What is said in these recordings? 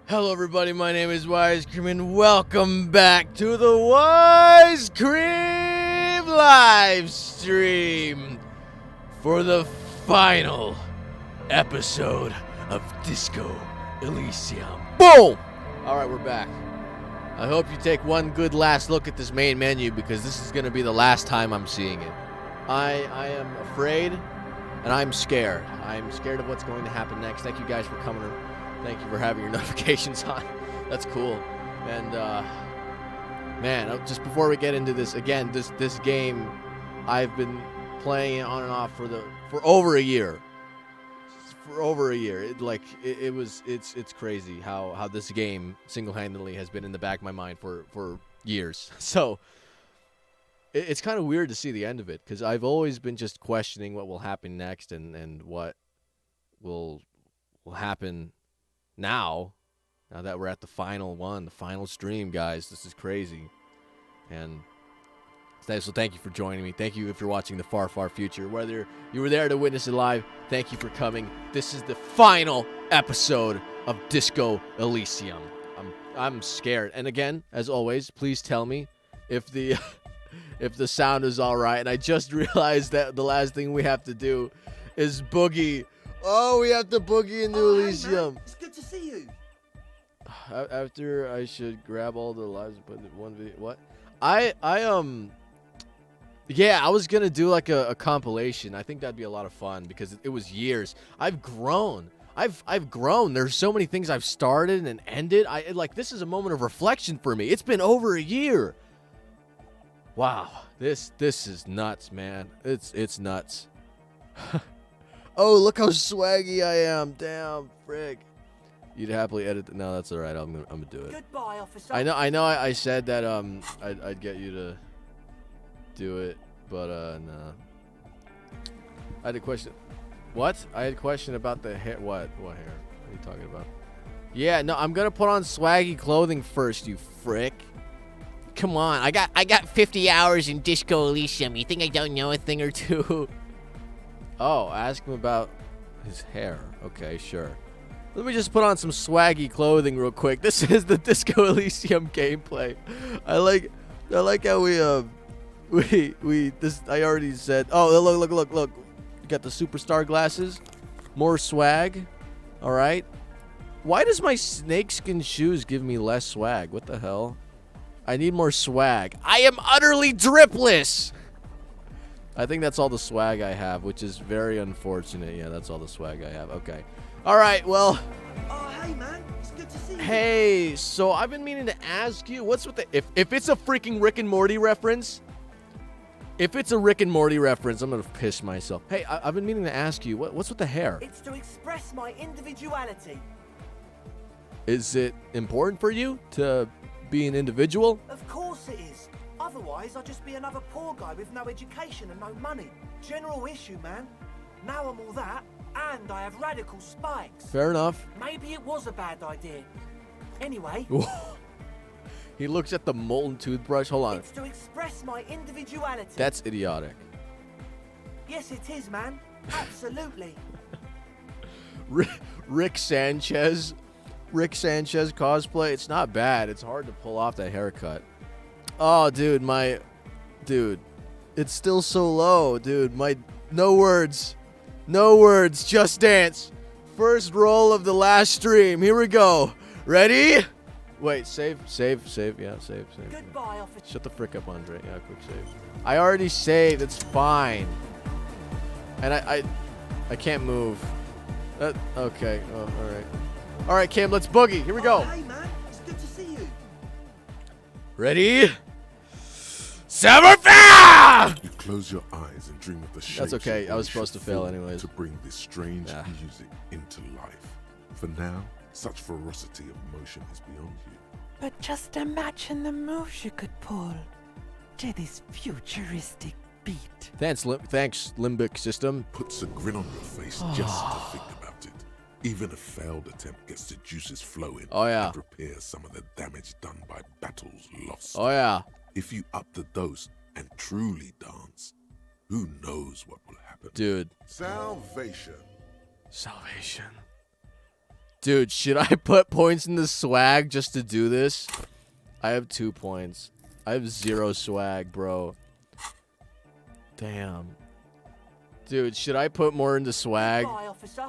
Hello everybody, my name is WISECREAM and welcome back to the WISECREAM Livestream for the final episode of Disco Elysium. Boom! Alright, we're back. I hope you take one good last look at this main menu because this is going to be the last time I'm seeing it. I am afraid and I'm scared. I'm scared of what's going to happen next. Thank you guys for coming. Thank you for having your notifications on. That's cool. And, man, just before we get into this, again, this game, I've been playing it on and off for over a year. For over a year. It's crazy how this game single-handedly has been in the back of my mind for years. So, it's kind of weird to see the end of it, because I've always been just questioning what will happen next and what will happen now that we're at the final stream, guys. This is crazy. And so thank you for joining me. Thank you if you're watching the far, far future. Whether you were there to witness it live, thank you for coming. This is the final episode of Disco Elysium. I'm scared. And again, as always, please tell me if the if the sound is all right. And I just realized that the last thing we have to do is boogie. Oh, we have to boogie into Elysium. Hey man, it's good to see you. After I should grab all the lives and put in one video. What? Yeah, I was gonna do like a compilation. I think that'd be a lot of fun because it was years. I've grown. I've grown. There's so many things I've started and ended. This is a moment of reflection for me. It's been over a year. Wow, this is nuts, man. It's nuts. Oh, look how swaggy I am. Damn, frig. You'd happily edit. No, that's all right. I'm gonna do it. Goodbye, officer. I know. I said that I'd get you to do it, but no. I had a question. What? I had a question about the hair. What hair? What are you talking about? Yeah, no. I'm gonna put on swaggy clothing first. You frick. Come on. I got 50 hours in Disco Elysium. You think I don't know a thing or two? Oh, ask him about his hair. Okay, sure. Let me just put on some swaggy clothing real quick. This is the Disco Elysium gameplay. I like how I already said. Oh, look. You got the superstar glasses. More swag. All right. Why does my snakeskin shoes give me less swag? What the hell? I need more swag. I am utterly dripless. I think that's all the swag I have, which is very unfortunate. Yeah, that's all the swag I have. Okay. All right, well. Oh, hey, man. It's good to see you. Hey, so I've been meaning to ask you, what's with the... If it's a freaking Rick and Morty reference, I'm going to piss myself. Hey, I've been meaning to ask you, what's with the hair? It's to express my individuality. Is it important for you to be an individual? Of course it is. Otherwise, I'd just be another poor guy with no education and no money. General issue, man. Now I'm all that, and I have radical spikes. Fair enough. Maybe it was a bad idea. Anyway. He looks at the molten toothbrush. Hold on. It's to express my individuality. That's idiotic. Yes, it is, man. Absolutely. Rick Sanchez cosplay. It's not bad. It's hard to pull off that haircut. Oh, dude, it's still so low, dude. No words, just dance. First roll of the last stream. Here we go. Ready? Wait, save. Yeah, save. Goodbye, officer. Shut the frick up, Andre. Yeah, quick save. I already saved. It's fine. And I can't move. Okay. Oh, all right, Kim, let's boogie. Here we go. Hey, man. It's good to see you. Ready? Silverfair! You close your eyes and dream of the shapes. That's okay. I was supposed to fail anyways. To bring this strange music into life. For now, such ferocity of motion is beyond you. But just imagine the moves you could pull to this futuristic beat. Thanks, limbic system. Puts a grin on your face just to think about it. Even a failed attempt gets the juices flowing. Oh, yeah. And repairs some of the damage done by battles lost. Oh, yeah. If you up the dose and truly dance, who knows what will happen? Dude. Salvation. Dude, should I put points in the swag just to do this? I have 2 points. I have 0 swag, bro. Damn. Dude, should I put more into swag? Goodbye, officer.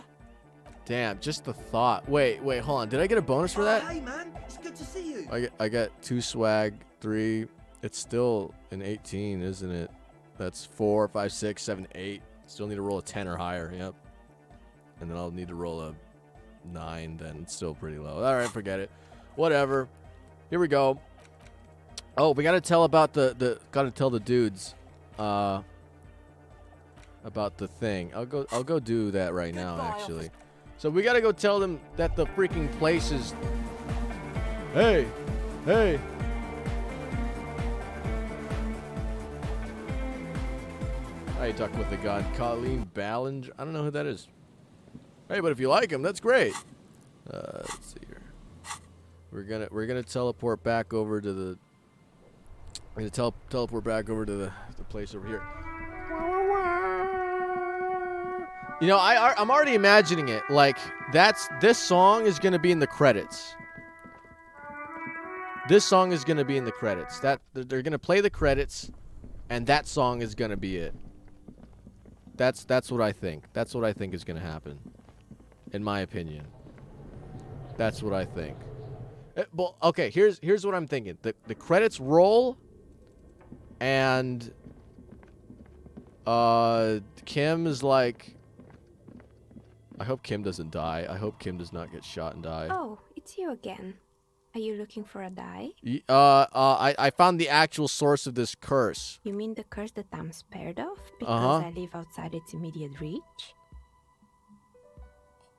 Damn, just the thought. Wait, hold on. Did I get a bonus for that? Hey, man. It's good to see you. I got 2 swag, 3. It's still an 18, isn't it? That's 4, 5, 6, 7, 8. Still need to roll a 10 or higher. Yep. And then I'll need to roll a 9. Then it's still pretty low. All right, forget it. Whatever. Here we go. Oh, we gotta tell about gotta tell the dudes about the thing. I'll go do that right now, actually. So we gotta go tell them that the freaking place is. Hey. I talking with the god Colleen Ballinger. I don't know who that is. Hey, but if you like him, that's great. Let's see here. We're gonna teleport back over to the. We're gonna teleport back over to the place over here. You know, I'm already imagining it. Like this song is gonna be in the credits. This song is gonna be in the credits. That they're gonna play the credits, and that song is gonna be it. That's what I think. That's what I think is gonna happen, in my opinion. That's what I think. Well, okay. Here's what I'm thinking. The credits roll, and Kim is like. I hope Kim doesn't die. I hope Kim does not get shot and die. Oh, it's you again. Are you looking for a die? I found the actual source of this curse. You mean the curse that I'm spared of because I live outside its immediate reach?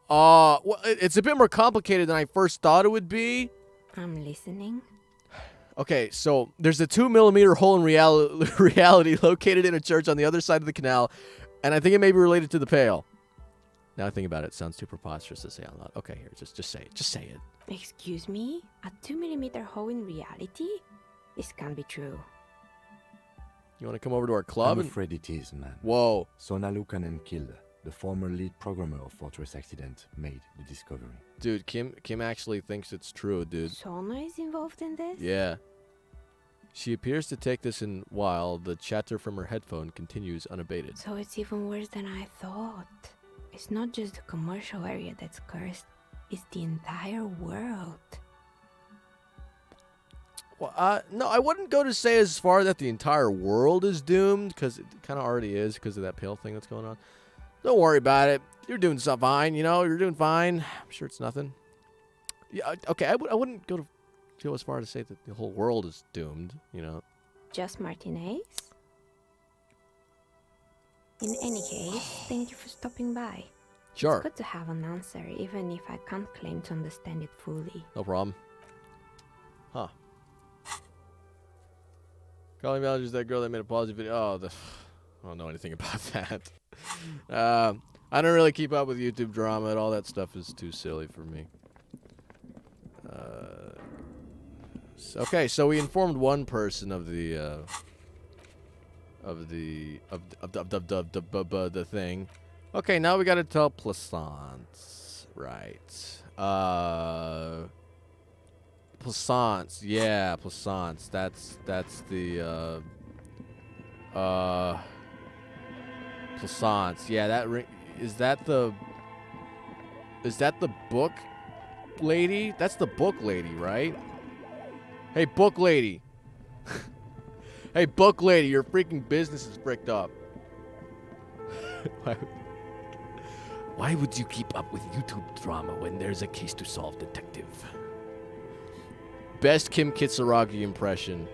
Well, it's a bit more complicated than I first thought it would be. I'm listening. Okay, so there's a 2mm hole in reality located in a church on the other side of the canal, and I think it may be related to the Pale. Now I think about it, sounds too preposterous to say out loud. Okay, here, just say it. Just say it. Excuse me? A 2mm hole in reality? This can't be true. You want to come over to our club? I'm afraid it is, man. Whoa. Sona Lukanen killed the former lead programmer of Fortress Accident, made the discovery. Dude, Kim actually thinks it's true, dude. Sona is involved in this? Yeah. She appears to take this in while the chatter from her headphone continues unabated. So it's even worse than I thought. It's not just the commercial area that's cursed, it's the entire world. Well, no, I wouldn't go to say as far that the entire world is doomed, because it kind of already is because of that Pale thing that's going on. Don't worry about it. You're doing so fine, you know? You're doing fine. I'm sure it's nothing. Yeah, okay, I wouldn't go as far to say that the whole world is doomed, you know? Just Martinez? In any case, thank you for stopping by. Sure. It's good to have an answer, even if I can't claim to understand it fully. No problem. Huh. Calling Values, that girl that made a positive video. Oh, I don't know anything about that. I don't really keep up with YouTube drama, and all that stuff is too silly for me. Okay, so we informed one person of the thing. Okay, now we gotta tell Plaisance, right? Plaisance, yeah, Plaisance. That's the Plaisance. Yeah, is that the book lady? That's the book lady, right? Hey, book lady. Hey, book lady, your freaking business is bricked up. Why would you keep up with YouTube drama when there's a case to solve, detective? Best Kim Kitsuragi impression.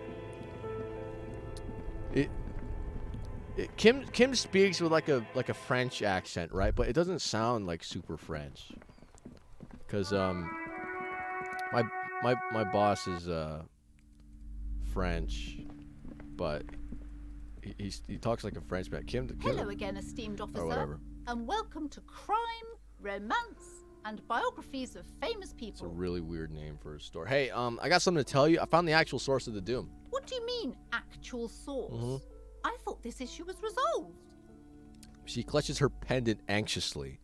Kim speaks with like a French accent, right? But it doesn't sound like super French. Cause my boss is French, but he talks like a Frenchman. Kim. Hello again, esteemed officer, or whatever. and welcome to Crime, Romance, and Biographies of Famous People. It's a really weird name for a store. Hey, I got something to tell you. I found the actual source of the doom. What do you mean, actual source? I thought this issue was resolved. She clutches her pendant anxiously.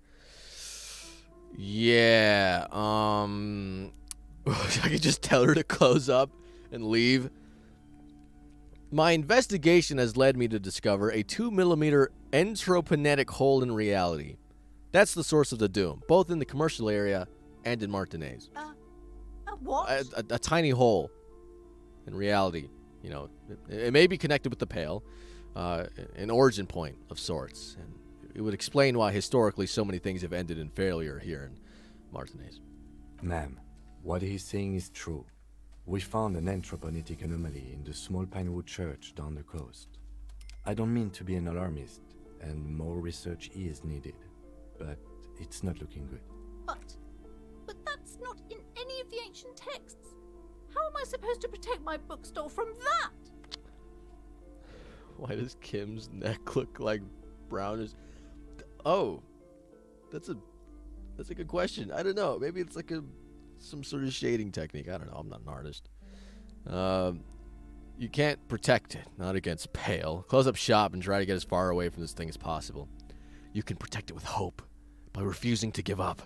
Yeah, I could just tell her to close up and leave. My investigation has led me to discover a 2mm entropinetic hole in reality. That's the source of the doom, both in the commercial area and in Martinez. What? A tiny hole in reality. You know, it may be connected with the Pale, an origin point of sorts, and it would explain why historically so many things have ended in failure here in Martinez. Ma'am, what he's saying is true. We found an anthroponetic anomaly in the small Pinewood church down the coast. I don't mean to be an alarmist, and more research is needed, but it's not looking good. But that's not in any of the ancient texts. How am I supposed to protect my bookstore from that? Why does Kim's neck look like brownish? Oh, that's a good question. I don't know. Maybe it's like some sort of shading technique. I don't know. I'm not an artist. You can't protect it. Not against Pale. Close up shop and try to get as far away from this thing as possible. You can protect it with hope, by refusing to give up.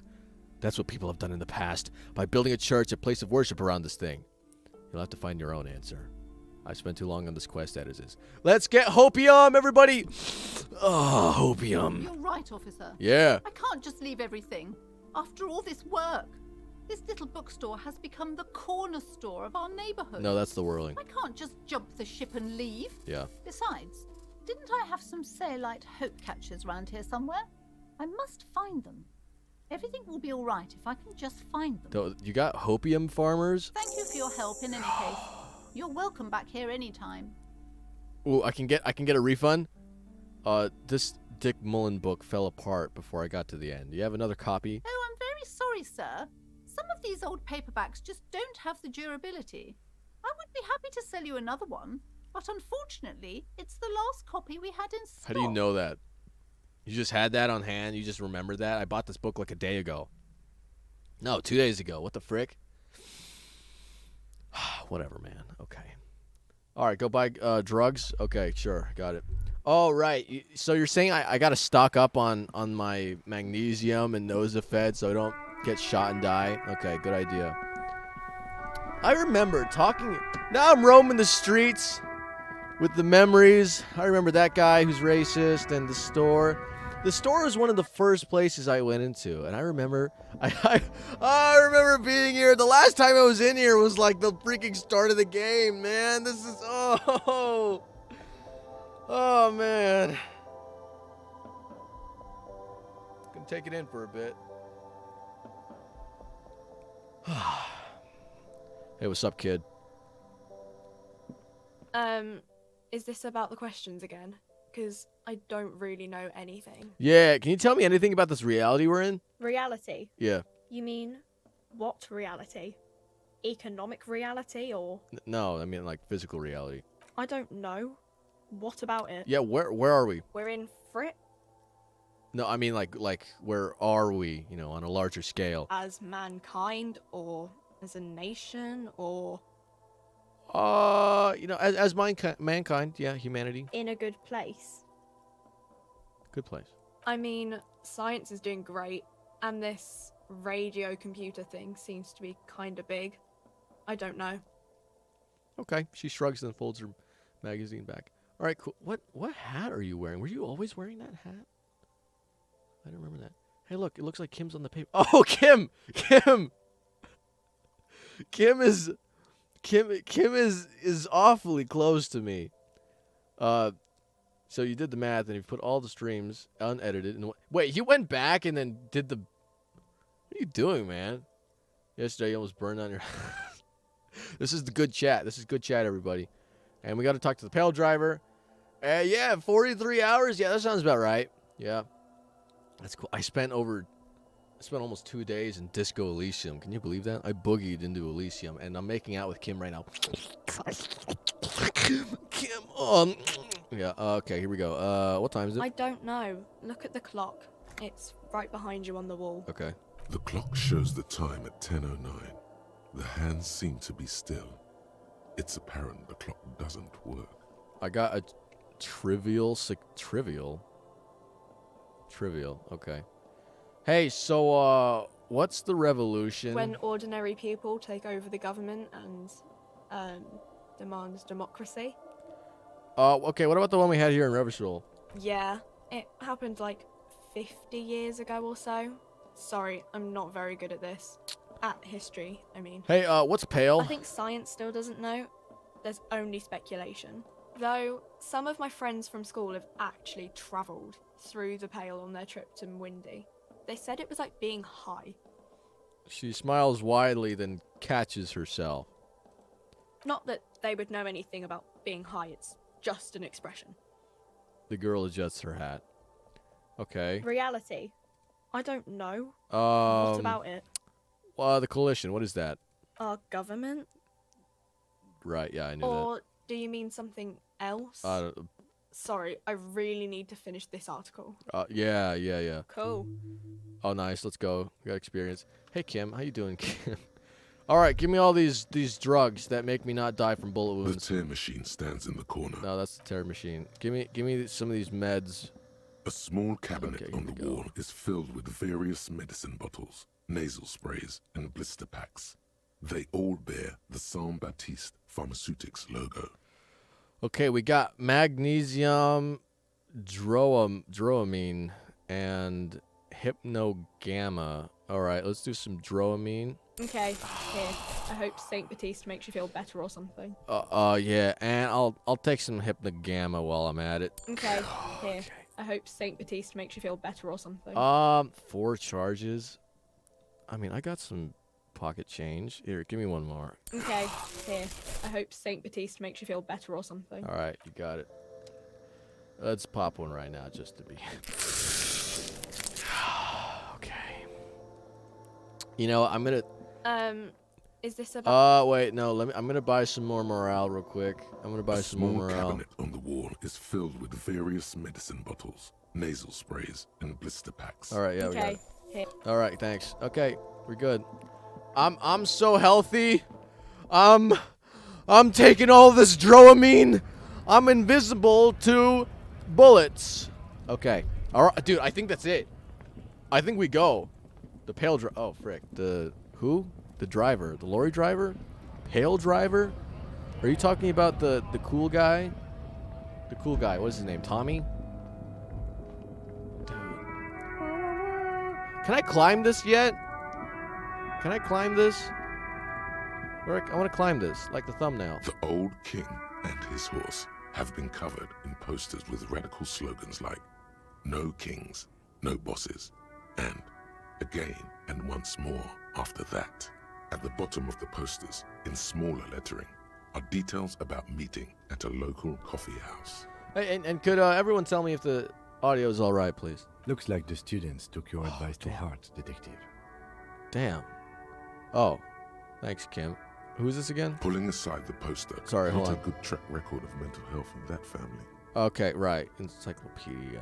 That's what people have done in the past, by building a church, a place of worship around this thing. You'll have to find your own answer. I spent too long on this quest as is. Let's get hopium, everybody! Oh, hopium. You're right, officer. Yeah. I can't just leave everything. After all this work, this little bookstore has become the corner store of our neighborhood. No, that's the whirling. I can't just jump the ship and leave. Yeah. Besides, didn't I have some Sailite hope catchers around here somewhere? I must find them. Everything will be all right if I can just find them. You got hopium farmers? Thank you for your help in any case. You're welcome back here anytime. Ooh, I can get a refund? This Dick Mullen book fell apart before I got to the end. Do you have another copy? Oh, I'm very sorry, sir. Some of these old paperbacks just don't have the durability. I would be happy to sell you another one, but unfortunately, it's the last copy we had in stock. How do you know that? You just had that on hand? You just remembered that? I bought this book like a day ago. No, 2 days ago. What the frick? Whatever, man. Okay. All right, go buy drugs? Okay, sure. Got it. Oh, right. So you're saying I got to stock up on my magnesium and Nosafed so I don't get shot and die? Okay, good idea. I remember talking... Now I'm roaming the streets with the memories. I remember that guy who's racist and the store. The store was one of the first places I went into, and I remember I remember being here. The last time I was in here was like the freaking start of the game, man. This is oh man. Gonna take it in for a bit. Hey, what's up, kid? Is this about the questions again? Because I don't really know anything. Yeah, can you tell me anything about this reality we're in? Reality? Yeah. You mean, what reality? Economic reality, or...? No, I mean like physical reality. I don't know. What about it? Yeah, where are we? We're in Frit? No, I mean like where are we, you know, on a larger scale? As mankind, or as a nation, or... You know, as mankind, yeah, humanity. In a good place. Good place. I mean, science is doing great, and this radio computer thing seems to be kind of big. I don't know. Okay, she shrugs and folds her magazine back. All right, cool. What hat are you wearing? Were you always wearing that hat? I don't remember that. Hey, look, it looks like Kim's on the paper. Oh, Kim is awfully close to me. So you did the math and you put all the streams unedited. And wait, you went back and then did the... What are you doing, man? Yesterday you almost burned on your... This is the good chat. This is good chat, everybody. And we got to talk to the Pale driver. Yeah, 43 hours. Yeah, that sounds about right. Yeah. That's cool. I spent almost 2 days in Disco Elysium. Can you believe that? I boogied into Elysium, and I'm making out with Kim right now. Kim, yeah, okay, here we go. What time is it? I don't know. Look at the clock. It's right behind you on the wall. Okay. The clock shows the time at 10:09. The hands seem to be still. It's apparent the clock doesn't work. I got a trivial, okay. Hey, so, What's the revolution? When ordinary people take over the government and demand democracy. Okay, what about the one we had here in Revachol? Yeah, it happened like 50 years ago or so. Sorry, I'm not very good at this. At history, I mean. Hey, what's pale? I think science still doesn't know. There's only speculation. Though, some of my friends from school have actually travelled through the Pale on their trip to Windy. They said it was like being high. She smiles widely, then catches herself. Not that they would know anything about being high, it's just an expression. The girl adjusts her hat. Okay. Reality? I don't know. What What about it? The coalition, what is that? Our government? Right, yeah, I knew Or do you mean something else? that. Sorry, I really need to finish this article. Yeah. Cool. Oh, nice, let's go. We got experience. Hey, Kim, how you doing, Kim? All right, give me all these drugs that make me not die from bullet The wounds. tear machine stands in the corner. No, that's the terror machine. Give me some of these meds. A small cabinet Okay, on here the we go. wall is filled with various medicine bottles, nasal sprays, and blister packs. They all bear the Saint Baptiste Pharmaceutics logo. Okay, we got magnesium, dropamine, and hypnogamma. All right, let's do some dropamine. Okay, here. I hope Saint Baptiste makes you feel better or something. Yeah, and I'll take some hypnogamma while I'm at it. Okay, here. I hope Saint Baptiste makes you feel better or something. 4 charges. I mean, I got some pocket change. Here, give me one more. Okay, here. I hope Saint Baptiste makes you feel better or something. All right, you got it. Let's pop one right now, just to be. Okay. You know, I'm gonna. Is this about? Wait, no. I'm gonna buy some more morale real quick. I'm gonna buy A some more small morale. cabinet on the wall is filled with various medicine bottles, nasal sprays, and blister packs. All right, yeah, we got Okay, it. here. All right, thanks. Okay, we're good. I'm so healthy. I'm taking all this dropamine. I'm invisible to bullets. Okay. All right, dude. I think that's it. I think we go. The pale oh frick. The who? The driver. The lorry driver? Pale driver? Are you talking about the cool guy? The cool guy. What's his name? Tommy? Dude. Can I climb this yet? Can I climb this? I want to climb this, like the thumbnail. The old king and his horse have been covered in posters with radical slogans like "No kings, no bosses," and "Again and once more after that." At the bottom of the posters, in smaller lettering, are details about meeting at a local coffee house. Hey, and could everyone tell me if the audio is all right, please? Looks like the students took your advice to damn. heart, detective. Damn. Oh, thanks, Kim. Who is this again? Pulling aside the poster, Sorry, hold not on. a good track record of mental health in that family. Okay, right. Encyclopedia.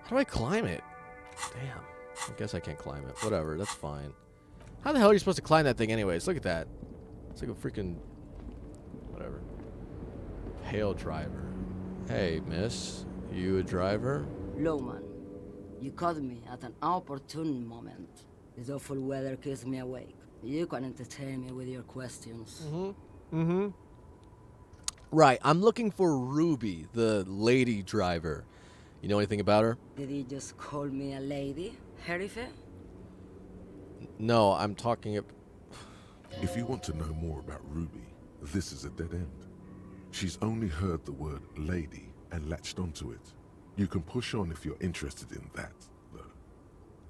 How do I climb it? Damn. I guess I can't climb it. Whatever, that's fine. How the hell are you supposed to climb that thing anyways? Look at that. It's like a freaking... Whatever. Pale driver. Hey, miss. You a driver? Lowman, you caught me at an opportune moment. This awful weather keeps me awake. You can entertain me with your questions. Right, I'm looking for Ruby, the lady driver. You know anything about her? Did you just call me a lady, Herife? No, I'm talking... If you want to know more about Ruby, this is a dead end. She's only heard the word lady and latched onto it. You can push on if you're interested in that, though.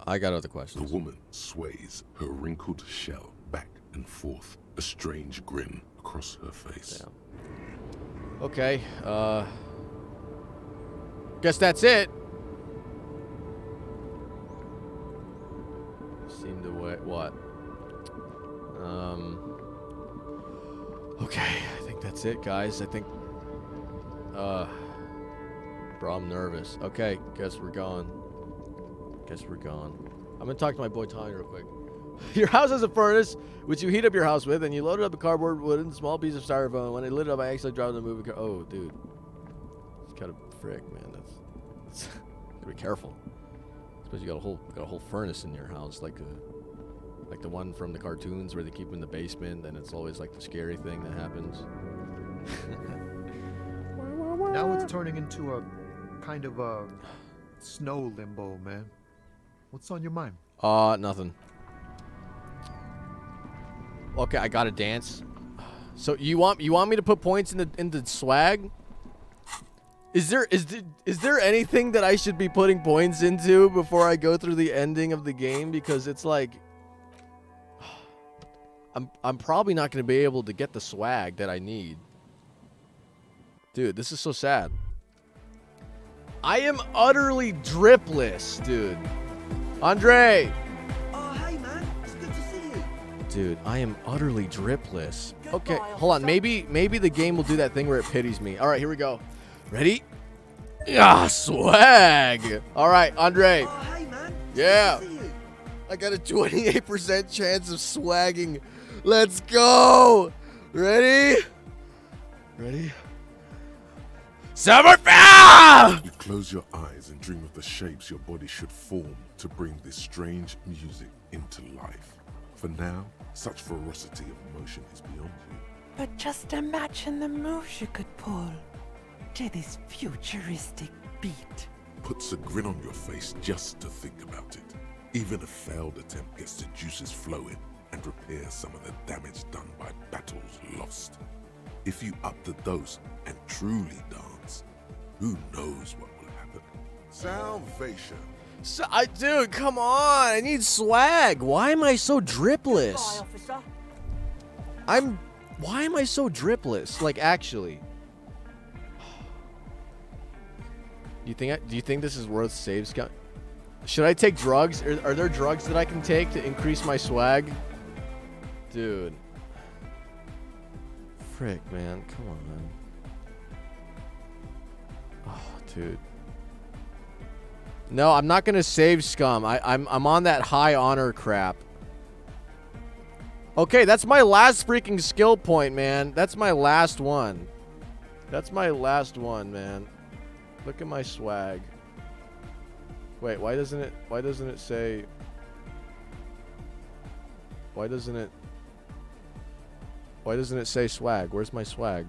I got other The questions. woman sways her wrinkled shell back and forth, a strange grin across her face. Damn. Okay, guess that's it. Seem to what? Okay, I think that's it, guys. I think, bro, I'm nervous. Okay, guess we're gone. I'm gonna talk to my boy Tommy real quick. Your house has a furnace, which you heat up your house with, and you load it up with cardboard, wood, and a small piece of styrofoam. When it lit it up, I accidentally dropped it in the moving car. Oh, dude. It's kind of frick, man. That's gotta be careful. Suppose you got a whole furnace in your house, like a Like the one from the cartoons where they keep him in the basement and it's always like the scary thing that happens. Now it's turning into a kind of a snow limbo, man. What's on your mind? Nothing. Okay, I gotta dance. So you want me to put points in the swag? Is there anything that I should be putting points into before I go through the ending of the game? Because it's like I'm probably not gonna be able to get the swag that I need. Dude, this is so sad. I am utterly dripless, dude. Andre! Oh, hey, man. It's good to see you. Dude, I am utterly dripless. Okay, hold on. Maybe the game will do that thing where it pities me. All right, here we go. Ready? Ah, swag! All right, Andre. Oh, hey, man. Yeah. Good to see you. I got a 28% chance of swagging. Let's go! Ready? Ready? Summerfell! You close your eyes and dream of the shapes your body should form to bring this strange music into life. For now, such ferocity of emotion is beyond you. But just imagine the moves you could pull to this futuristic beat. Puts a grin on your face just to think about it. Even a failed attempt gets the juices flowing and repairs some of the damage done by battles lost. If you up the dose and truly dance, who knows what will happen? Salvation. So, dude, come on. I need swag. Why am I so dripless? Bye, officer. Why am I so dripless? Like, actually. Do you think this is worth saves? Should I take drugs? Are there drugs that I can take to increase my swag? Dude. Frick, man. Come on. Oh, dude. No, I'm not gonna save scum. I'm on that high honor crap. Okay, that's my last freaking skill point, man. That's my last one. That's my last one, man. Look at my swag. Wait, why doesn't it say? Why doesn't it say swag? Where's my swag?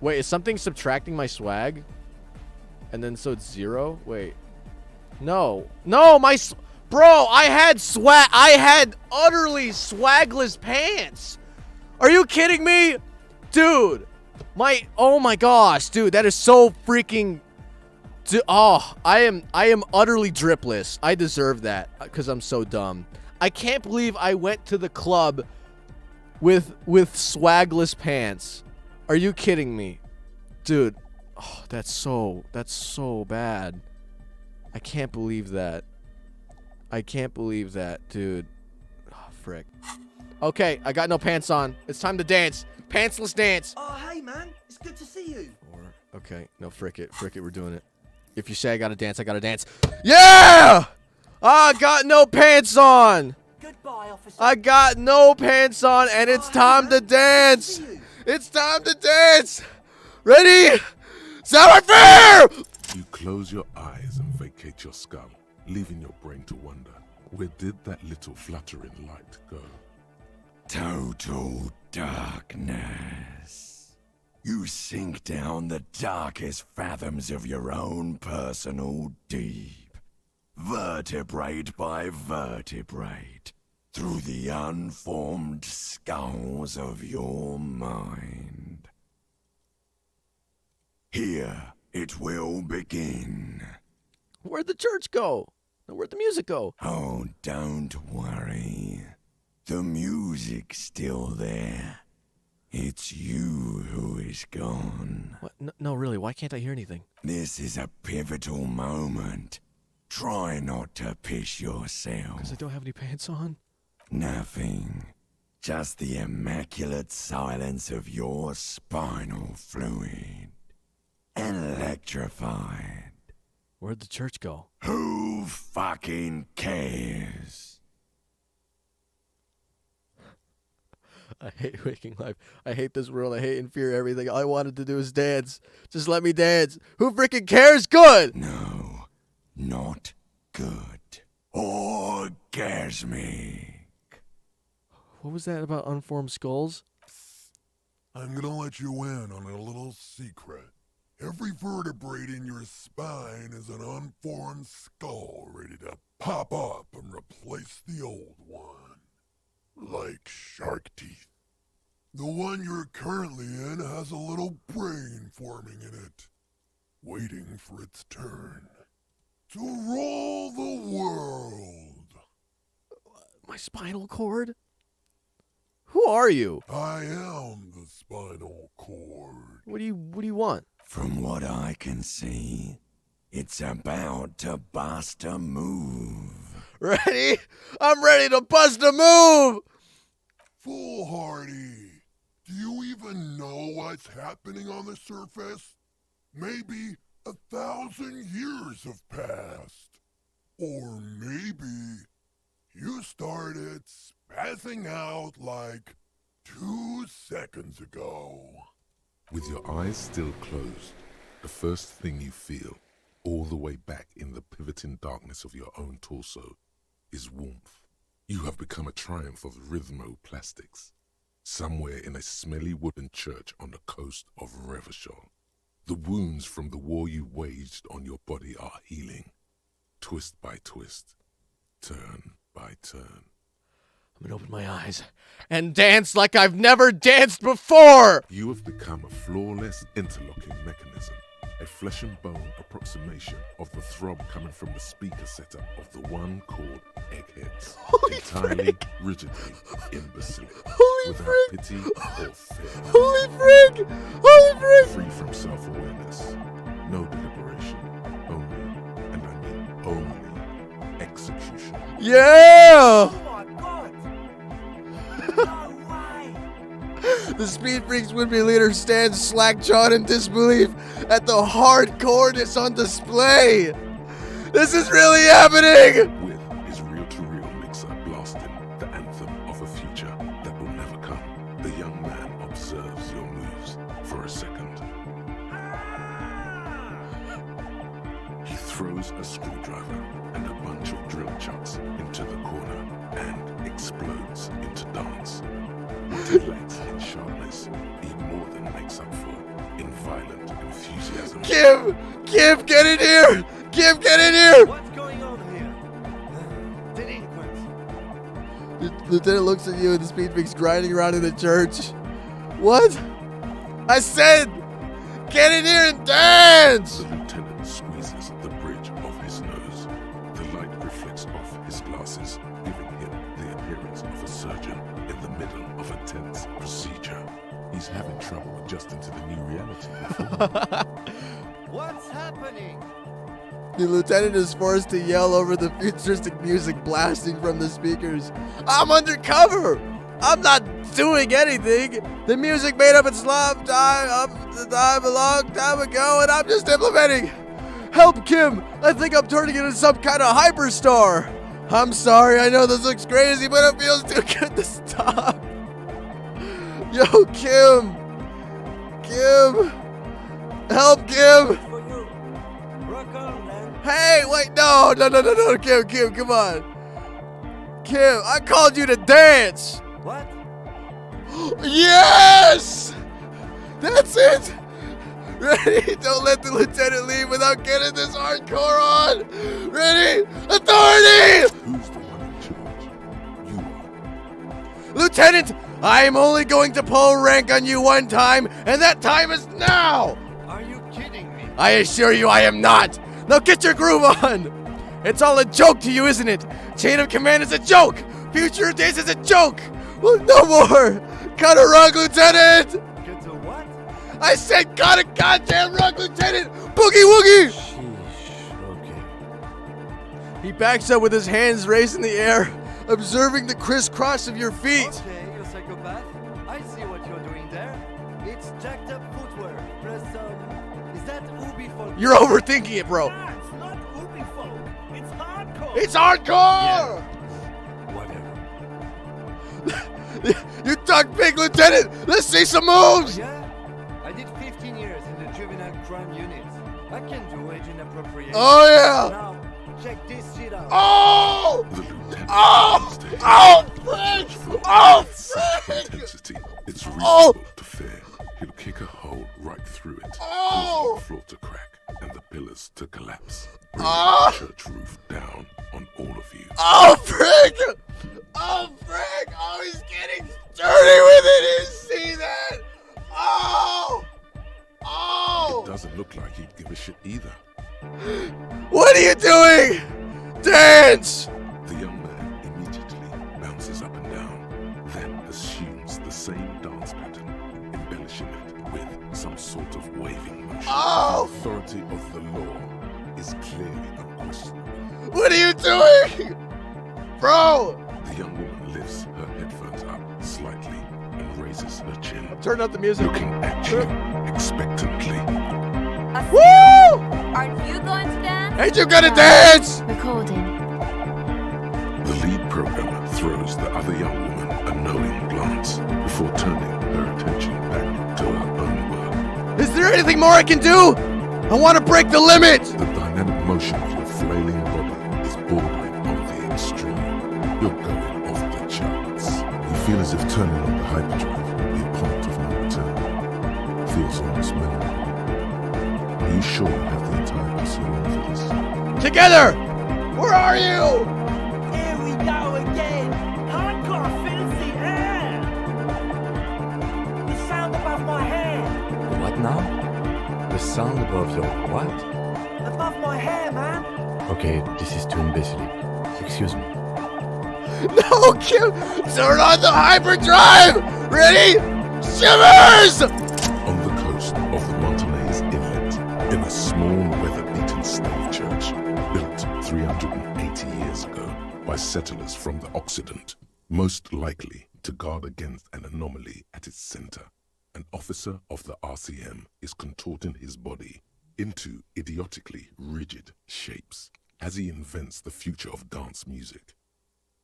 Wait, is something subtracting my swag? And then so it's 0? Wait. No. No, bro, I had swag. I had utterly swagless pants. Are you kidding me? Dude. Oh my gosh, dude, that is so freaking I am utterly dripless. I deserve that because I'm so dumb. I can't believe I went to the club with swagless pants. Are you kidding me? Dude, oh, that's so bad. I can't believe that. I can't believe that, dude. Oh, frick. Okay, I got no pants on. It's time to dance. Pantsless dance. Oh, hey, man. It's good to see you. Okay, no, frick it. Frick it, we're doing it. If you say I gotta dance, I gotta dance. Yeah! I got no pants on. Goodbye, officer. I got no pants on, and it's time to dance. It's time to dance. Ready? Summerfair! You close your eyes and vacate your skull, leaving your brain to wonder, where did that little fluttering light go? Total darkness. You sink down the darkest fathoms of your own personal deep, vertebrate by vertebrate, through the unformed skulls of your mind. Here it will begin. Where'd the church go? Where'd the music go? Oh, don't worry. The music's still there. It's you who is gone. What? No, really, why can't I hear anything? This is a pivotal moment. Try not to piss yourself. Because I don't have any pants on? Nothing. Just the immaculate silence of your spinal fluid. Electrified. Where'd the church go? Who fucking cares? I hate waking life. I hate this world. I hate and fear everything. All I wanted to do is dance. Just let me dance. Who freaking cares? Good! No, not good. Or scares me. What was that about unformed skulls? I'm gonna let you in on a little secret. Every vertebrae in your spine is an unformed skull ready to pop up and replace the old one. Like shark teeth. The one you're currently in has a little brain forming in it, waiting for its turn to rule the world. My spinal cord? Who are you? I am the spinal cord. What do you want? From what I can see, it's about to bust a move. Ready? I'm ready to bust a move! Foolhardy, do you even know what's happening on the surface? Maybe 1,000 years have passed. Or maybe you started spazzing out like 2 seconds ago. With your eyes still closed, the first thing you feel, all the way back in the pivoting darkness of your own torso, is warmth. You have become a triumph of rhythmoplastics, somewhere in a smelly wooden church on the coast of Revachol. The wounds from the war you waged on your body are healing, twist by twist, turn by turn. I'm gonna open my eyes and dance like I've never danced before! You have become a flawless interlocking mechanism, a flesh and bone approximation of the throb coming from the speaker setup of the one called Eggheads. Holy entirely, frick. rigidly, imbecile, Holy without frick. pity or fear. Holy frick! Holy frick! Free from self-awareness, no deliberation, only, and I mean only, execution. Yeah! Oh my god! No way! The Speed Freaks would-be leader stands slack-jawed in disbelief at the hardcoreness on display. This is really happening! With his reel-to-reel mixer blasting the anthem of a future that will never come, the young man observes your moves for a second. He throws a screwdriver and a bunch of drill chucks into the corner and explodes into dance. What he lacks in sharpness, he more than makes up for in violent enthusiasm. Kim, get in here! Kim, get in here! What's going on here? Delinquents. The lieutenant looks at you and the Speed Freaks grinding around in the church. What? I said, get in here and dance! The lieutenant squeezes the bridge of his nose. The light reflects off his glasses, giving him the appearance of a surgeon in the middle of a tense procedure. He's having trouble adjusting to the new reality before him. What's happening? The lieutenant is forced to yell over the futuristic music blasting from the speakers. I'm undercover! I'm not doing anything! The music made up its time a long time ago, and I'm just implementing! Help, Kim! I think I'm turning into some kind of hyperstar! I'm sorry, I know this looks crazy, but it feels too good to stop! Yo, Kim! Kim! Help, Kim! For you. Rock on, man. Hey, wait, no, Kim, come on. Kim, I called you to dance. What? Yes! That's it. Ready? Don't let the lieutenant leave without getting this hardcore on. Ready? Authority! Who's the one in charge? You are. Lieutenant, I am only going to pull rank on you one time, and that time is now. Are you kidding me? I assure you I am not. Now get your groove on. It's all a joke to you, isn't it? Chain of command is a joke. Future days is a joke. Well, no more. Cut a rug, Lieutenant. Get to what? I said cut a goddamn rug, Lieutenant. Boogie woogie. Sheesh, okay. He backs up with his hands raised in the air, observing the crisscross of your feet. Okay, you psychopath. I see what you're doing there. It's jacked up footwear. Plus is that Ubi folk? You're overthinking it, bro. Nah, it's not Ubi folk. It's hardcore. It's hardcore. You talk big, Lieutenant. Let's see some moves. Yeah? I did 15 years in the juvenile crime unit. I can do age inappropriate. Oh, yeah. Now, check this shit out. Oh! The lieutenant Oh! Oh, frick! Oh, frick! Intensity, it's reasonable to fear. He'll kick a hole right through it, causing the floor to crack and the pillars to collapse, bringing the church roof down on all of you. Oh, frick! Oh, frick! Oh, he's getting dirty with it! You see that? Oh! Oh! It doesn't look like he'd give a shit either. What are you doing? Dance! The young man immediately bounces up and down, then assumes the same dance pattern, embellishing it with some sort of waving motion. Oh! The authority of the law is clearly unquestionable. What are you doing? Bro! The young woman lifts her headphones up slightly and raises her chin. Turn up the music. Looking at you expectantly. Woo! Aren't you going to dance? Ain't you gonna dance? Recording. The lead programmer throws the other young woman a knowing glance before turning her attention back to her own work. Is there anything more I can do? I want to break the limit! The dynamic motion of your flailing body is bordering on the extreme. You're going off the charts. You feel as if turning on the hyperdrive would be a point of no return. Feels almost minimal. Are you sure you have the entire pussy on for this? Together! Where are you? Here we go again. Hardcore filthy air. The sound above my head. What now? The sound above your what? Above my hair, man. Okay, this is too imbecilic. Excuse me. No, Kim! Turn on the hyperdrive! Ready? Shivers! On the coast of the Montanese Inlet, in a small weather-beaten stave church, built 380 years ago by settlers from the Occident, most likely to guard against an anomaly at its center. An officer of the RCM is contorting his body into idiotically rigid shapes as he invents the future of dance music.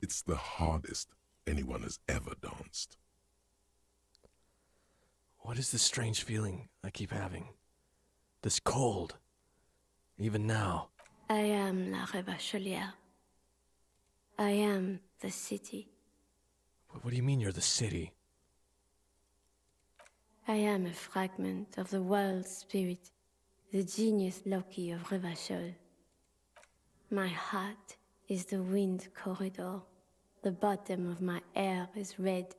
It's the hardest anyone has ever danced. What is this strange feeling I keep having? This cold. Even now. I am La Rebachelière. I am the city. What do you mean you're the city? I am a fragment of the world spirit, the genius Loki of Revachol. My heart is the wind corridor. The bottom of my air is red.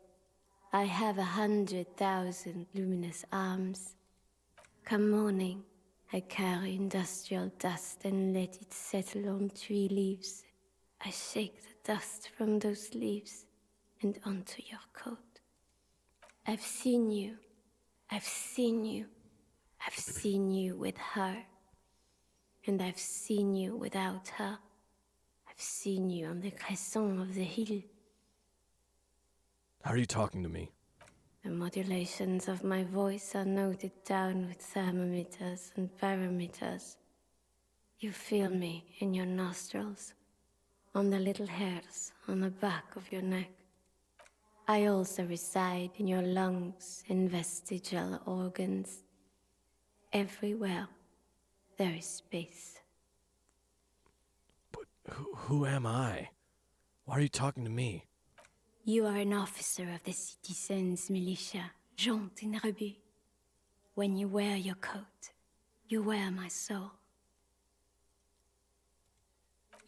I have 100,000 luminous arms. Come morning, I carry industrial dust and let it settle on tree leaves. I shake the dust from those leaves and onto your coat. I've seen you. I've seen you. I've seen you with her. And I've seen you without her. I've seen you on the crescent of the hill. How are you talking to me? The modulations of my voice are noted down with thermometers and barometers. You feel me in your nostrils, on the little hairs on the back of your neck. I also reside in your lungs and vestigial organs. Everywhere there is space. But who am I? Why are you talking to me? You are an officer of the citizens' militia, Jante in Rebut. When you wear your coat, you wear my soul.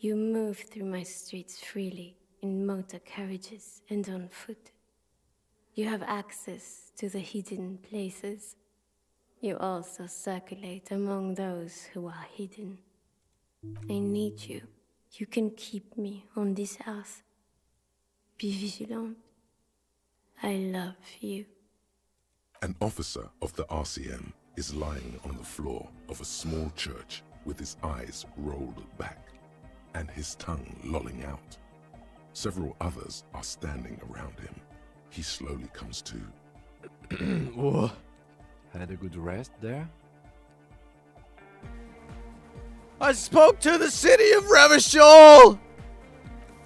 You move through my streets freely, in motor carriages and on foot. You have access to the hidden places. You also circulate among those who are hidden. I need you. You can keep me on this earth. Be vigilant. I love you. An officer of the RCM is lying on the floor of a small church with his eyes rolled back and his tongue lolling out. Several others are standing around him. He slowly comes to. Whoa. Had a good rest there? I spoke to the city of Revachol!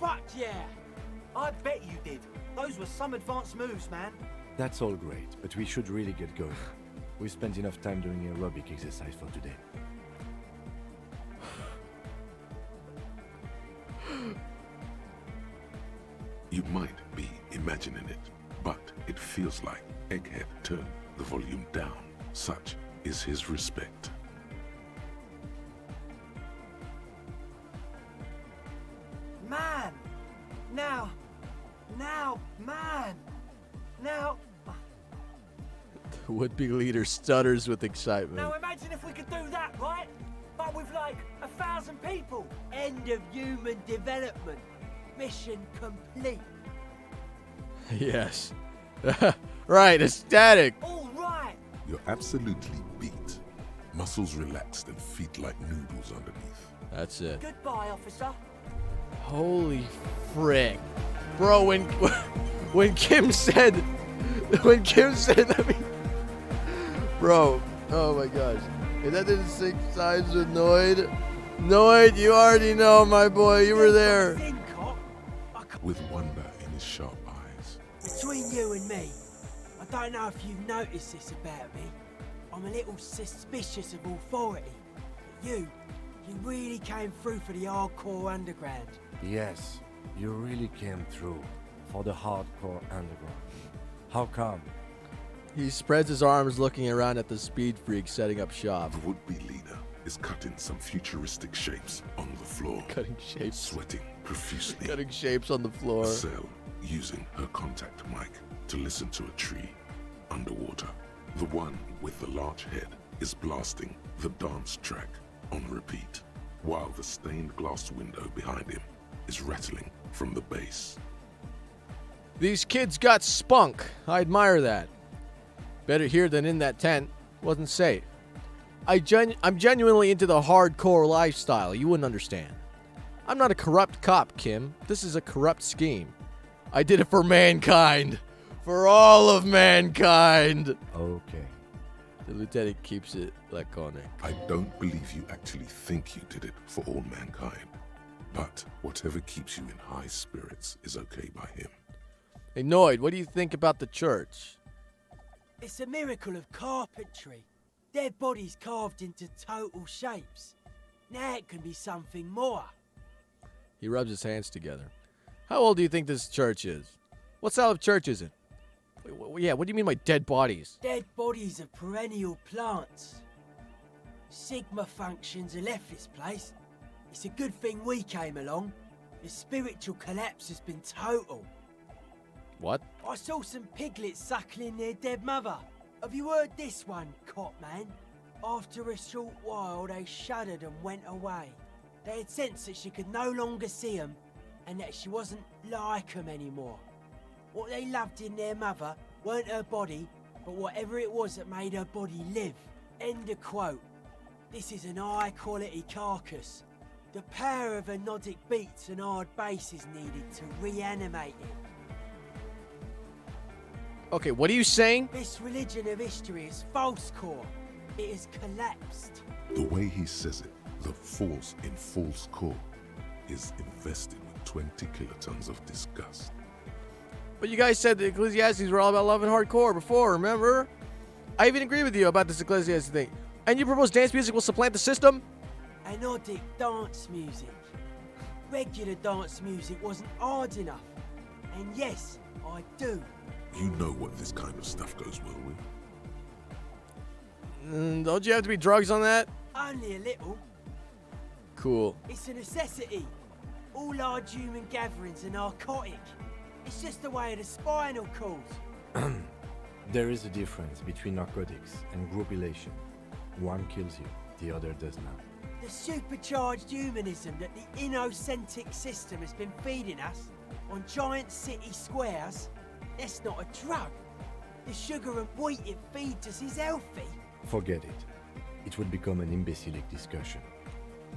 Fuck yeah! I bet you did. Those were some advanced moves, man. That's all great, but we should really get going. We spent enough time doing aerobic exercise for today. You might be imagining it, but it feels like Egghead turned the volume down. Such is his respect. Man! Now, man! Now... The would-be leader stutters with excitement. Now imagine if we could do that, right? But with like 1,000 people. End of human development. Mission complete. Yes. Right, ecstatic. All right. You're absolutely beat. Muscles relaxed and feet like noodles underneath. That's it. Goodbye, officer. Holy frick. Bro, when Kim said I mean, bro, oh my gosh. If that didn't sink sides with Noid, you already know, my boy, you were there. With wonder in his sharp eyes. Between you and me, I don't know if you've noticed this about me. I'm a little suspicious of authority. But you really came through for the hardcore underground. Yes, you really came through for the hardcore underground. How come? He spreads his arms looking around at the speed freak setting up shop. The would-be leader is cutting some futuristic shapes on the floor. Cutting shapes. Sweating profusely. Cutting shapes on the floor. Cell using her contact mic to listen to a tree underwater. The one with the large head is blasting the dance track on repeat, while the stained glass window behind him is rattling from the bass. These kids got spunk. I admire that. Better here than in that tent. Wasn't safe. I'm genuinely into the hardcore lifestyle. You wouldn't understand. I'm not a corrupt cop, Kim. This is a corrupt scheme. I did it for mankind. For all of mankind. Okay. The lieutenant keeps it laconic. I don't believe you actually think you did it for all mankind. But whatever keeps you in high spirits is okay by him. Hey, Noid, what do you think about the church? It's a miracle of carpentry. Dead bodies carved into total shapes. Now it can be something more. He rubs his hands together. How old do you think this church is? What style of church is it? Yeah, what do you mean by dead bodies? Dead bodies of perennial plants. Sigma functions have left this place. It's a good thing we came along. The spiritual collapse has been total. What? I saw some piglets suckling their dead mother. Have you heard this one, cop man? After a short while, they shuddered and went away. They had sensed that she could no longer see them and that she wasn't like them anymore. What they loved in their mother weren't her body, but whatever it was that made her body live. End of quote. This is an high-quality carcass. The power of anodic beats and hard bass is needed to reanimate it. Okay, what are you saying? This religion of history is false core. It has collapsed. The way he says it, the force in false core is invested with 20 kilotons of disgust. But you guys said the Ecclesiastes were all about love and hardcore before, remember? I even agree with you about this Ecclesiastes thing. And you propose dance music will supplant the system? Anodic dance music. Regular dance music wasn't hard enough. And yes, I do. You know what this kind of stuff goes well with. Don't you have to be drugs on that? Only a little. Cool. It's a necessity. All large human gatherings are narcotic. It's just the way of the spinal cord. There is a difference between narcotics and group elation. One kills you, the other does not. The supercharged humanism that the innocentric system has been feeding us on giant city squares, that's not a drug. The sugar and wheat it feeds us is healthy. Forget it. It would become an imbecilic discussion.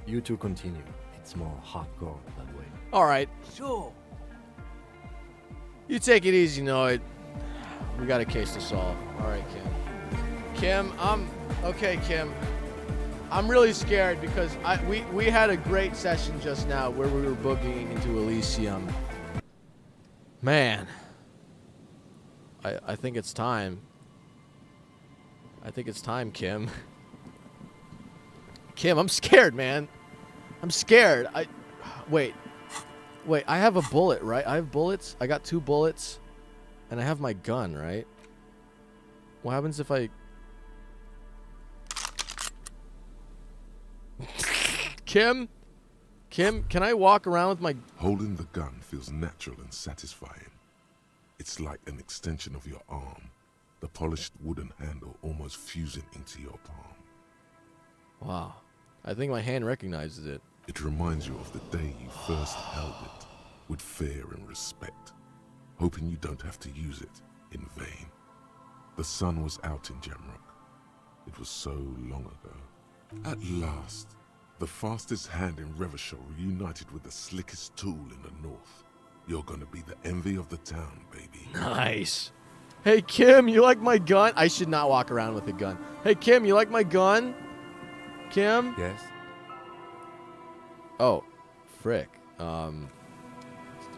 You two continue. It's more hardcore that way. All right. Sure. You take it easy, Noid. We got a case to solve. All right, Kim. Okay, Kim. I'm really scared because we had a great session just now where we were boogieing into Elysium. Man. I think it's time. I think it's time, Kim. Kim, I'm scared, man. I'm scared. Wait. Wait, I have a bullet, right? I have bullets. I got 2 bullets. And I have my gun, right? What happens if I... Kim? Kim, can I walk around with my... Holding the gun feels natural and satisfying. It's like an extension of your arm, the polished wooden handle almost fusing into your palm. Wow. I think my hand recognizes it. It reminds you of the day you first held it, with fear and respect, hoping you don't have to use it in vain. The sun was out in Jamrock. It was so long ago. At last, the fastest hand in Revachol reunited with the slickest tool in the north. You're gonna be the envy of the town, baby. Nice. Hey, Kim, you like my gun? I should not walk around with a gun. Hey, Kim, you like my gun? Kim? Yes? Oh, frick. I'm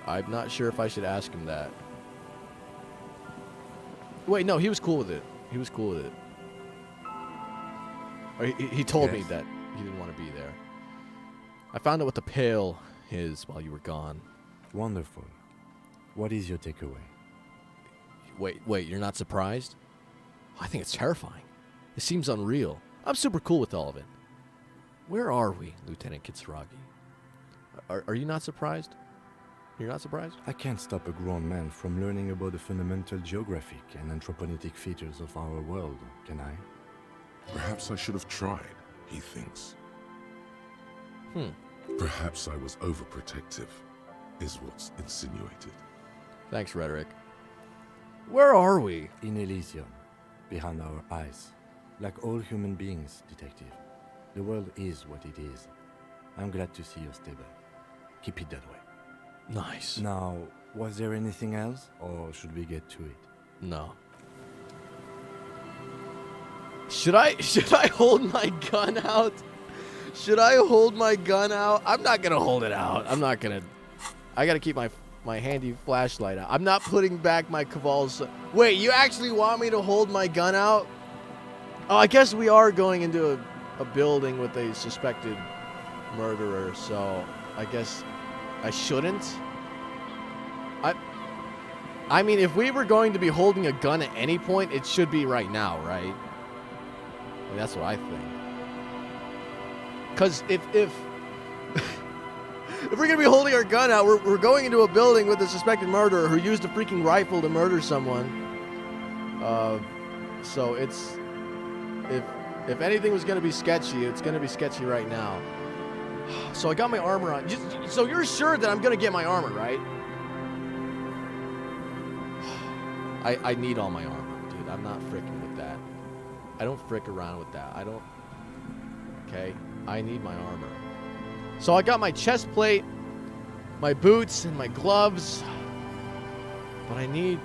not sure if I should ask him that. Wait, no, he was cool with it. He was cool with it. Or he told me that he didn't want to be there. I found out what the pail is while you were gone. Wonderful. What is your takeaway? Wait, you're not surprised? I think it's terrifying. It seems unreal. I'm super cool with all of it. Where are we, Lieutenant Kitsuragi? Are you not surprised? You're not surprised? I can't stop a grown man from learning about the fundamental geographic and anthropogenic features of our world, can I? Perhaps I should have tried, he thinks. Perhaps I was overprotective, is what's insinuated. Thanks, Rhetoric. Where are we? In Elysium, behind our eyes. Like all human beings, Detective. The world is what it is. I'm glad to see you're stable. Keep it that way. Nice. Now, was there anything else, or should we get to it? No. Should I hold my gun out? Should I hold my gun out? I'm not gonna hold it out. I gotta keep my handy flashlight out. I'm not putting back my Caval's... Wait, you actually want me to hold my gun out? Oh, I guess we are going into a building with a suspected murderer, so I guess I shouldn't. I mean, if we were going to be holding a gun at any point, it should be right now, right? I mean, that's what I think. Because if we're going to be holding our gun out, we're going into a building with a suspected murderer who used a freaking rifle to murder someone. So it's... If anything was going to be sketchy, it's going to be sketchy right now. So I got my armor on. So you're sure that I'm going to get my armor, right? I need all my armor, dude. I'm not fricking with that. I don't frick around with that. I don't... Okay? I need my armor. So I got my chest plate, my boots, and my gloves. But I need...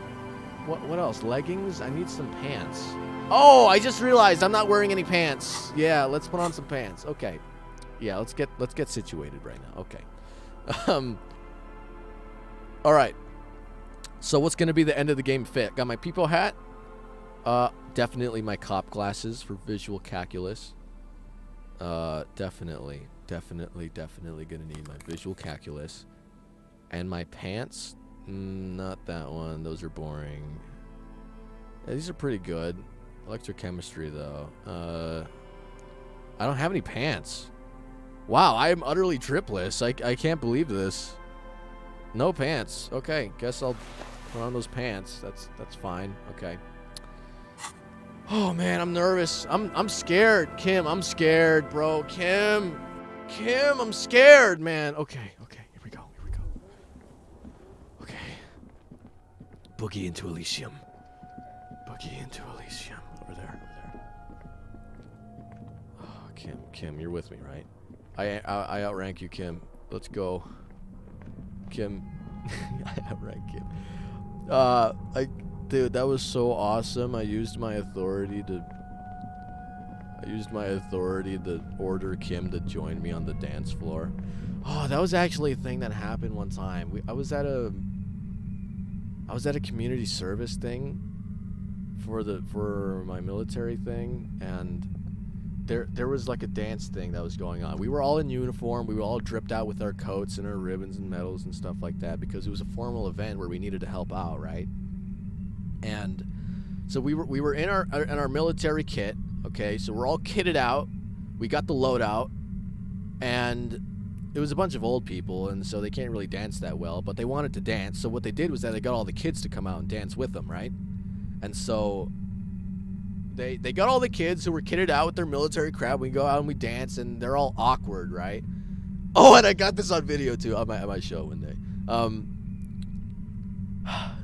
What else? Leggings? I need some pants. Oh, I just realized I'm not wearing any pants. Yeah, let's put on some pants. Okay. Yeah, let's get situated right now. Okay. All right. So what's going to be the end of the game fit? Got my peepo hat. Definitely my cop glasses for visual calculus. Definitely going to need my visual calculus. And my pants. Not that one. Those are boring. Yeah, these are pretty good. Electrochemistry, though. I don't have any pants. Wow, I am utterly tripless. I can't believe this. No pants. Okay, guess I'll put on those pants. That's fine. Okay. Oh man, I'm nervous. I'm scared, Kim. I'm scared, bro. Kim, I'm scared, man. Okay. Here we go. Okay. Boogie into Elysium. Over there. Oh, Kim, you're with me, right? I outrank you, Kim. Let's go. Kim. I outrank Kim. Dude, that was so awesome. I used my authority to order Kim to join me on the dance floor. Oh, that was actually a thing that happened one time. I was at a community service thing for my military thing, and there was like a dance thing that was going on. We were all in uniform. We were all dripped out with our coats and our ribbons and medals and stuff like that because it was a formal event where we needed to help out, right? And so we were in our military kit. Okay, so we're all kitted out. We got the loadout, and it was a bunch of old people, and so they can't really dance that well, but they wanted to dance. So what they did was that they got all the kids to come out and dance with them, right? And so they got all the kids who were kitted out with their military crap. We go out and we dance, and they're all awkward, right? Oh, and I got this on video too. I might show it one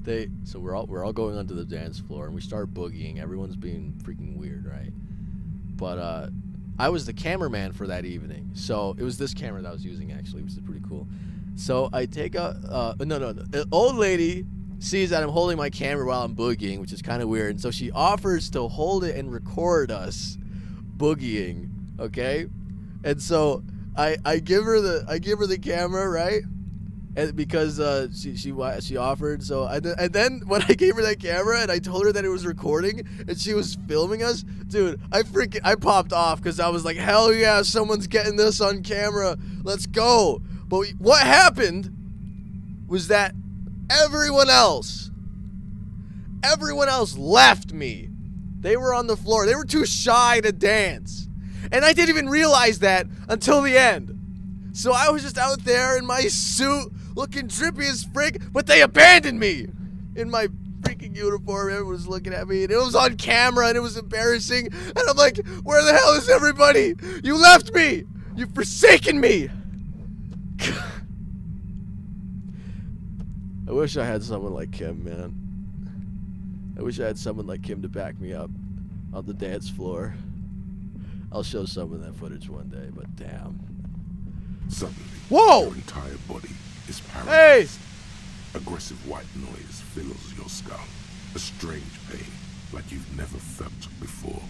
day. So we're all going onto the dance floor, and we start boogieing. Everyone's being freaking weird, right? But I was the cameraman for that evening, so it was this camera that I was using actually, which is pretty cool. So I take a an old lady sees that I'm holding my camera while I'm boogieing, which is kind of weird, and so she offers to hold it and record us boogieing. Okay, and so I give her the camera, right? And because she offered, so and then when I gave her that camera and I told her that it was recording and she was filming us, dude, I popped off because I was like, hell yeah, someone's getting this on camera, let's go. But what happened was that everyone else left me. They were on the floor. They were too shy to dance, and I didn't even realize that until the end. So I was just out there in my suit, looking drippy as frick, but they abandoned me in my freaking uniform. Everyone was looking at me, and it was on camera, and it was embarrassing. And I'm like, where the hell is everybody? You left me. You've forsaken me. I wish I had someone like Kim, man. I wish I had someone like Kim to back me up on the dance floor. I'll show some of that footage one day, but damn. Suddenly, whoa! Your entire body is paralyzed. Hey! Aggressive white noise fills your skull. A strange pain like you've never felt before.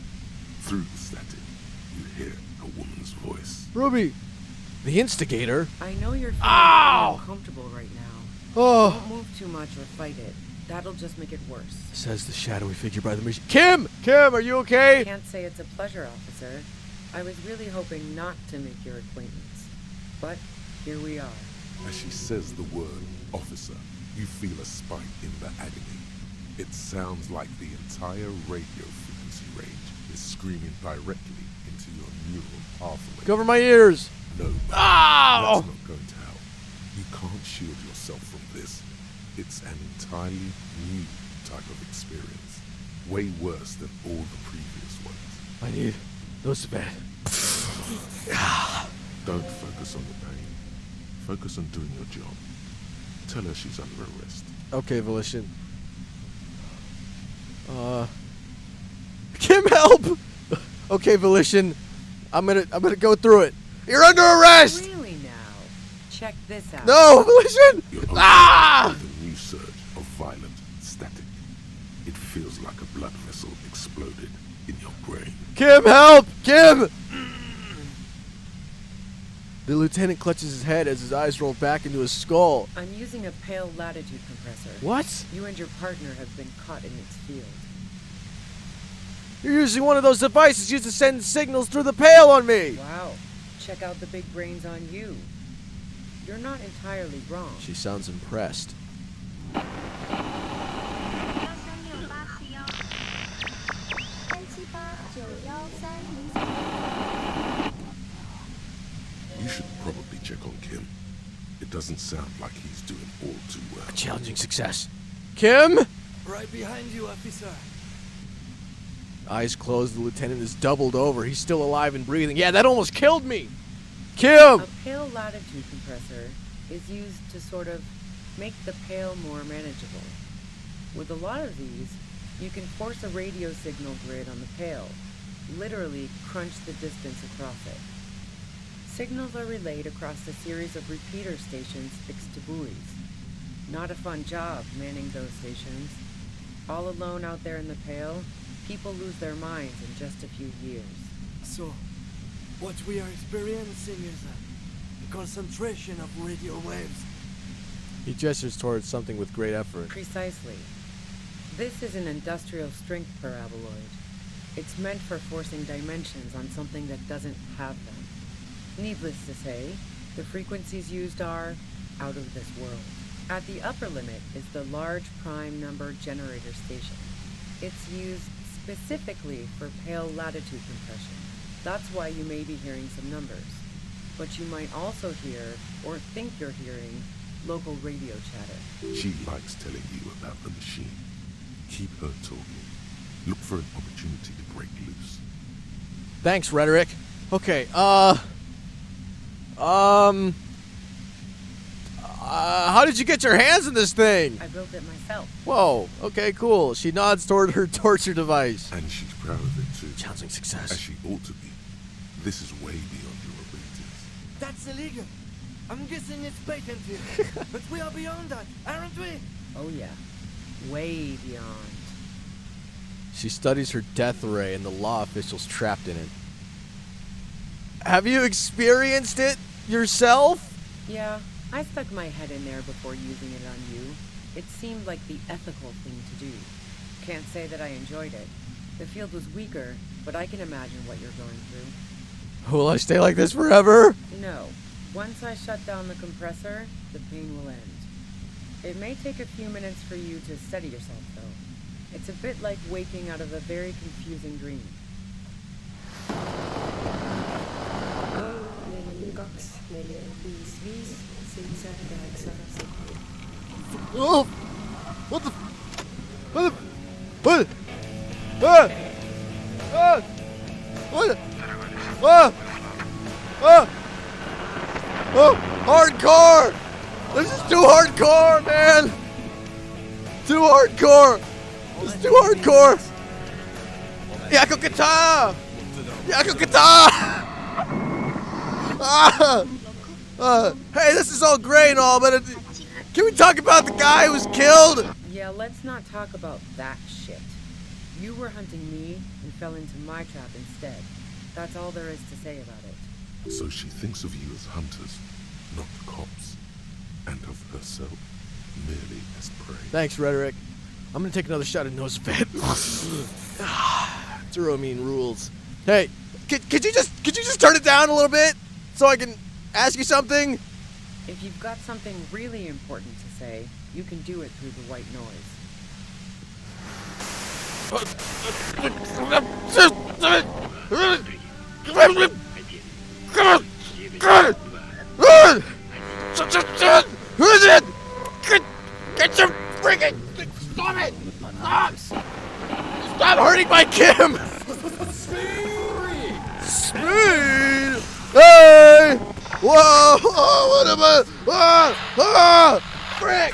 Through the static, you hear a woman's voice. Ruby, the instigator. I know you're feeling uncomfortable right now. Oh. Don't move too much or fight it. That'll just make it worse. Says the shadowy figure by the machine. Kim, are you okay? I can't say it's a pleasure, officer. I was really hoping not to make your acquaintance. But here we are. As she says the word officer, you feel a spike in the agony. It sounds like the entire radio frequency range is screaming directly into your neural pathway. Cover my ears! No, ow! That's not going to help. You can't shield yourself from this. It's an entirely new type of experience. Way worse than all the previous ones. I need those bad. Don't focus on the pain. Focus on doing your job. Tell her she's under arrest. Okay, Volition. Kim, help! Okay, Volition. I'm gonna go through it. You're under arrest! Really now? Check this out. No, Volition! With a new surge of violent static. It feels like a blood vessel exploded in your brain. Kim, help! Kim! The lieutenant clutches his head as his eyes roll back into his skull. I'm using a pale latitude compressor. What? You and your partner have been caught in its field. You're using one of those devices used to send signals through the pale on me! Wow. Check out the big brains on you. You're not entirely wrong. She sounds impressed. You should probably check on Kim. It doesn't sound like he's doing all too well. A challenging success. Kim? Right behind you, officer. Eyes closed, the lieutenant is doubled over. He's still alive and breathing. Yeah, that almost killed me! Kim! A pale latitude compressor is used to sort of make the pale more manageable. With a lot of these, you can force a radio signal grid on the pale, literally crunch the distance across it. Signals are relayed across a series of repeater stations fixed to buoys. Not a fun job manning those stations. All alone out there in the pale, people lose their minds in just a few years. So, what we are experiencing is a concentration of radio waves. He gestures towards something with great effort. Precisely. This is an industrial strength paraboloid. It's meant for forcing dimensions on something that doesn't have them. Needless to say, the frequencies used are out of this world. At the upper limit is the large prime number generator station. It's used specifically for pale latitude compression. That's why you may be hearing some numbers. But you might also hear, or think you're hearing, local radio chatter. She likes telling you about the machine. Keep her talking. Look for an opportunity to break loose. Thanks, Rhetoric. Okay, how did you get your hands on this thing? I built it myself. Whoa, okay, cool. She nods toward her torture device. And she's proud of it too. Challenging success. As she ought to be. This is way beyond your abilities. That's illegal. I'm guessing it's patented. But we are beyond that, aren't we? Oh yeah. Way beyond. She studies her death ray and the law officials trapped in it. Have you experienced it yourself? Yeah, I stuck my head in there before using it on you. It seemed like the ethical thing to do. Can't say that I enjoyed it. The field was weaker, but I can imagine what you're going through. Will I stay like this forever? No. Once I shut down the compressor, the pain will end. It may take a few minutes for you to steady yourself, though. It's a bit like waking out of a very confusing dream. Oh! What the? What the? What? Ah! Ah! What? Ah! Ah! Oh! Hardcore! This is too hardcore, man! Too hardcore! This is too hardcore! Yako Kata! Yako Kata! Hey, this is all great and all, but can we talk about the guy who was killed? Yeah, let's not talk about that shit. You were hunting me and fell into my trap instead. That's all there is to say about it. So she thinks of you as hunters, not cops, and of herself merely as prey. Thanks, Rhetoric. I'm gonna take another shot at nose vet. Zero mean rules. Hey, could you just turn it down a little bit so I can ask you something? If you've got something really important to say, you can do it through the white noise. Who is it? Get your freaking... Stop it! Stop! Stop hurting my Kim! Speed! Hey! Whoa! Oh, what am I? Frick!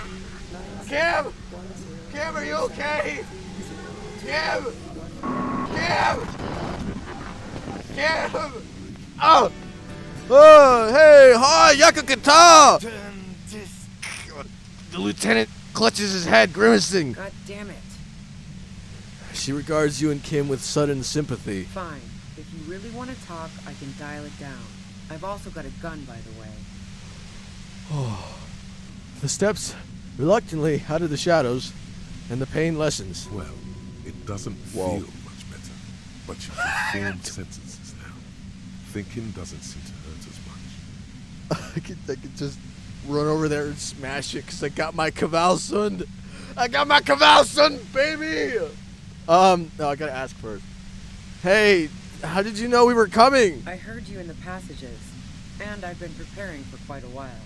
Kim! Kim, are you okay? Kim! Kim! Kim! Oh! Oh, hey! Hi, Yakakata! The lieutenant clutches his head, grimacing. God damn it. She regards you and Kim with sudden sympathy. Fine. If you really want to talk, I can dial it down. I've also got a gun, by the way. Oh. The steps reluctantly out of the shadows, and the pain lessens. Well, it doesn't feel much better, but you can form sentences now. Thinking doesn't seem to hurt as much. I could just run over there and smash it because I got my Cavalsund. I got my Cavalsund, baby! No, I gotta ask first. Hey, how did you know we were coming? I heard you in the passages, and I've been preparing for quite a while.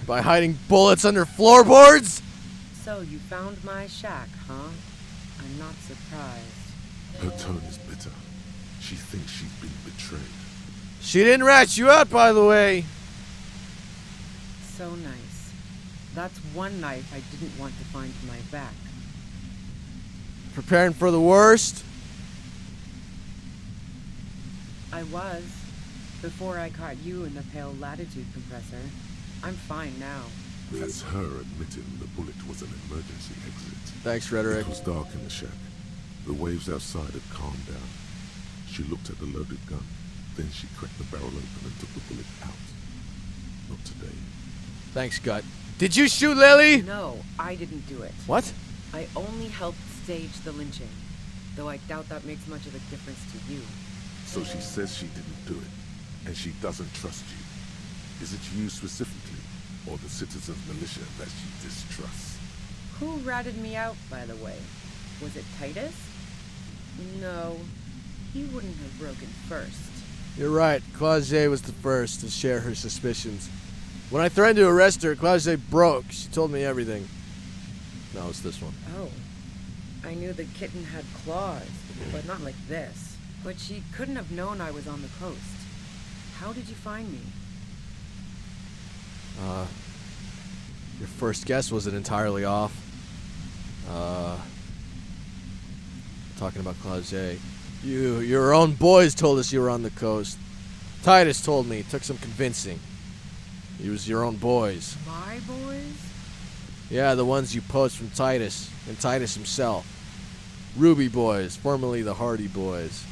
By hiding bullets under floorboards? So you found my shack, huh? I'm not surprised. Her tone is bitter. She thinks she's been betrayed. She didn't rat you out, by the way. So nice. That's one knife I didn't want to find to my back. Preparing for the worst? I was. Before I caught you in the pale latitude compressor. I'm fine now. That's her admitting the bullet was an emergency exit. Thanks, Rhetoric. It was dark in the shack. The waves outside had calmed down. She looked at the loaded gun. Then she cracked the barrel open and took the bullet out. Not today. Thanks, Gut. Did you shoot Lily? No, I didn't do it. What? I only helped stage the lynching. though I doubt that makes much of a difference to you. So she says she didn't do it, and she doesn't trust you. Is it you specifically, or the citizens' militia that she distrusts? Who ratted me out, by the way? Was it Titus? No, he wouldn't have broken first. You're right. Claude was the first to share her suspicions. When I threatened to arrest her, Claude broke. She told me everything. No, it's this one. Oh. I knew the kitten had claws, but not like this. But she couldn't have known I was on the coast. How did you find me? Your first guess wasn't entirely off. Talking about Claude. Your own boys told us you were on the coast. Titus told me. It took some convincing. It was your own boys. My boys? Yeah, the ones you poached from Titus, and Titus himself. Ruby boys, formerly the Hardy boys.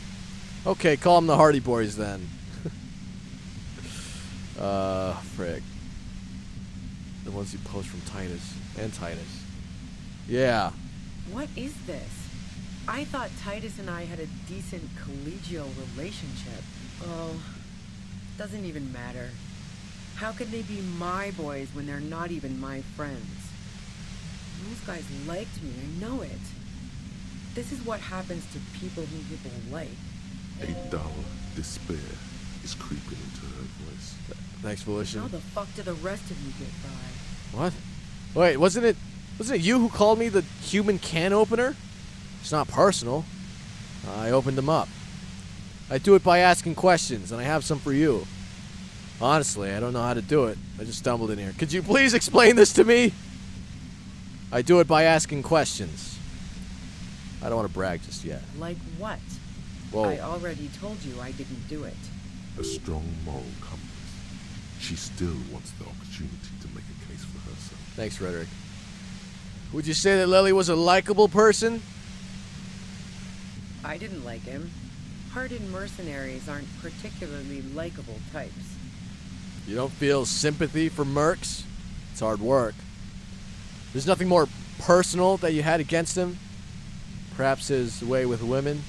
Okay, call them the Hardy boys then. Frick. The ones you poached from Titus and Titus. Yeah. What is this? I thought Titus and I had a decent collegial relationship. Oh, doesn't even matter. How could they be my boys when they're not even my friends? Those guys liked me, I know it. This is what happens to people whom people like. A dull despair is creeping into her voice. Thanks, Volition. How the fuck did the rest of you get by? What? Wait, wasn't it you who called me the human can opener? It's not personal. I opened them up. I do it by asking questions, and I have some for you. Honestly, I don't know how to do it. I just stumbled in here. Could you please explain this to me? I do it by asking questions. I don't want to brag just yet. Like what? Whoa. I already told you I didn't do it. A strong moral compass. She still wants the opportunity to make a case for herself. Thanks, Frederick. Would you say that Lily was a likable person? I didn't like him. Hardened mercenaries aren't particularly likable types. You don't feel sympathy for mercs? It's hard work. There's nothing more personal that you had against him? Perhaps his way with women?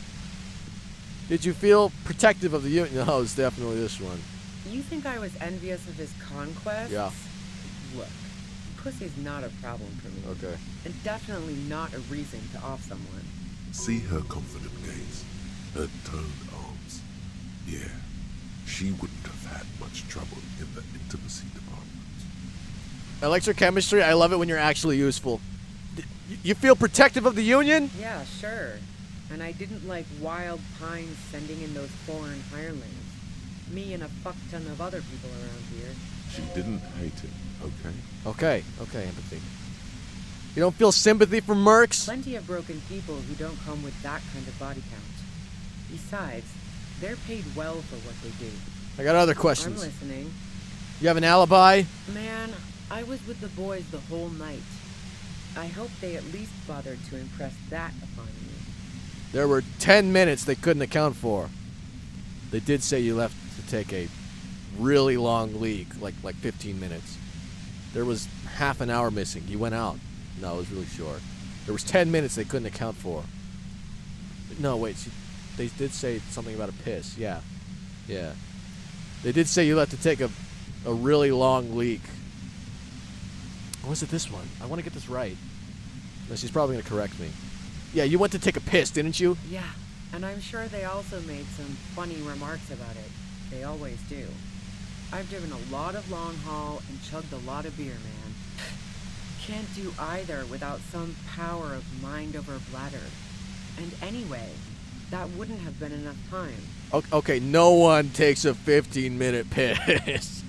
Did you feel protective of the Union? No, it's definitely this one. You think I was envious of his conquests? Yeah. Look, pussy's not a problem for me. Okay. And definitely not a reason to off someone. See her confident gaze, her toned arms. Yeah, she wouldn't have had much trouble in the intimacy department. Electrochemistry, I love it when you're actually useful. You feel protective of the Union? Yeah, sure. And I didn't like Wild Pines sending in those foreign hirelings. Me and a fuck ton of other people around here. She didn't hate him, okay? Okay, empathy. You don't feel sympathy for mercs? Plenty of broken people who don't come with that kind of body count. Besides, they're paid well for what they do. I got other questions. I'm listening. You have an alibi? Man, I was with the boys the whole night. I hope they at least bothered to impress that upon you. There were 10 minutes they couldn't account for. They did say you left to take a really long leak, like 15 minutes. There was half an hour missing. You went out. No, it was really short. There was 10 minutes they couldn't account for. No, wait. They did say something about a piss. Yeah. They did say you left to take a really long leak. Or was it this one? I want to get this right. No, she's probably going to correct me. Yeah, you went to take a piss, didn't you? Yeah, and I'm sure they also made some funny remarks about it. They always do. I've driven a lot of long haul and chugged a lot of beer, man. Can't do either without some power of mind over bladder. And anyway, that wouldn't have been enough time. Okay, no one takes a 15-minute piss.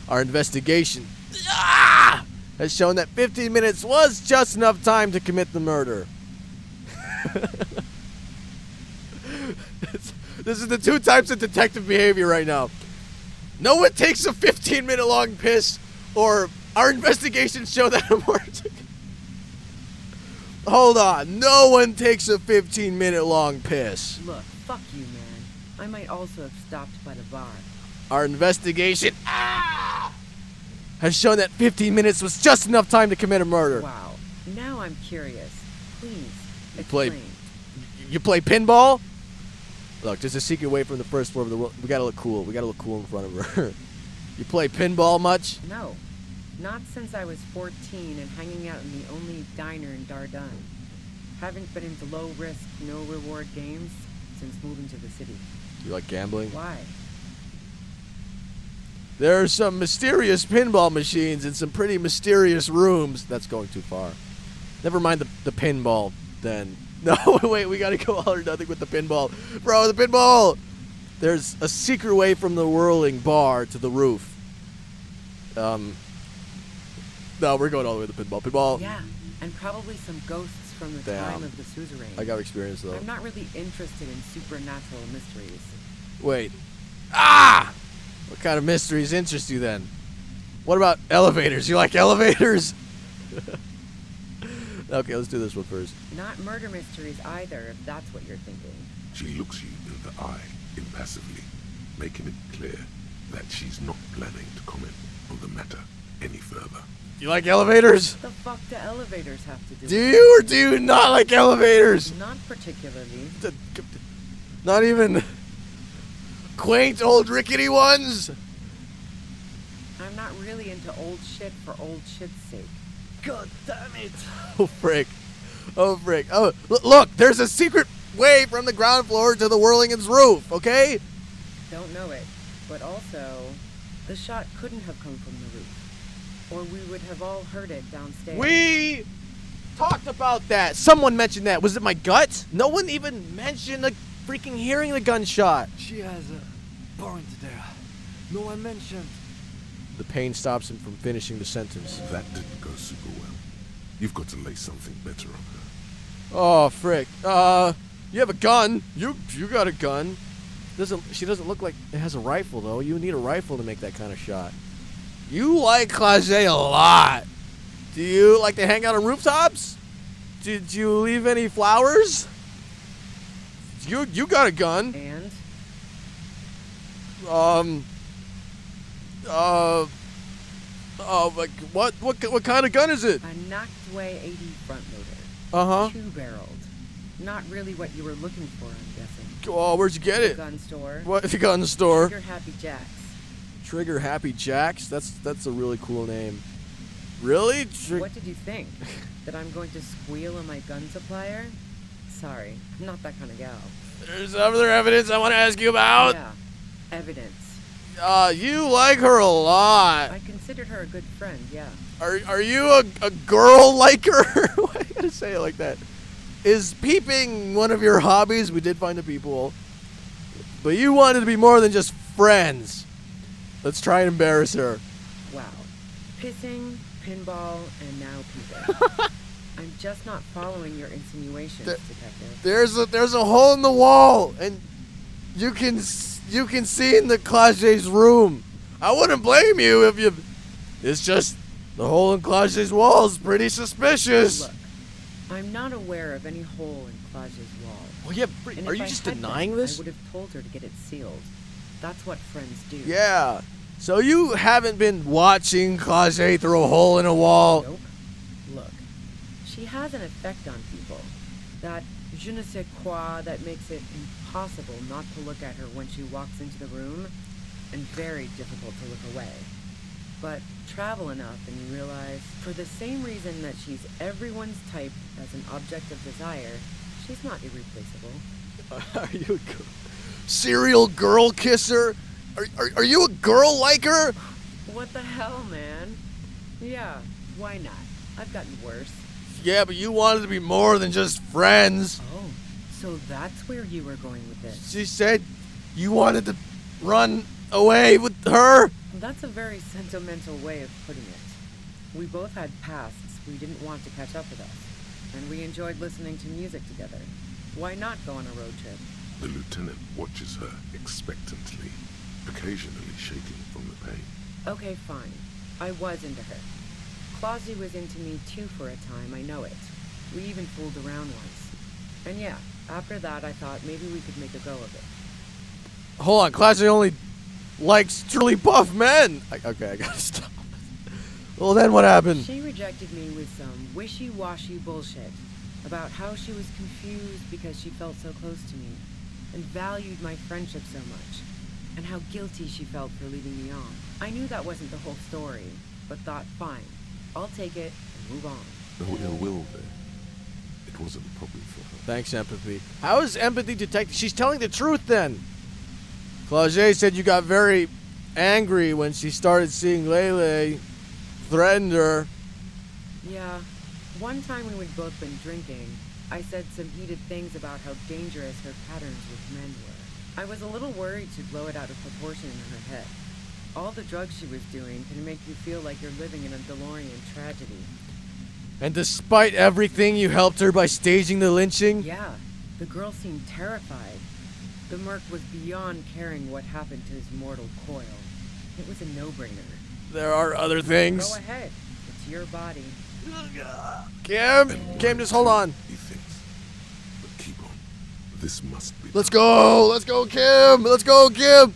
Our investigation has shown that 15 minutes was just enough time to commit the murder. This is the two types of detective behavior right now. No one takes a 15-minute long piss, or our investigations show that more. Hold on. No one takes a 15-minute long piss. Look, fuck you, man. I might also have stopped by the bar. Our investigation has shown that 15 minutes was just enough time to commit a murder. Wow. Now I'm curious. Please, You play You play pinball? Look, there's a secret way from the first floor of the world. We gotta look cool. We gotta look cool in front of her. You play pinball much? No. Not since I was 14 and hanging out in the only diner in Dardun. Haven't been into low-risk, no-reward games since moving to the city. You like gambling? Why? There are some mysterious pinball machines in some pretty mysterious rooms. That's going too far. Never mind the pinball, then. No, wait, we gotta go all or nothing with the pinball. Bro, the pinball! There's a secret way from the whirling bar to the roof. No, we're going all the way to the pinball. Pinball. Yeah, and probably some ghosts from the time of the suzerain. I got experience, though. I'm not really interested in supernatural mysteries. Wait. Ah! What kind of mysteries interest you, then? What about elevators? You like elevators? Okay, let's do this one first. Not murder mysteries either, if that's what you're thinking. She looks you in the eye impassively, making it clear that she's not planning to comment on the matter any further. You like elevators? What the fuck do elevators have to do? Do you or do you not like elevators? Not particularly. Not even quaint old rickety ones? I'm not really into old shit for old shit's sake. God damn it! Oh, frick. Oh, frick. Oh, look, there's a secret way from the ground floor to the Whirlingham's roof, okay? Don't know it, but also, the shot couldn't have come from the roof. Or we would have all heard it downstairs. We talked about that. Someone mentioned that. Was it my gut? No one even mentioned the freaking hearing the gunshot. She has a point there. No one mentioned. The pain stops him from finishing the sentence. That didn't go super well. You've got to lay something better on her. Oh, frick. You have a gun. You got a gun. She doesn't look like it has a rifle, though. You need a rifle to make that kind of shot. You like Claget a lot. Do you like to hang out on rooftops? Did you leave any flowers? You got a gun. And? Like what kind of gun is it? A Nachtway 80 front loader. Uh-huh. 2-barreled. Not really what you were looking for, I'm guessing. Oh, where'd you get it? The gun store. What? The gun store. Trigger Happy Jacks. Trigger Happy Jacks? That's a really cool name. Really? What did you think? That I'm going to squeal on my gun supplier? Sorry, I'm not that kind of gal. There's other evidence I want to ask you about. Yeah, evidence. You like her a lot. I considered her a good friend, yeah. Are you a girl liker? Why do you gotta say it like that? Is peeping one of your hobbies? We did find the peephole. But you wanted to be more than just friends. Let's try and embarrass her. Wow. Pissing, pinball, and now peeping. I'm just not following your insinuations, detective. There's a hole in the wall, and you can see in the Claget's room. I wouldn't blame you if you. It's just the hole in Claget's wall is pretty suspicious. Look, I'm not aware of any hole in Claget's wall. Well, yeah, are you just denying this? I would have told her to get it sealed. That's what friends do. Yeah. So you haven't been watching Claget through a hole in a wall? Nope. Look, she has an effect on people. That je ne sais quoi that makes it impossible not to look at her when she walks into the room, and very difficult to look away. But travel enough and you realize, for the same reason that she's everyone's type as an object of desire, she's not irreplaceable. Are you a serial girl kisser? Are you a girl liker? What the hell, man? Yeah, why not? I've gotten worse. Yeah, but you wanted to be more than just friends. Oh, so that's where you were going with this. She said you wanted to run away with her? That's a very sentimental way of putting it. We both had pasts we didn't want to catch up with us, and we enjoyed listening to music together. Why not go on a road trip? The lieutenant watches her expectantly, occasionally shaking from the pain. Okay, fine. I was into her. Clausy was into me too for a time, I know it. We even fooled around once. And yeah, after that I thought maybe we could make a go of it. Hold on, Clausy only likes truly buff men! Okay, I gotta stop. Well, then what happened? She rejected me with some wishy-washy bullshit. about how she was confused because she felt so close to me and valued my friendship so much, and how guilty she felt for leaving me on. I knew that wasn't the whole story, but thought, fine, I'll take it and move on. No ill will there. It wasn't a problem for her. Thanks, empathy. How is empathy detected? She's telling the truth then. Claude said you got very angry when she started seeing Lele, threatened her. Yeah, one time when we'd both been drinking, I said some heated things about how dangerous her patterns with men were. I was a little worried she'd blow it out of proportion in her head. All the drugs she was doing can make you feel like you're living in a DeLorean tragedy. And despite everything, you helped her by staging the lynching? Yeah, the girl seemed terrified. The merc was beyond caring what happened to his mortal coil. It was a no-brainer. There are other things. Go ahead. It's your body. Kim, just hold on. He thinks. But keep on. This must be... Let's go, Kim. Let's go, Kim.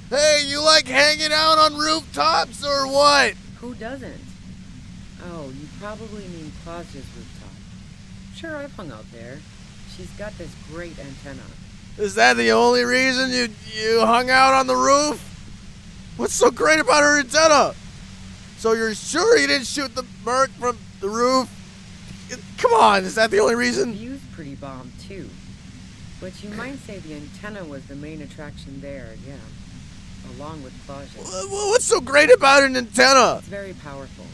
Hey, you like hanging out on rooftops or what? Who doesn't? Oh, you probably mean Claudia's rooftop. Sure, I've hung out there. She's got this great antenna. Is that the only reason you hung out on the roof? What's so great about her antenna? So you're sure you didn't shoot the merc from the roof? Come on, is that the only reason? The view's pretty bomb, too. But you might say the antenna was the main attraction there, yeah. Along with Claudia. What's so great about an antenna? It's very powerful.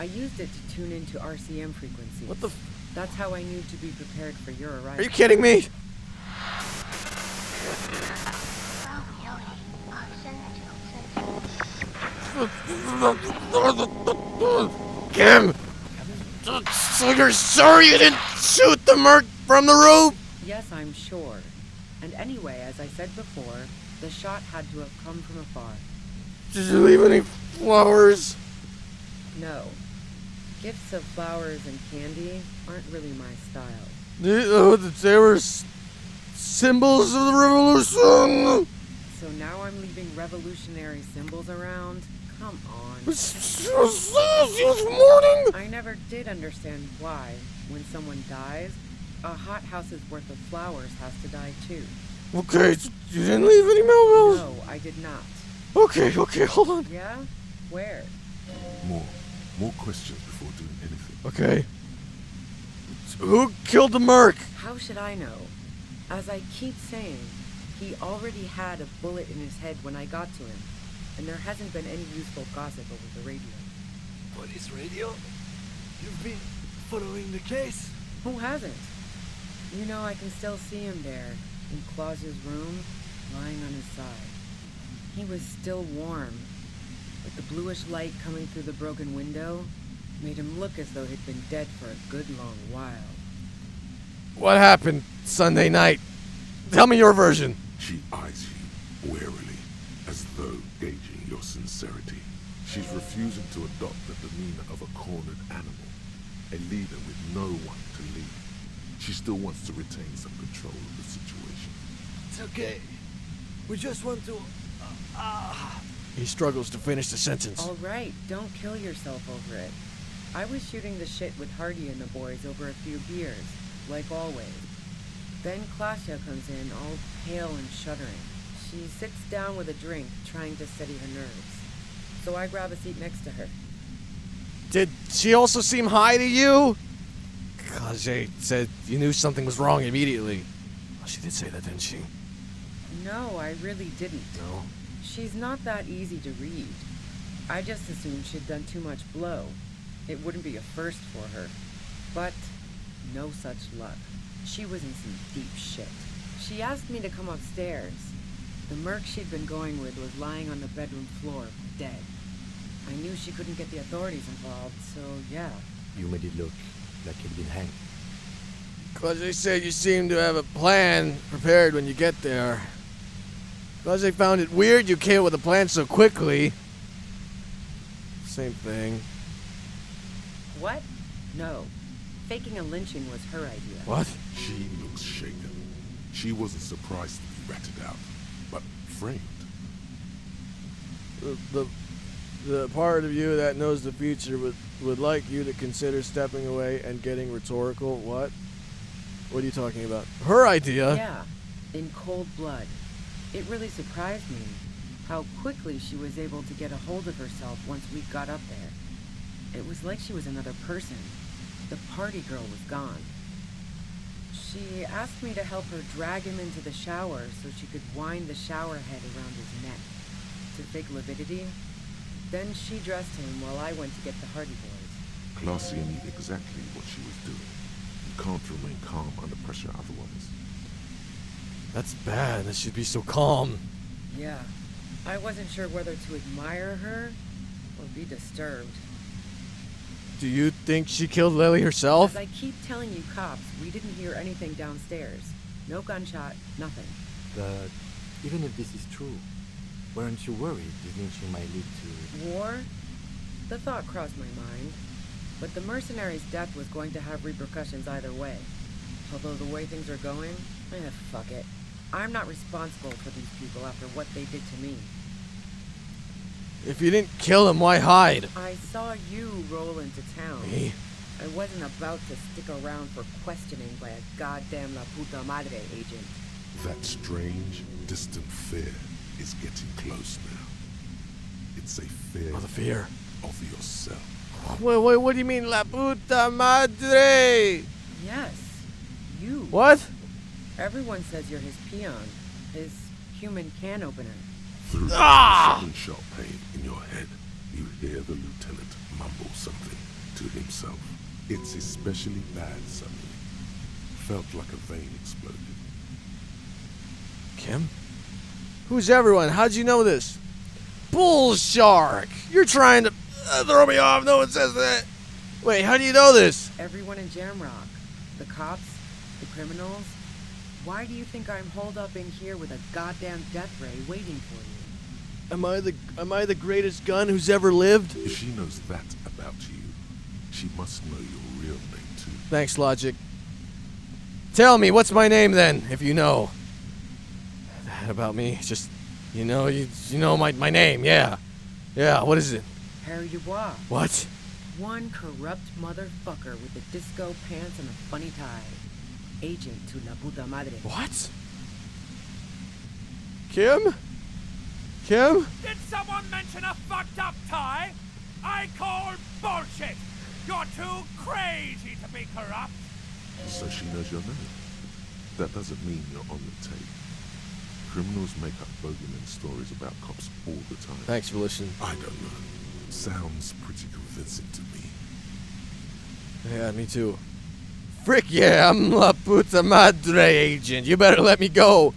I used it to tune into RCM frequencies. What the That's how I knew to be prepared for your arrival. Are you kidding me? Kim! So you're sure you didn't shoot the merc from the roof? Yes, I'm sure. And anyway, as I said before, the shot had to have come from afar. Did you leave any flowers? No. Gifts of flowers and candy aren't really my style. They were symbols of the revolution. So now I'm leaving revolutionary symbols around? Come on. I never did understand why, when someone dies, a hothouse's worth of flowers has to die too. Okay, you didn't leave any melvilles? No, I did not. Okay, hold on. Yeah? Where? More questions before doing anything. Okay. So who killed the merc? How should I know? As I keep saying, he already had a bullet in his head when I got to him, and there hasn't been any useful gossip over the radio. Police radio? You've been following the case? Who hasn't? You know, I can still see him there, in Claus's room, lying on his side. He was still warm, but the bluish light coming through the broken window made him look as though he'd been dead for a good long while. What happened Sunday night? Tell me your version. She eyes you warily, as though gauging your sincerity. She's refusing to adopt the demeanor of a cornered animal, a leader with no one to lead. She still wants to retain some control of the situation. It's okay. We just want to... He struggles to finish the sentence. All right, don't kill yourself over it. I was shooting the shit with Hardy and the boys over a few beers, like always. Then Klasia comes in, all pale and shuddering. She sits down with a drink, trying to steady her nerves. So I grab a seat next to her. Did she also seem high to you? Kaje said you knew something was wrong immediately. Well, she did say that, didn't she? No, I really didn't. No? She's not that easy to read. I just assumed she'd done too much blow. It wouldn't be a first for her. But no such luck. She was in some deep shit. She asked me to come upstairs. The merc she'd been going with was lying on the bedroom floor, dead. I knew she couldn't get the authorities involved, so yeah. You made it look like he'd been hanged. Kaje said you seem to have a plan prepared when you get there. Kaje found it weird you came with a plan so quickly. Same thing. What? No. Faking a lynching was her idea. What? She looks shaken. She wasn't surprised to be ratted out, but framed. The part of you that knows the future would like you to consider stepping away and getting rhetorical. What? What are you talking about? Her idea? Yeah, in cold blood. It really surprised me how quickly she was able to get a hold of herself once we got up there. It was like she was another person. The party girl was gone. She asked me to help her drag him into the shower so she could wind the shower head around his neck to fake lividity. Then she dressed him while I went to get the Hardy Boys. Clarcia knew exactly what she was doing. You can't remain calm under pressure otherwise. That's bad. That should be so calm. Yeah. I wasn't sure whether to admire her or be disturbed. Do you think she killed Lily herself? As I keep telling you cops, we didn't hear anything downstairs. No gunshot, nothing. But even if this is true, weren't you worried the lynching might lead to... War? The thought crossed my mind. But the mercenary's death was going to have repercussions either way. Although the way things are going, fuck it. I'm not responsible for these people after what they did to me. If you didn't kill him, why hide? I saw you roll into town. Me? I wasn't about to stick around for questioning by a goddamn La Puta Madre agent. That strange, distant fear is getting close now. It's a fear, the fear of yourself. Wait, what do you mean, La Puta Madre? Yes, you. What? Everyone says you're his peon, his human can opener. Through sudden sharp pain in your head, you hear the lieutenant mumble something to himself. It's especially bad suddenly. Felt like a vein exploded. Kim? Who's everyone? How'd you know this? Bull shark! You're trying to throw me off. No one says that. Wait, how do you know this? Everyone in Jamrock. The cops, the criminals. Why do you think I'm holed up in here with a goddamn death ray waiting for you? Am I the greatest gun who's ever lived? If she knows that about you, she must know your real name too. Thanks, Logic. Tell me, what's my name then, if you know? That about me? Just, you know my name, yeah. Yeah, what is it? Harry Dubois. What? One corrupt motherfucker with the disco pants and a funny tie. Agent to La Puta Madre. What? Kim? Kim? Did someone mention a fucked up tie? I call bullshit! You're too crazy to be corrupt! So she knows your name. That doesn't mean you're on the tape. Criminals make up bogeyman stories about cops all the time. Thanks for listening. I don't know. Sounds pretty convincing to me. Yeah, me too. Frick yeah, I'm La Puta Madre agent. You better let me go.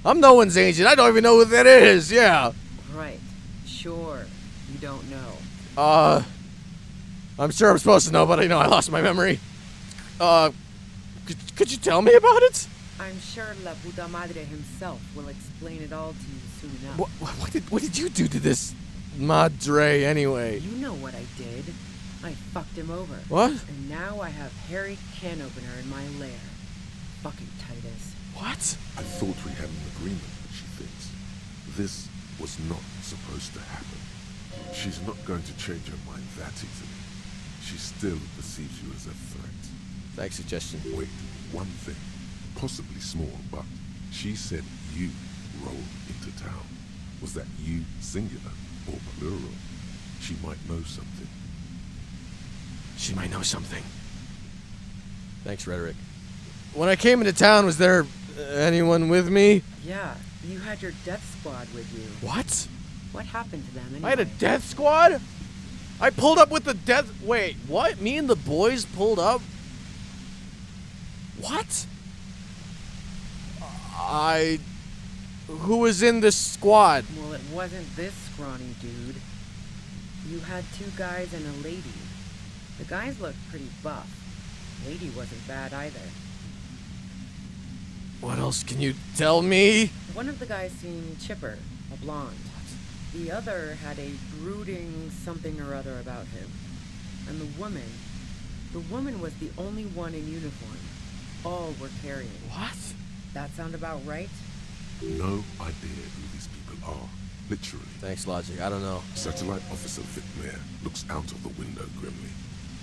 I'm no one's agent. I don't even know who that is. Yeah. Right. Sure. You don't know. I'm sure I'm supposed to know, but I lost my memory. Could you tell me about it? I'm sure La Puta Madre himself will explain it all to you soon enough. What did you do to this Madre anyway? You know what I did. I fucked him over. What? And now I have Harry Can Opener in my lair. Fucking Titus. What? I thought we had an agreement, she thinks. This was not supposed to happen. She's not going to change her mind that easily. She still perceives you as a threat. Thanks, suggestion. Wait, one thing. Possibly small, but she said you rolled into town. Was that you singular or plural? She might know something. She might know something. Thanks, Rhetoric. When I came into town, was there anyone with me? Yeah, you had your death squad with you. What? What happened to them anyway? I had a death squad? I pulled up with the death... Wait, what? Me and the boys pulled up? What? Who was in this squad? Well, it wasn't this scrawny dude. You had 2 guys and a lady. The guys looked pretty buff. Lady wasn't bad either. What else can you tell me? One of the guys seemed chipper, a blonde. The other had a brooding something or other about him. And the woman was the only one in uniform. All were carrying. What? That sound about right? No idea who these people are. Literally. Thanks, Logic. I don't know. Satellite Officer Vicmair looks out of the window grimly,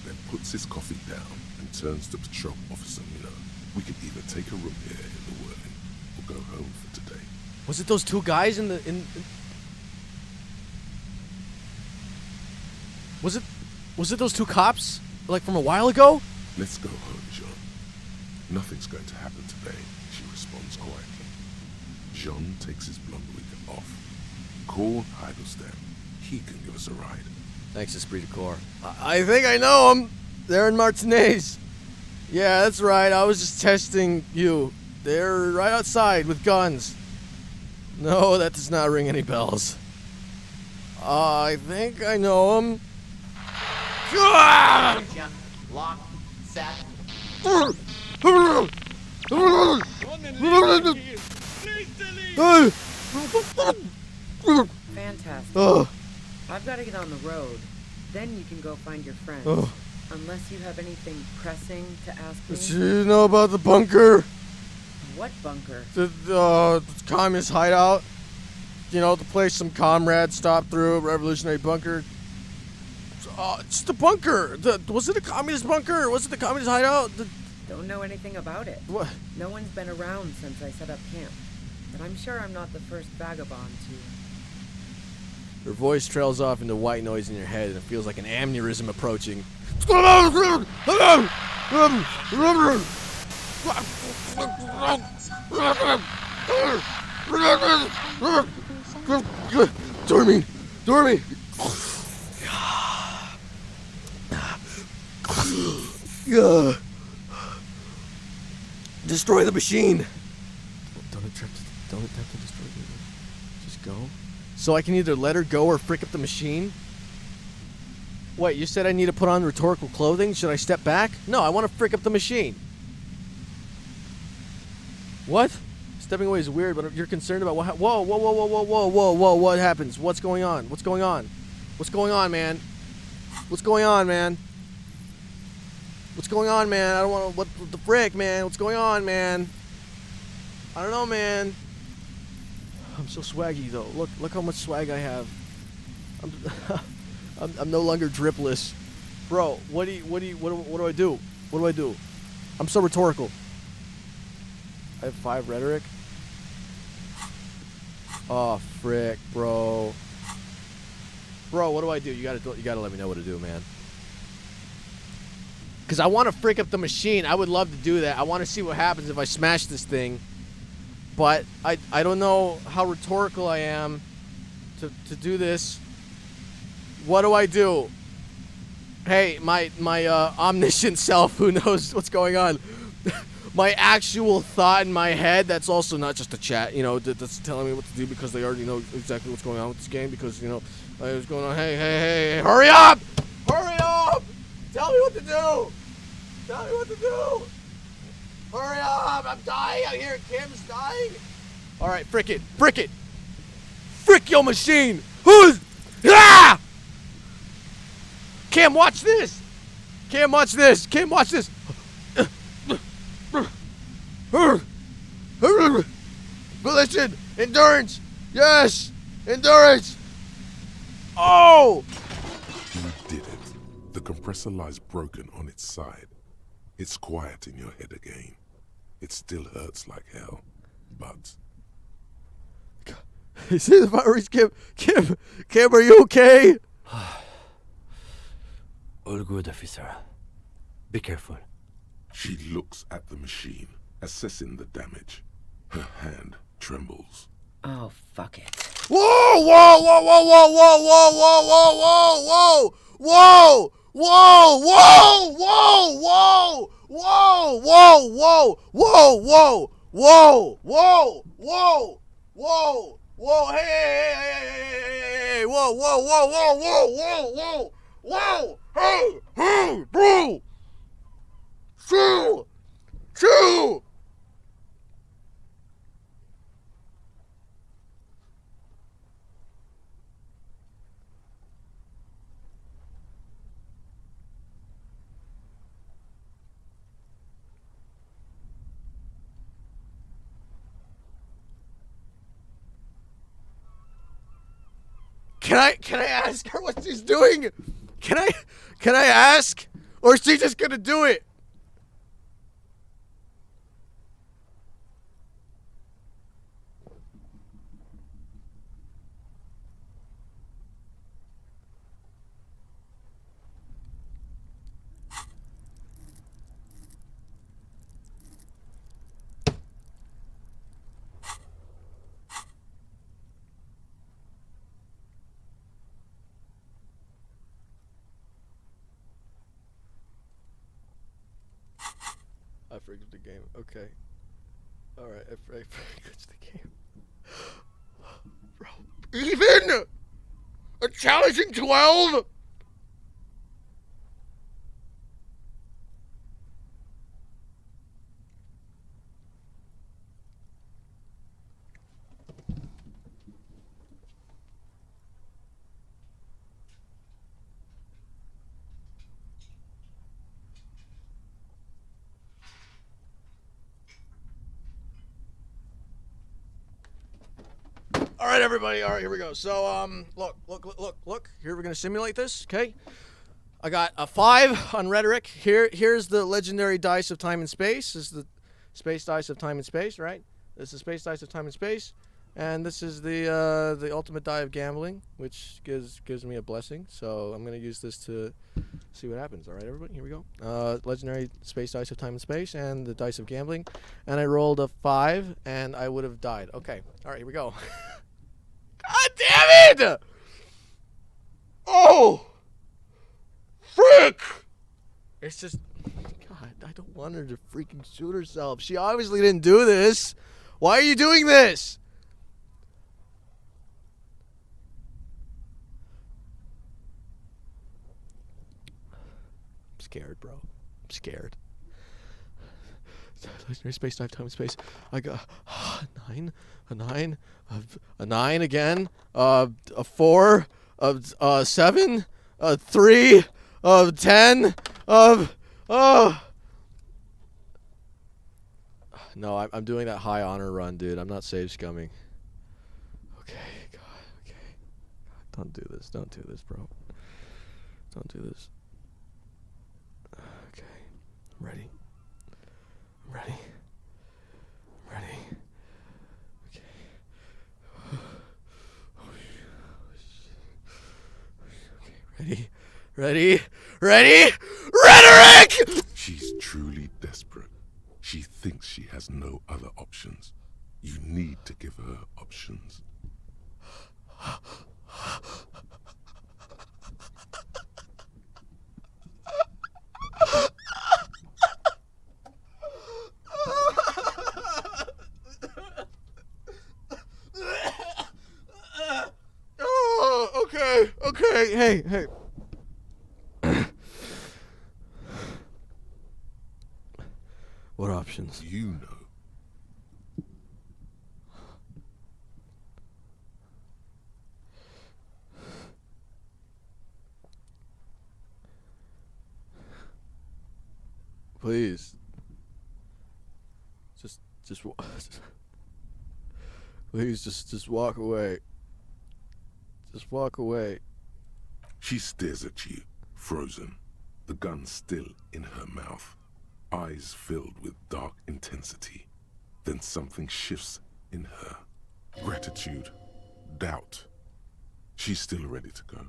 then puts his coffee down and turns to Patrol Officer Miller. We could either take a room here in the Whirling or go home for today. Was it those two guys in the Was it those two cops like from a while ago? Let's go home, Jean. Nothing's going to happen today, she responds quietly. Jean takes his blunt wig off. Call Heidelstein. He can give us a ride. Thanks, Esprit de Corps. I think I know them. They're in Martinez. Yeah, that's right. I was just testing you. They're right outside with guns. No, that does not ring any bells. I think I know them. Lock, set. Fantastic. I've got to get on the road. Then you can go find your friends. Unless you have anything pressing to ask me. Do you know about the bunker? What bunker? The communist hideout. You know, the place some comrades stopped through, revolutionary bunker. It's the bunker. Was it a communist bunker? Was it the communist hideout? Don't know anything about it. What? No one's been around since I set up camp. But I'm sure I'm not the first vagabond to... Her voice trails off into white noise in your head, and it feels like an aneurysm approaching. Dormy! Destroy the machine. Don't attempt to destroy it. Just go. So I can either let her go or frick up the machine? Wait, you said I need to put on rhetorical clothing? Should I step back? No, I want to frick up the machine. What? Stepping away is weird, but you're concerned about what? Whoa! What happens? What's going on? What's going on, man? What's going on, man? I don't want to. What the frick, man? What's going on, man? I don't know, man. I'm so swaggy though. Look how much swag I have. I'm no longer dripless, bro. What do I do? What do I do? I'm so rhetorical. I have 5 rhetoric. Oh frick, bro. Bro, what do I do? You gotta let me know what to do, man. Cause I want to frick up the machine. I would love to do that. I want to see what happens if I smash this thing. But I don't know how rhetorical I am to do this. What do I do? Hey, my omniscient self who knows what's going on. My actual thought in my head, that's also not just a chat, you know, that's telling me what to do because they already know exactly what's going on with this game because, you know, what's going on. Hey, hurry up! Hurry up! Tell me what to do! Tell me what to do! Hurry up! I'm dying out here. Kim's dying. All right, frick it. Frick your machine. Who's? Ah! Cam, watch this. Volition. Endurance. Yes. Endurance. Oh! You did it. The compressor lies broken on its side. It's quiet in your head again. It still hurts like hell, but... You see the fireworks, Kim? Kim, are you okay? All good, officer. Be careful. She looks at the machine, assessing the damage. Her hand trembles. Oh, fuck it. Whoa! Hey! Whoa! Hey, bro! Chill! Can I ask her what she's doing? Can I ask? Or is she just gonna do it? freaked the game. Okay. Alright, I freaked the game. Bro. Even? A challenging 12? All right, everybody. All right, here we go. So, look. Here we're gonna simulate this. Okay. I got a 5 on rhetoric. Here's the legendary dice of time and space. This is the space dice of time and space, right? This is space dice of time and space, and this is the ultimate die of gambling, which gives me a blessing. So I'm gonna use this to see what happens. All right, everybody. Here we go. Legendary space dice of time and space, and the dice of gambling, and I rolled a 5, and I would have died. Okay. All right, here we go. God damn it! Oh! Frick! It's just... God, I don't want her to freaking shoot herself. She obviously didn't do this. Why are you doing this? I'm scared, bro. I'm scared. Legendary space, dive, time, and space. I got a 9 again, a 4, 7, 3, 10, No, I'm doing that high honor run, dude. I'm not save scumming. Okay, God, okay. God, don't do this, bro. Don't do this. Okay, I'm ready. Okay. Ready? Rhetoric! She's truly desperate. She thinks she has no other options. You need to give her options. Okay, hey. What options? You know. Please. Please, just walk away. Just walk away. She stares at you, frozen, the gun still in her mouth, eyes filled with dark intensity. Then something shifts in her. Gratitude, doubt. She's still ready to go.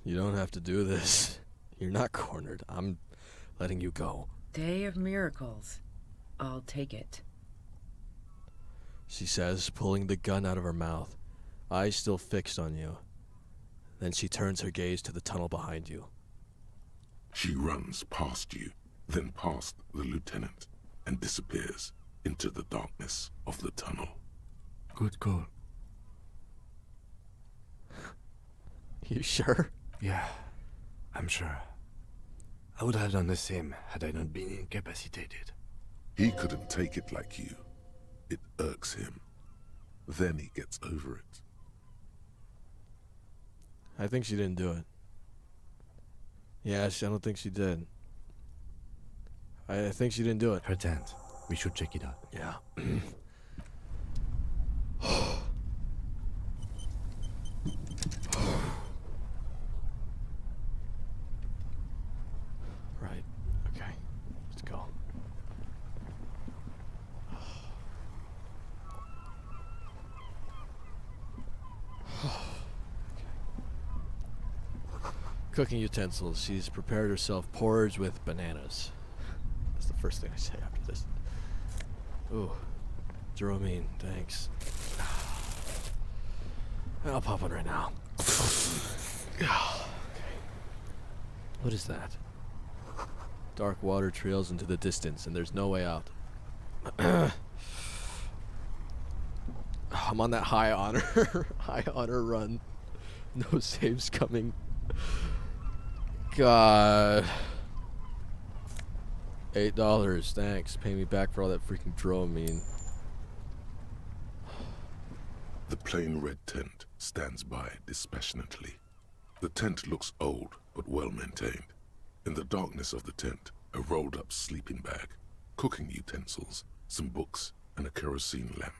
You don't have to do this. You're not cornered. I'm letting you go. Day of miracles. I'll take it. She says, pulling the gun out of her mouth, eyes still fixed on you. Then she turns her gaze to the tunnel behind you. She runs past you, then past the lieutenant, and disappears into the darkness of the tunnel. Good call. You sure? Yeah, I'm sure. I would have done the same had I not been incapacitated. He couldn't take it like you. It irks him. Then he gets over it. I think she didn't do it. Yeah, I don't think she did. I think she didn't do it. Her tent. We should check it out. Yeah. Right. Okay. Let's go. Cooking utensils. She's prepared herself porridge with bananas. That's the first thing I say after this. Ooh. Dramamine, thanks. I'll pop one right now. Okay. What is that? Dark water trails into the distance, and there's no way out. I'm on that high honor run. No saves coming. God. $8, thanks. Pay me back for all that freaking Dramamine. The plain red tent stands by dispassionately. The tent looks old, but well maintained. In the darkness of the tent, a rolled-up sleeping bag, cooking utensils, some books, and a kerosene lamp.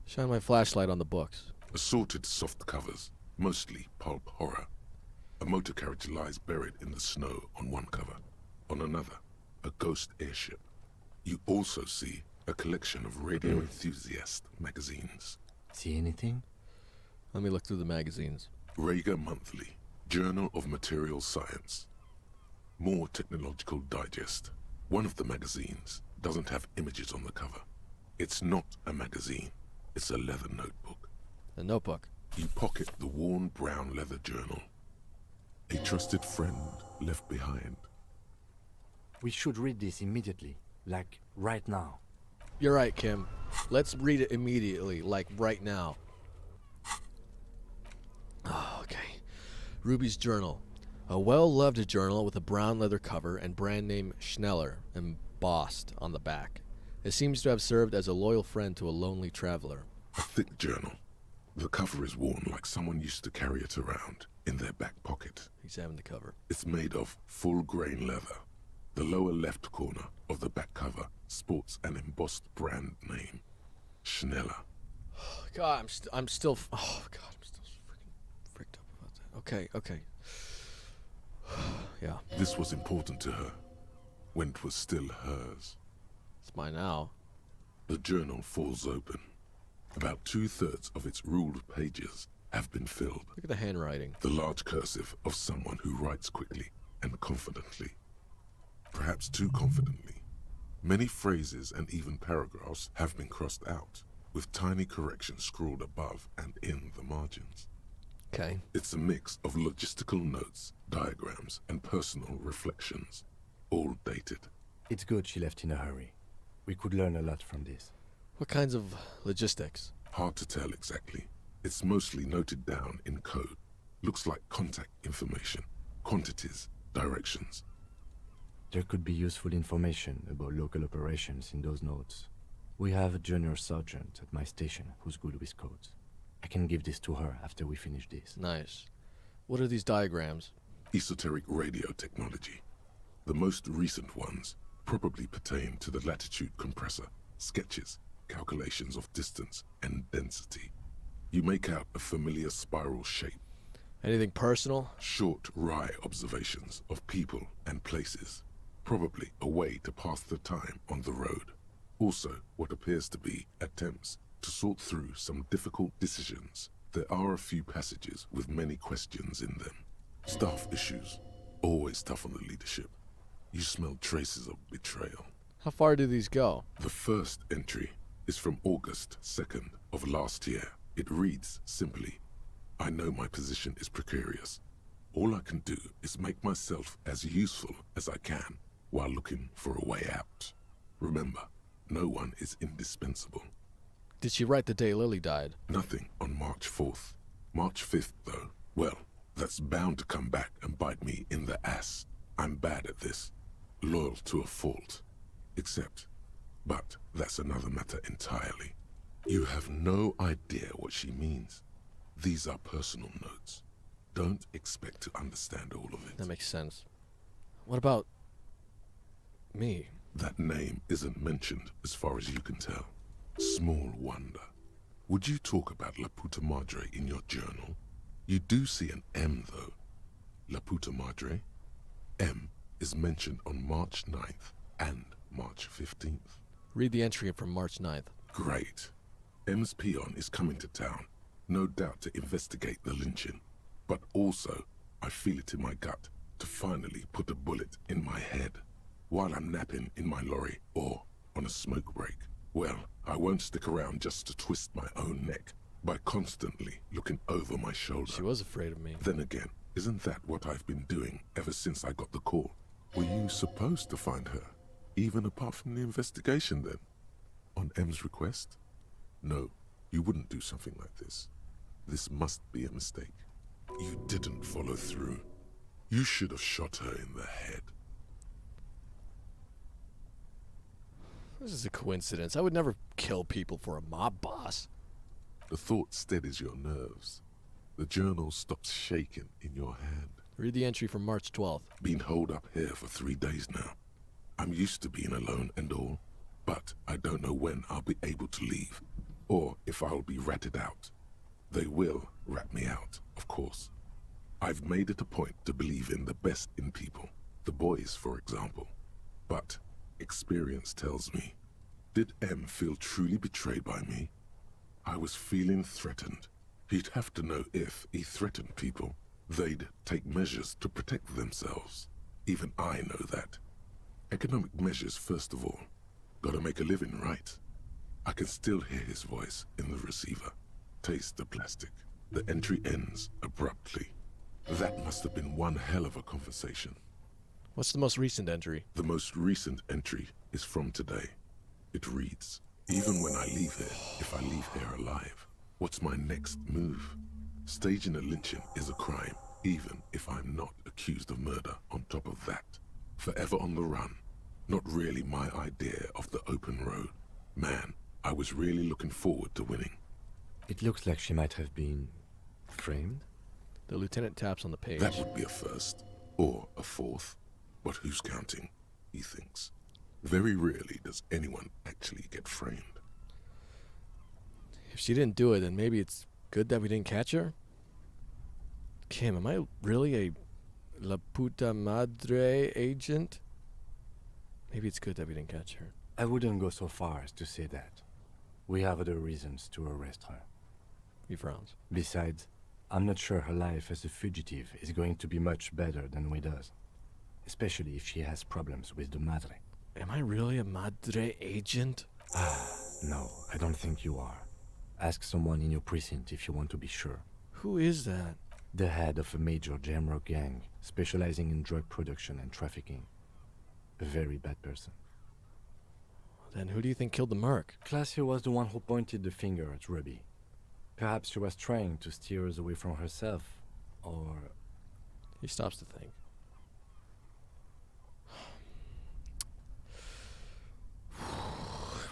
Shine my flashlight on the books. Assorted soft covers, mostly pulp horror. A motor carriage lies buried in the snow on one cover. On another, a ghost airship. You also see a collection of radio enthusiast magazines. See anything? Let me look through the magazines. Rager Monthly, Journal of Material Science. More Technological Digest. One of the magazines doesn't have images on the cover. It's not a magazine. It's a leather notebook. A notebook? You pocket the worn brown leather journal. A trusted friend left behind. We should read this immediately. Like, right now. You're right, Kim. Let's read it immediately, like right now. Oh, okay. Ruby's journal. A well-loved journal with a brown leather cover and brand name Schneller embossed on the back. It seems to have served as a loyal friend to a lonely traveler. A thick journal. The cover is worn like someone used to carry it around in their back pocket. Examine the cover. It's made of full-grain leather. The lower left corner of the back cover sports an embossed brand name, Schneller. God, I'm still freaking freaked up about that. Okay. Yeah. This was important to her when it was still hers. It's mine now. The journal falls open. About 2/3 of its ruled pages have been filled. Look at the handwriting. The large cursive of someone who writes quickly and confidently. Perhaps too confidently. Many phrases and even paragraphs have been crossed out, with tiny corrections scrawled above and in the margins. Okay. It's a mix of logistical notes, diagrams, and personal reflections, all dated. It's good she left in a hurry. We could learn a lot from this. What kinds of logistics? Hard to tell exactly. It's mostly noted down in code. Looks like contact information, quantities, directions. There could be useful information about local operations in those notes. We have a junior sergeant at my station who's good with codes. I can give this to her after we finish this. Nice. What are these diagrams? Esoteric radio technology. The most recent ones probably pertain to the latitude compressor, sketches, calculations of distance and density. You make out a familiar spiral shape. Anything personal? Short, wry observations of people and places. Probably a way to pass the time on the road. Also, what appears to be attempts to sort through some difficult decisions. There are a few passages with many questions in them. Staff issues. Always tough on the leadership. You smell traces of betrayal. How far do these go? The first entry is from August 2nd of last year. It reads simply, I know my position is precarious. All I can do is make myself as useful as I can while looking for a way out. Remember, no one is indispensable. Did she write the day Lily died? Nothing on March 4th. March 5th, though, well, that's bound to come back and bite me in the ass. I'm bad at this. Loyal to a fault. But that's another matter entirely. You have no idea what she means. These are personal notes. Don't expect to understand all of it. That makes sense. What about me? That name isn't mentioned as far as you can tell. Small wonder. Would you talk about La Puta Madre in your journal? You do see an M, though. La Puta Madre. M is mentioned on March 9th and March 15th. Read the entry from March 9th. Great. M's peon is coming to town, no doubt to investigate the lynching. But also, I feel it in my gut to finally put a bullet in my head while I'm napping in my lorry or on a smoke break. Well, I won't stick around just to twist my own neck by constantly looking over my shoulder. She was afraid of me. Then again, Isn't that what I've been doing ever since I got the call? Were you supposed to find her, even apart from the investigation then? On M's request? No, you wouldn't do something like this. This must be a mistake. You didn't follow through. You should have shot her in the head. This is a coincidence. I would never kill people for a mob boss. The thought steadies your nerves. The journal stops shaking in your hand. Read the entry from March 12th. Been holed up here for 3 days now. I'm used to being alone and all, but I don't know when I'll be able to leave, or if I'll be ratted out. They will rat me out, of course. I've made it a point to believe in the best in people, the boys, for example. But experience tells me, did M feel truly betrayed by me? I was feeling threatened. He'd have to know if he threatened people, they'd take measures to protect themselves. Even I know that. Economic measures first of all. Gotta make a living, right? I can still hear his voice in the receiver. Taste the plastic. The entry ends abruptly. That must have been one hell of a conversation. What's the most recent entry? The most recent entry is from today. It reads, even when I leave here, if I leave here alive, what's my next move? Staging a lynching is a crime, even if I'm not accused of murder on top of that. Forever on the run. Not really my idea of the open road. Man, I was really looking forward to winning. It looks like she might have been framed. The lieutenant taps on the page. That would be a first, or a fourth. But who's counting, he thinks. Very rarely does anyone actually get framed. If she didn't do it, then maybe it's good that we didn't catch her? Kim, am I really a La Puta Madre agent? Maybe it's good that we didn't catch her. I wouldn't go so far as to say that. We have other reasons to arrest her. He frowns. Besides, I'm not sure her life as a fugitive is going to be much better than we does. Especially if she has problems with the Madre. Am I really a Madre agent? No, I don't think you are. Ask someone in your precinct if you want to be sure. Who is that? The head of a major jamrock gang, specializing in drug production and trafficking. A very bad person. Then who do you think killed the merc? Clausia was the one who pointed the finger at Ruby. Perhaps she was trying to steer us away from herself, or... He stops to think.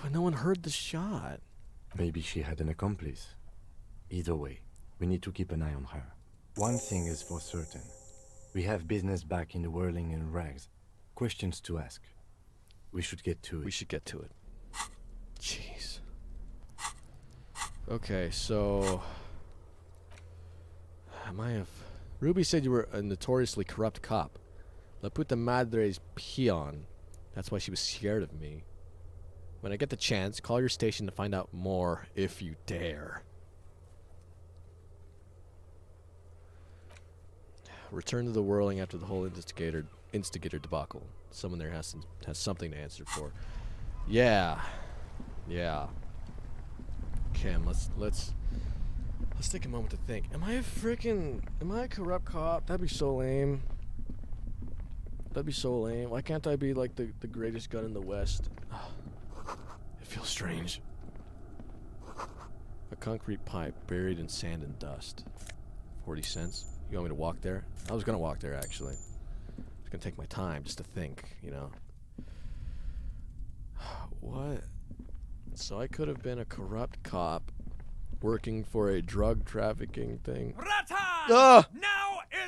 But no one heard the shot. Maybe she had an accomplice. Either way, we need to keep an eye on her. One thing is for certain. We have business back in the whirling and rags. Questions to ask. We should get to it. We should get to it. Jeez. Okay, so... Ruby said you were a notoriously corrupt cop. La Puta Madre's peon. That's why she was scared of me. When I get the chance, call your station to find out more, if you dare. Return to the whirling after the whole instigator debacle. Someone there has something to answer for. Yeah. Kim, let's take a moment to think. Am I a corrupt cop? That'd be so lame. Why can't I be like the greatest gun in the West? It feels strange. A concrete pipe buried in sand and dust. 40 cents. You want me to walk there? I was gonna walk there, actually. I was gonna take my time just to think, you know. What? So I could have been a corrupt cop working for a drug trafficking thing. Now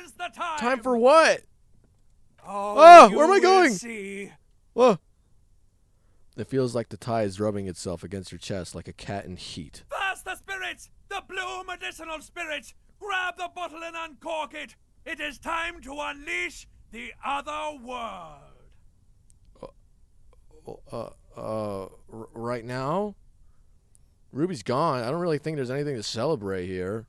is the time! Time for what? Oh, where am I going? See. Whoa. It feels like the tie is rubbing itself against your chest like a cat in heat. First the spirits! The blue medicinal spirits! Grab the bottle and uncork it! It is time to unleash the other world! Right now? Ruby's gone. I don't really think there's anything to celebrate here.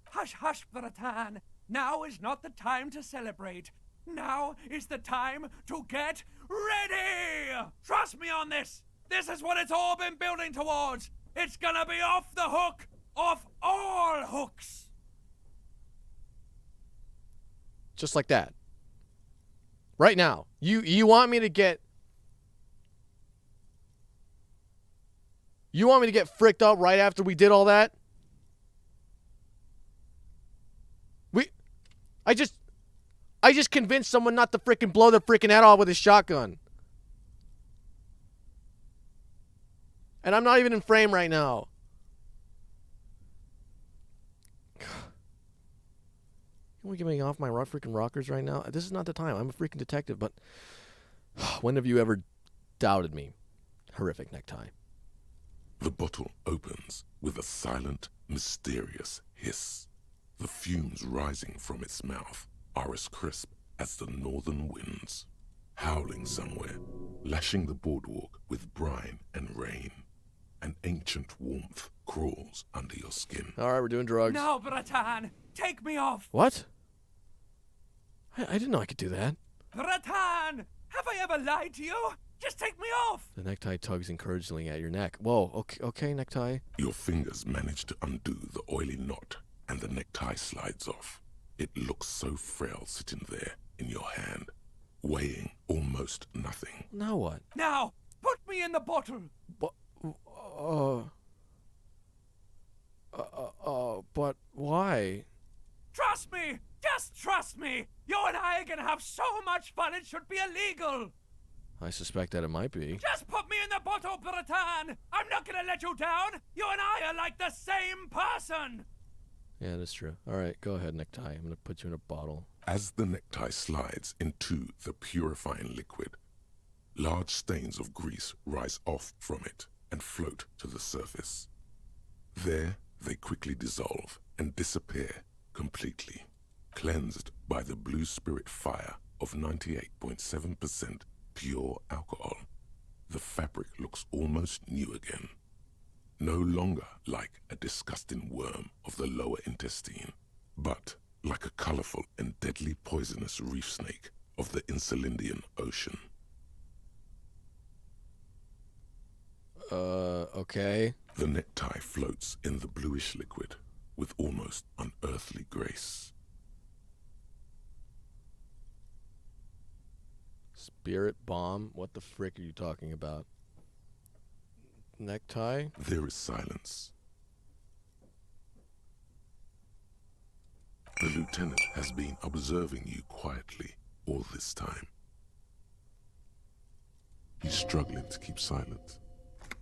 Hush, hush, Bratan. Now is not the time to celebrate. Now is the time to get ready! Trust me on this! This is what it's all been building towards! It's gonna be off the hook! Off all hooks! Just like that. Right now. You want me to get... You want me to get fricked up right after we did all that? I just convinced someone not to frickin' blow their frickin' head off with a shotgun. And I'm not even in frame right now. Can we get me off my freaking rockers right now? This is not the time. I'm a freaking detective, but when have you ever doubted me? Horrific necktie. The bottle opens with a silent, mysterious hiss. The fumes rising from its mouth are as crisp as the northern winds, howling somewhere, lashing the boardwalk with brine and rain. An ancient warmth crawls under your skin. All right, we're doing drugs. No, Bratan, take me off. What? I didn't know I could do that. Bratan, have I ever lied to you? Just take me off. The necktie tugs encouragingly at your neck. Whoa, okay, necktie. Your fingers manage to undo the oily knot, and the necktie slides off. It looks so frail sitting there in your hand, weighing almost nothing. Now what? Now, put me in the bottle. But why? Trust me! Just trust me! You and I are gonna have so much fun it should be illegal! I suspect that it might be. Just put me in the bottle, Bratan! I'm not gonna let you down! You and I are like the same person! Yeah, that's true. All right, go ahead, necktie. I'm gonna put you in a bottle. As the necktie slides into the purifying liquid, large stains of grease rise off from it and float to the surface. There, they quickly dissolve and disappear completely, cleansed by the blue spirit fire of 98.7% pure alcohol. The fabric looks almost new again, no longer like a disgusting worm of the lower intestine, but like a colorful and deadly poisonous reef snake of the Insulindian Ocean. Okay. The necktie floats in the bluish liquid with almost unearthly grace. Spirit bomb? What the frick are you talking about? Necktie? There is silence. The lieutenant has been observing you quietly all this time. He's struggling to keep silent,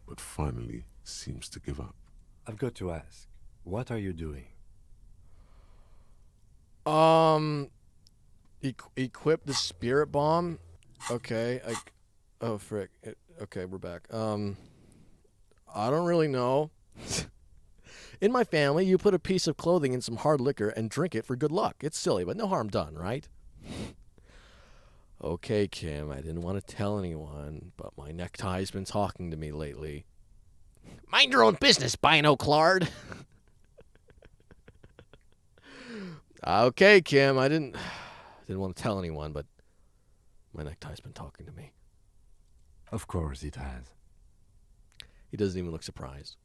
but finally seems to give up. I've got to ask, what are you doing? Equip the spirit bomb? Okay, oh frick. Okay, we're back. I don't really know. In my family, you put a piece of clothing in some hard liquor and drink it for good luck. It's silly, but no harm done, right? Okay, Kim, I didn't want to tell anyone, but my necktie's been talking to me lately. Mind your own business, Bino Claude. Okay, Kim, I didn't want to tell anyone, but my necktie's been talking to me. Of course it has. He doesn't even look surprised.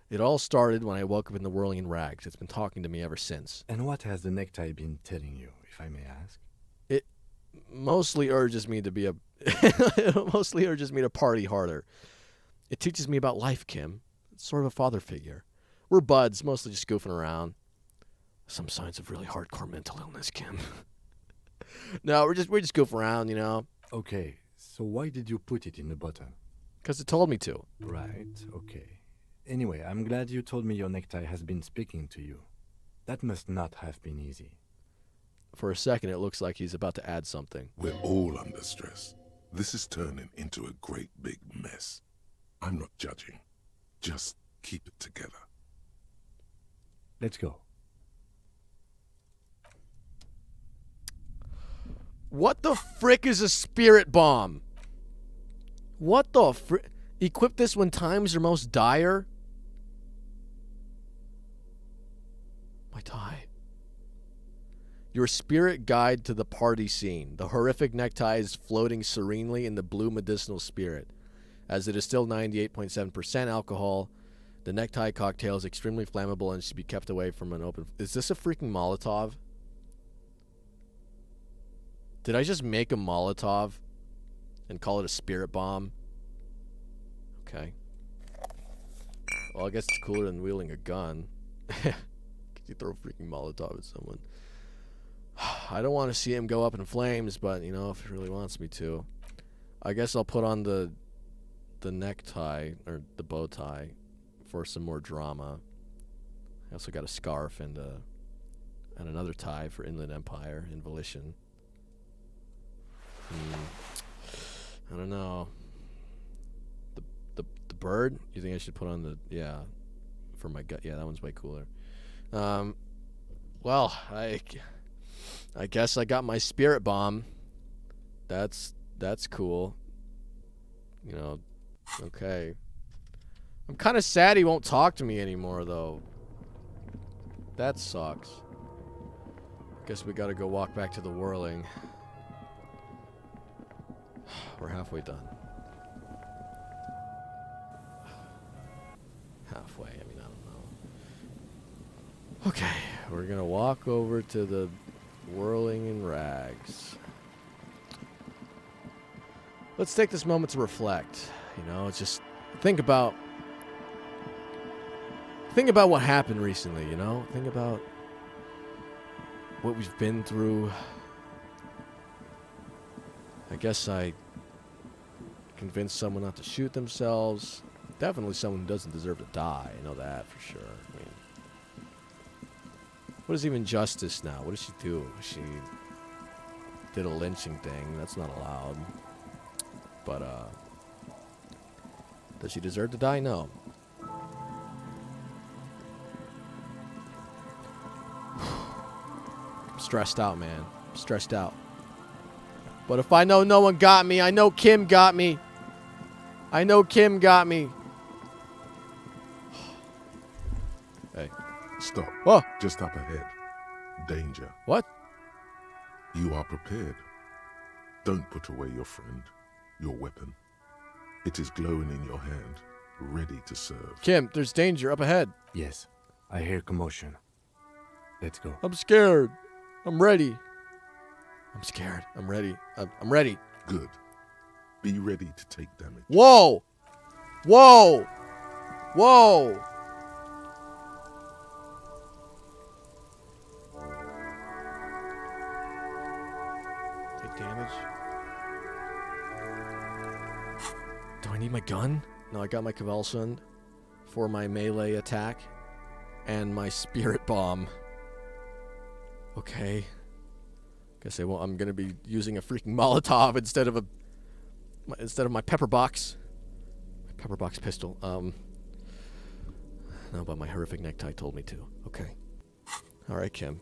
It all started when I woke up in the whirling in rags. It's been talking to me ever since. And what has the necktie been telling you, if I may ask? It mostly urges me to be mostly urges me to party harder. It teaches me about life, Kim. It's sort of a father figure. We're buds, mostly just goofing around. Some signs of really hardcore mental illness, Kim. No, we're just goofing around, you know. Okay, so why did you put it in the bottle? Because it told me to. Right, okay. Anyway, I'm glad you told me your necktie has been speaking to you. That must not have been easy. For a second, it looks like he's about to add something. We're all under stress. This is turning into a great big mess. I'm not judging. Just keep it together. Let's go. What the frick is a spirit bomb? What the frick? Equip this when times are most dire? My tie. Your spirit guide to the party scene. The horrific necktie is floating serenely in the blue medicinal spirit. As it is still 98.7% alcohol, the necktie cocktail is extremely flammable and should be kept away from an open... Is this a freaking Molotov? Did I just make a Molotov and call it a spirit bomb? Okay. Well, I guess it's cooler than wielding a gun. You throw a freaking Molotov at someone. I don't want to see him go up in flames, but, you know, if he really wants me to. I guess I'll put on the necktie, or the bow tie, for some more drama. I also got a scarf and another tie for Inland Empire and Volition. I don't know. The bird? You think I should put on the... Yeah. For my gut. Yeah, that one's way cooler. Well, I guess I got my spirit bomb. That's cool. You know, okay. I'm kind of sad he won't talk to me anymore, though. That sucks. Guess we gotta go walk back to the whirling. We're halfway done. Halfway, I mean, I don't know. Okay, we're gonna walk over to the whirling in rags. Let's take this moment to reflect. You know, just think about what happened recently, you know? Think about what we've been through. I guess I convinced someone not to shoot themselves. Definitely someone who doesn't deserve to die. I know that for sure. I mean, what is even justice now? What did she do? She did a lynching thing. That's not allowed. But, does she deserve to die? No. I'm stressed out, man. I'm stressed out. But if I know no one got me, I know Kim got me. I know Kim got me. Hey. Stop. What? Just up ahead. Danger. What? You are prepared. Don't put away your friend, your weapon. It is glowing in your hand, ready to serve. Kim, there's danger up ahead. Yes, I hear commotion. Let's go. I'm scared. I'm ready. I'm scared. I'm ready. I'm ready. Good. Be ready to take damage. Whoa! Whoa! Whoa! Take damage. Do I need my gun? No, I got my Cavalson for my melee attack and my spirit bomb. Okay. Guess I'm gonna be using a freaking Molotov instead of my pepper box. My pepper box pistol. No, but my horrific necktie told me to. Okay. All right, Kim.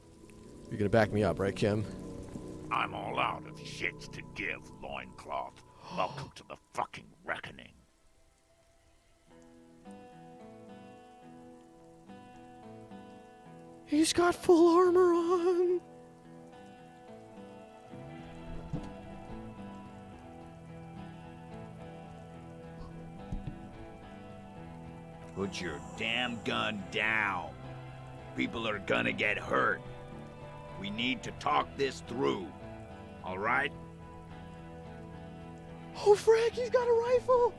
You're gonna back me up, right, Kim? I'm all out of shits to give, loincloth. Welcome to the fucking reckoning. He's got full armor on. Put your damn gun down. People are gonna get hurt. We need to talk this through. All right? Oh, Frank, he's got a rifle.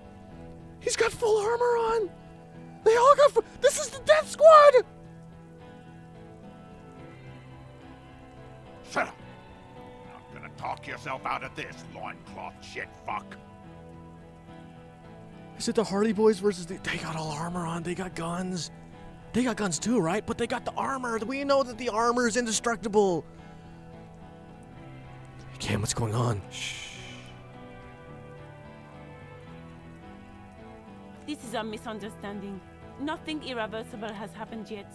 He's got full armor on. They all got... This is the death squad. Shut up. Not gonna talk yourself out of this, loincloth shit fuck. Is it the Hardy Boys versus the... They got all armor on. They got guns. They got guns too, right? But they got the armor. We know that the armor is indestructible. Cam, what's going on? Shh. This is a misunderstanding. Nothing irreversible has happened yet.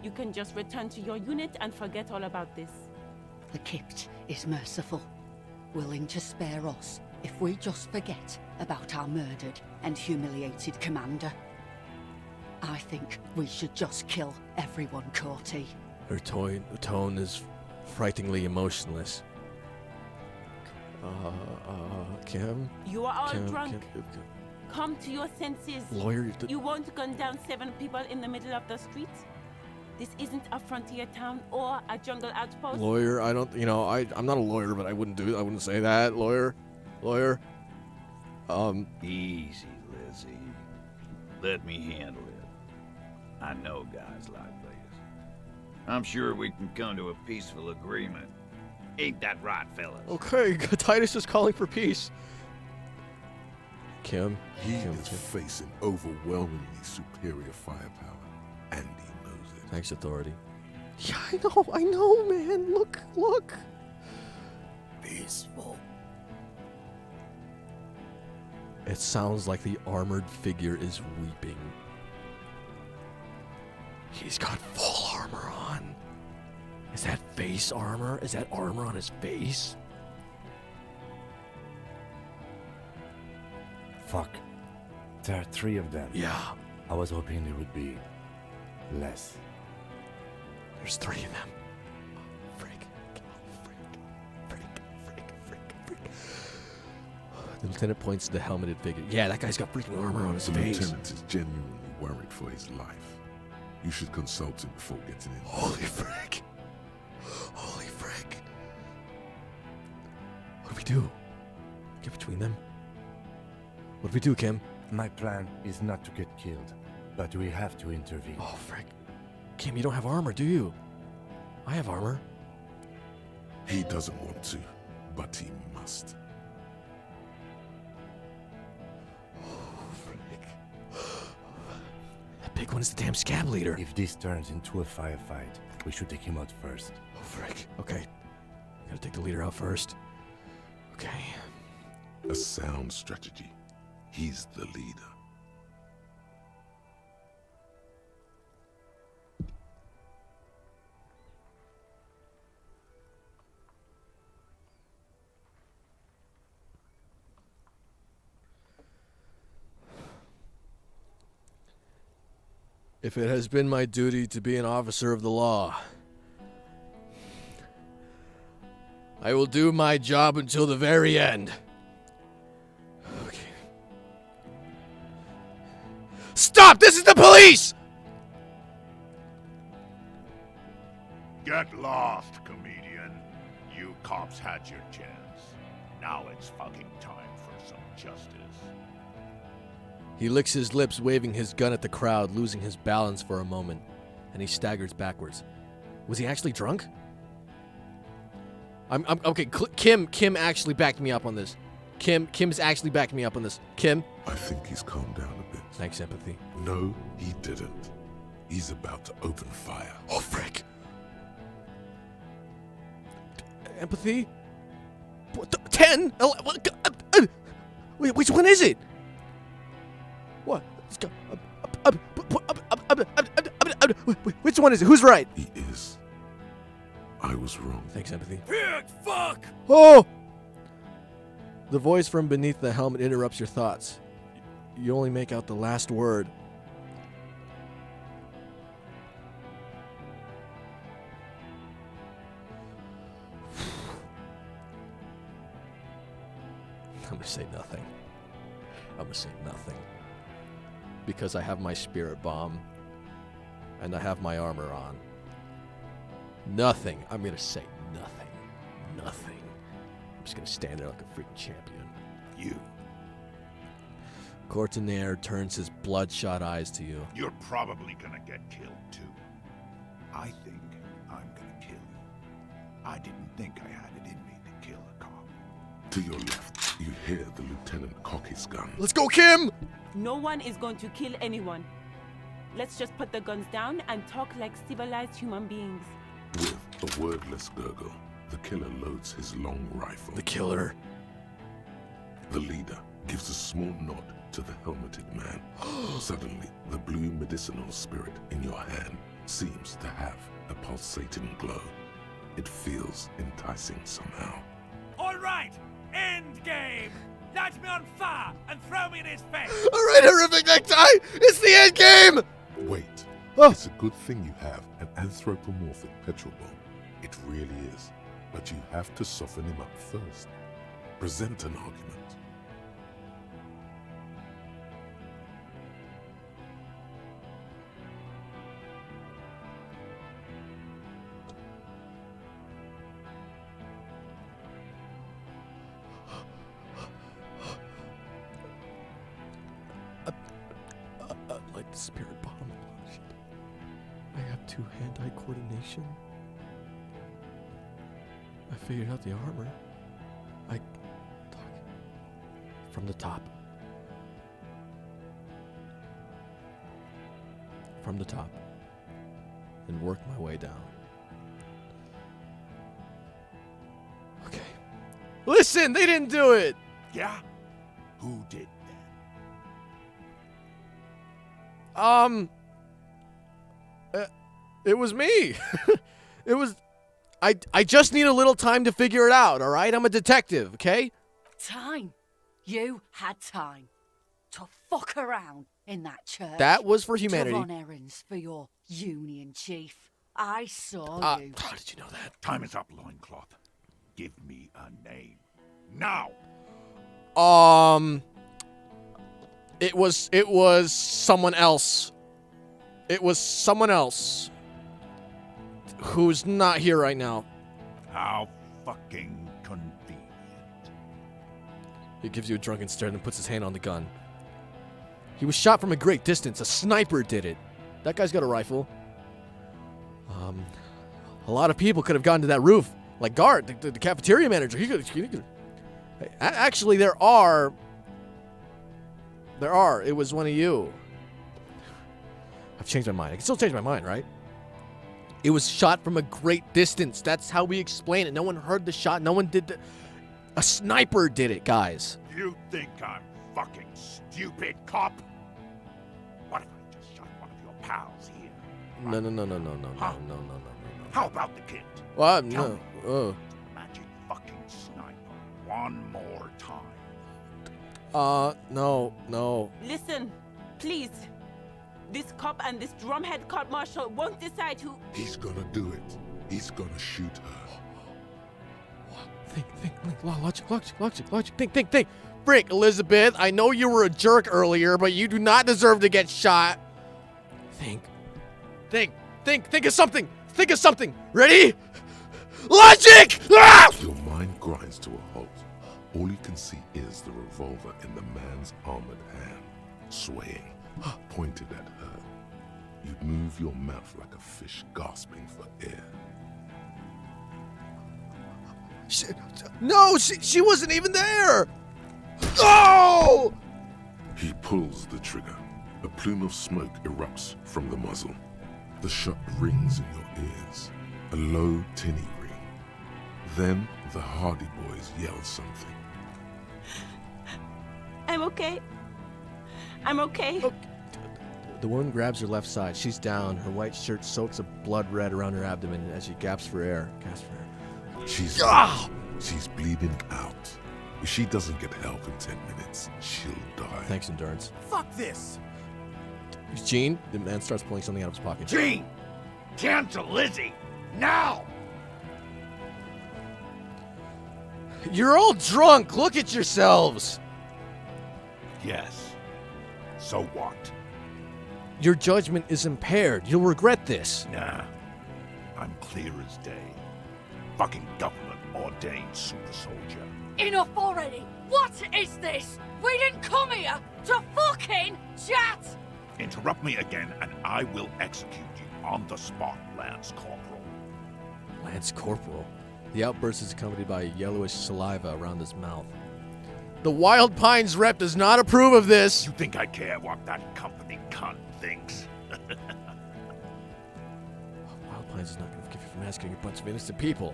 You can just return to your unit and forget all about this. The Kypt is merciful, willing to spare us if we just forget about our murdered and humiliated commander. I think we should just kill everyone, Corty. Her tone is frighteningly emotionless. Kim? You are all Kim, drunk. Kim. Come to your senses. Lawyer, you won't gun down 7 people in the middle of the street? This isn't a frontier town or a jungle outpost. Lawyer, I don't, I'm not a lawyer, but I wouldn't say that. Lawyer. Easy, Lizzie. Let me handle it. I know guys like this. I'm sure we can come to a peaceful agreement. Ain't that right, fellas? Okay, Titus is calling for peace. Kim. He is facing overwhelmingly superior firepower, and he knows it. Thanks, authority. Yeah, I know, man. Look. Peaceful. It sounds like the armored figure is weeping. He's got full armor on. Is that face armor? Is that armor on his face? Fuck. There are 3 of them. Yeah. I was hoping there would be less. There's 3 of them. The lieutenant points to the helmeted figure. Yeah, that guy's got freaking armor on his face. The lieutenant is genuinely worried for his life. You should consult him before getting in. Holy frick. What do we do? Get between them? What do we do, Kim? My plan is not to get killed, but we have to intervene. Oh, frick. Kim, you don't have armor, do you? I have armor. He doesn't want to, but he must. That big one is the damn scab leader. If this turns into a firefight, we should take him out first. Oh, frick. Okay. Gotta take the leader out first. Okay. A sound strategy. He's the leader. If it has been my duty to be an officer of the law, I will do my job until the very end. Okay. Stop! This is the police! Get lost, comedian. You cops had your chance. Now it's fucking time for some justice. He licks his lips, waving his gun at the crowd, losing his balance for a moment, and he staggers backwards. Was he actually drunk? I'm okay. Kim actually backed me up on this. Kim's actually backed me up on this. Kim? I think he's calmed down a bit. Thanks, empathy. No, he didn't. He's about to open fire. Oh, frick. Empathy? What the, 10? 11, wait, which one is it? What? Which one is it? Who's right? He is. I was wrong. Thanks, empathy. Fuck! Oh! The voice from beneath the helmet interrupts your thoughts. You only make out the last word. I'm going to say nothing. Because I have my spirit bomb. And I have my armor on. Nothing. I'm going to say nothing. I'm just going to stand there like a freaking champion. You. Courtenaire turns his bloodshot eyes to you. You're probably gonna get killed too. I think I'm gonna kill you. I didn't think I had it in me to kill a cop. To your left, you hear the lieutenant cock his gun. Let's go, Kim! No one is going to kill anyone. Let's just put the guns down and talk like civilized human beings. With a wordless gurgle, the killer loads his long rifle. The killer. The leader gives a small nod to the helmeted man. Suddenly, the blue medicinal spirit in your hand seems to have a pulsating glow. It feels enticing somehow. All right, end game. Light me on fire and throw me in his face. All right, horrific necktie. It's the end game. Wait. It's a good thing you have an anthropomorphic petrol bomb. It really is. But you have to soften him up first. Present an argument. like the spirit bomb. I have 2 hand-eye coordination. I figured out the armor. From the top. From the top. And work my way down. Okay. Listen, they didn't do it! Yeah? Who did it was me. It was... I just need a little time to figure it out, alright? I'm a detective, okay? Time. You had time to fuck around in that church. That was for humanity. To run errands for your union chief. I saw you. How did you know that? Time is up, Loincloth. Give me a name. Now! It was someone else. It was someone else. Who's not here right now. How fucking convenient. He gives you a drunken stare and then puts his hand on the gun. He was shot from a great distance. A sniper did it. That guy's got a rifle. A lot of people could have gone to that roof. Like Guard, the cafeteria manager. He could. Actually, there are. It was one of you. I've changed my mind. I can still change my mind, right? It was shot from a great distance. That's how we explain it. No one heard the shot. No one did the... A sniper did it, guys. You think I'm fucking stupid, cop? What if I just shot one of your pals here? No. Huh? No. How about the kid? What? Tell No. me. Oh. Magic fucking sniper. One more time. No. Listen, please. This cop and this drumhead court marshal won't decide who... He's gonna do it. He's gonna shoot her. Think. Logic. Think. Frick, Elizabeth, I know you were a jerk earlier, but you do not deserve to get shot. Think of something. Think of something. Ready? Logic! Ah! Your mind grinds to a halt. All you can see is the revolver in the man's armored hand, swaying, pointed at her. You'd move your mouth like a fish gasping for air. She wasn't even there! Oh! He pulls the trigger. A plume of smoke erupts from the muzzle. The shot rings in your ears. A low, tinny ring. Then the Hardy Boys yell something. I'm okay. The woman grabs her left side. She's down. Her white shirt soaks a blood red around her abdomen as she gasps for air. She's bleeding out. If she doesn't get help in 10 minutes, she'll die. Thanks, Endurance. Fuck this! Gene, the man starts pulling something out of his pocket. Gene! Cancel Lizzie! Now! You're all drunk. Look at yourselves. Yes. So what? Your judgment is impaired. You'll regret this. Nah. I'm clear as day. Fucking government-ordained super soldier. Enough already! What is this? We didn't come here to fucking chat! Interrupt me again and I will execute you on the spot, Lance Corporal. Lance Corporal? The outburst is accompanied by yellowish saliva around his mouth. The Wild Pines rep does not approve of this. You think I care what that company cunt thinks? Wild Pines is not going to forgive you for massacring a bunch of innocent people.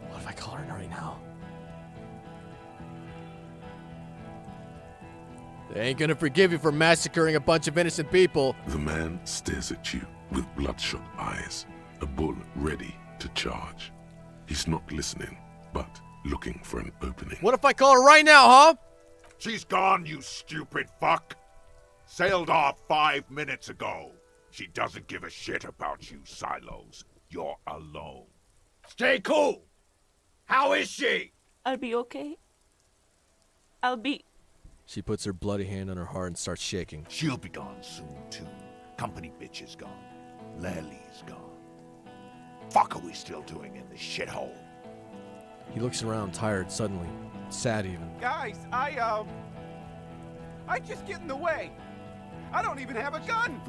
What if I call her right now? They ain't going to forgive you for massacring a bunch of innocent people. The man stares at you with bloodshot eyes, a bull ready to charge. He's not listening, but looking for an opening. What if I call her right now, huh? She's gone, you stupid fuck. Sailed off 5 minutes ago. She doesn't give a shit about you, Silos. You're alone. Stay cool. How is she? I'll be okay. She puts her bloody hand on her heart and starts shaking. She'll be gone soon, too. Company bitch is gone. Lely's gone. Fuck are we still doing in this shithole? He looks around, tired, suddenly. Sad, even. Guys, I just get in the way. I don't even have a gun!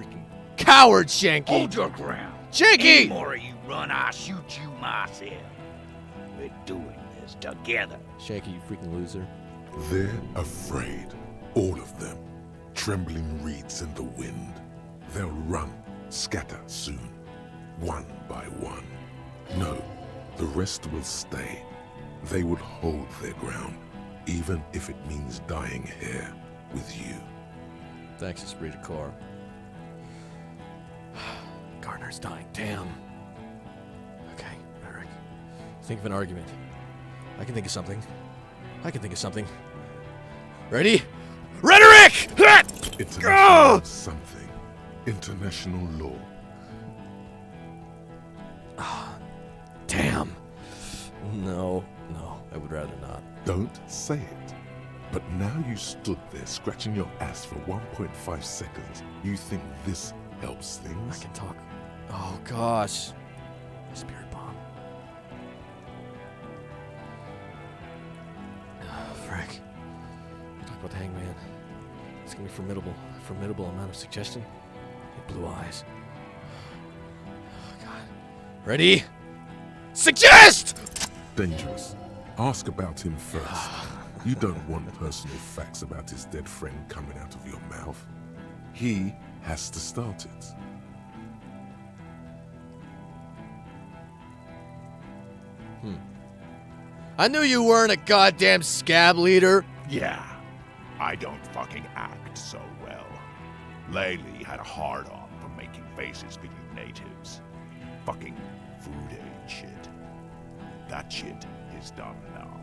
Coward, Shanky! Hold your ground! Shanky! Any more of you run, I'll shoot you myself. We're doing this together. Shanky, you freaking loser. They're afraid, all of them, trembling reeds in the wind. They'll run, scatter soon, one by one. No, the rest will stay. They will hold their ground, even if it means dying here with you. Thanks, Esprit de Corps. Gardner's dying. Damn. Okay, Eric. Think of an argument. I can think of something. Ready? Rhetoric! International something. International law. Damn. No, I would rather not. Don't say it. But now you stood there scratching your ass for 1.5 seconds. You think this helps things? I can talk. Oh, gosh. Spirit bomb. Frick. Talk about the hangman. It's gonna be formidable. Formidable amount of suggestion. Blue eyes. Oh, God. Ready? Suggest! Dangerous. Ask about him first. You don't want personal facts about his dead friend coming out of your mouth. He has to start it. I knew you weren't a goddamn scab leader. Yeah, I don't fucking act so well. Laylee had a hard-on for making faces for you natives. Fucking food aid shit. That shit is done now.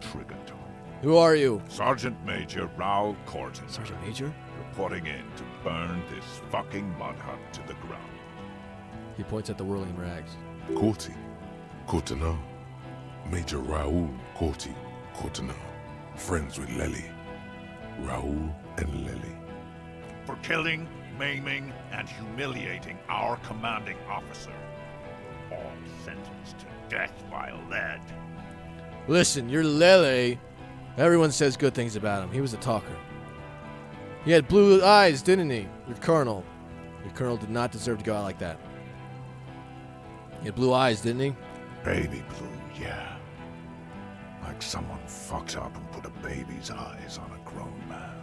Trigger time. Who are you? Sergeant Major Raoul Corton. Sergeant Major? Reporting in to burn this fucking mud hut to the ground. He points at the whirling rags. Corti. Cortenau. Major Raoul Corti. Cortenau. Friends with Lely. Raoul and Lely. For killing, maiming, and humiliating our commanding officer. All sentenced to death by lead. Listen, you're Lele. Everyone says good things about him. He was a talker. He had blue eyes, didn't he? Your colonel. Your colonel did not deserve to go out like that. He had blue eyes, didn't he? Baby blue, yeah. Like someone fucked up and put a baby's eyes on a grown man.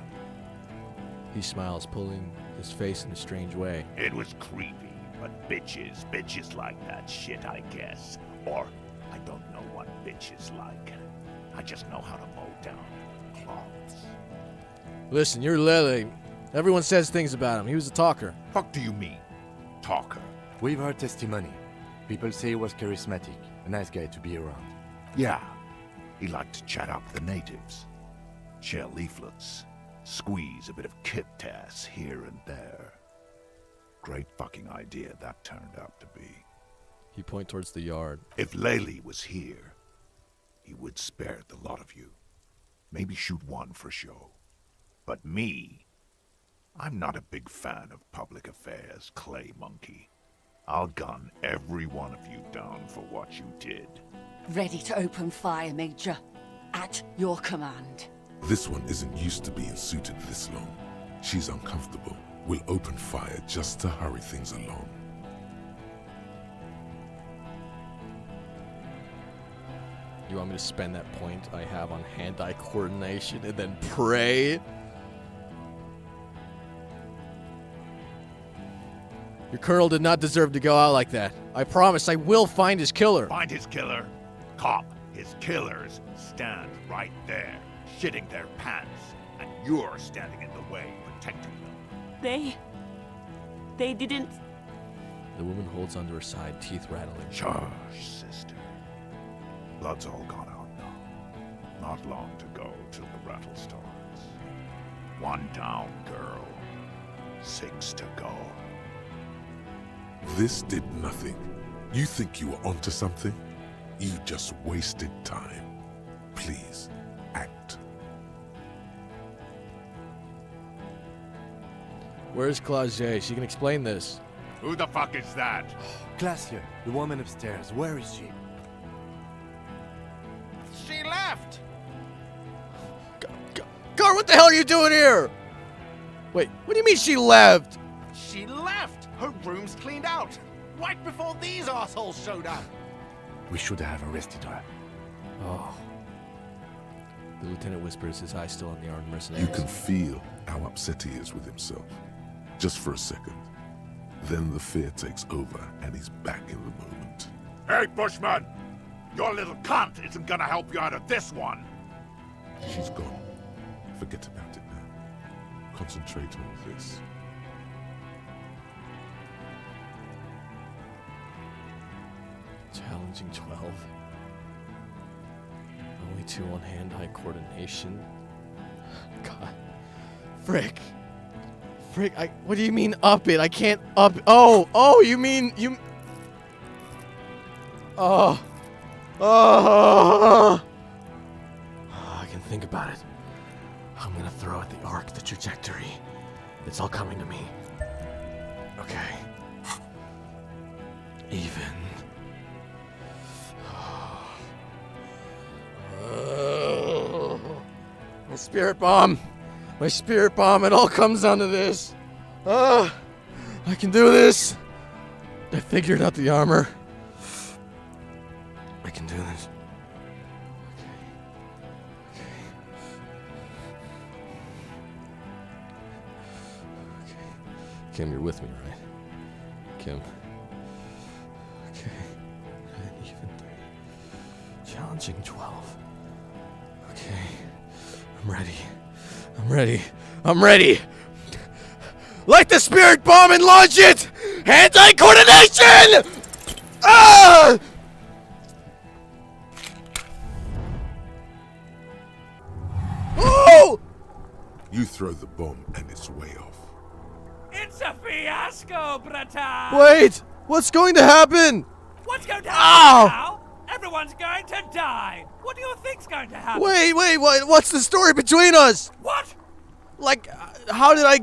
He smiles, pulling his face in a strange way. It was creepy, but bitches like that shit, I guess. Or, I don't know what bitches like. I just know how to mow down cloths. Listen, you're Lele. Everyone says things about him. He was a talker. Fuck do you mean, talker? We've heard testimony. People say he was charismatic, a nice guy to be around. Yeah, he liked to chat up the natives. Share leaflets. Squeeze a bit of kip-tass here and there. Great fucking idea that turned out to be. He pointed towards the yard. If Laylee was here, he would spare the lot of you. Maybe shoot one for show. But me, I'm not a big fan of public affairs, clay monkey. I'll gun every one of you down for what you did. Ready to open fire, Major. At your command. This one isn't used to being suited this long. She's uncomfortable. We'll open fire just to hurry things along. You want me to spend that point I have on hand-eye coordination and then pray? Your colonel did not deserve to go out like that. I promise I will find his killer. Find his killer? Cop, his killers stand right there, shitting their pants, and you're standing in the way, protecting them. They didn't... The woman holds onto her side, teeth rattling. Shush, sister. Blood's all gone out now. Not long to go till the rattle starts. 1 down, girl. 6 to go. This did nothing. You think you were onto something? You just wasted time. Please, act. Where's Claude? She can explain this. Who the fuck is that? Glacier, the woman upstairs. Where is she? She left! Gar, what the hell are you doing here? Wait, what do you mean she left? She left! Her room's cleaned out! Right before these assholes showed up! We should have arrested her. Oh. The lieutenant whispers, his eyes still on the armed mercenaries. You can feel how upset he is with himself. Just for a second. Then the fear takes over and he's back in the moment. Hey, Bushman! Your little cunt isn't gonna help you out of this one! She's gone. Forget about it now. Concentrate on this. Challenging 12. Only 2 on hand-eye coordination. God. Frick. Frick, what do you mean up it? I can't up. Oh, you mean, Oh. I can think about it. I'm gonna throw at the arc, the trajectory. It's all coming to me. Okay. Even. My spirit bomb. My spirit bomb. It all comes down to this. I can do this. I figured out the armor. I can do this. Okay. Kim, you're with me, right? Kim. Okay. And even 3. Challenging 12. Okay. I'm ready. I'm ready. I'm ready. Light the spirit bomb and launch it! Hand-eye coordination! Ah! Oh! You throw the bomb and it's way off. It's a fiasco, Bratan! Wait! What's going to happen? What's going to happen now? Everyone's going to die! What do you think's going to happen? Wait, what's the story between us? What? Like, how did I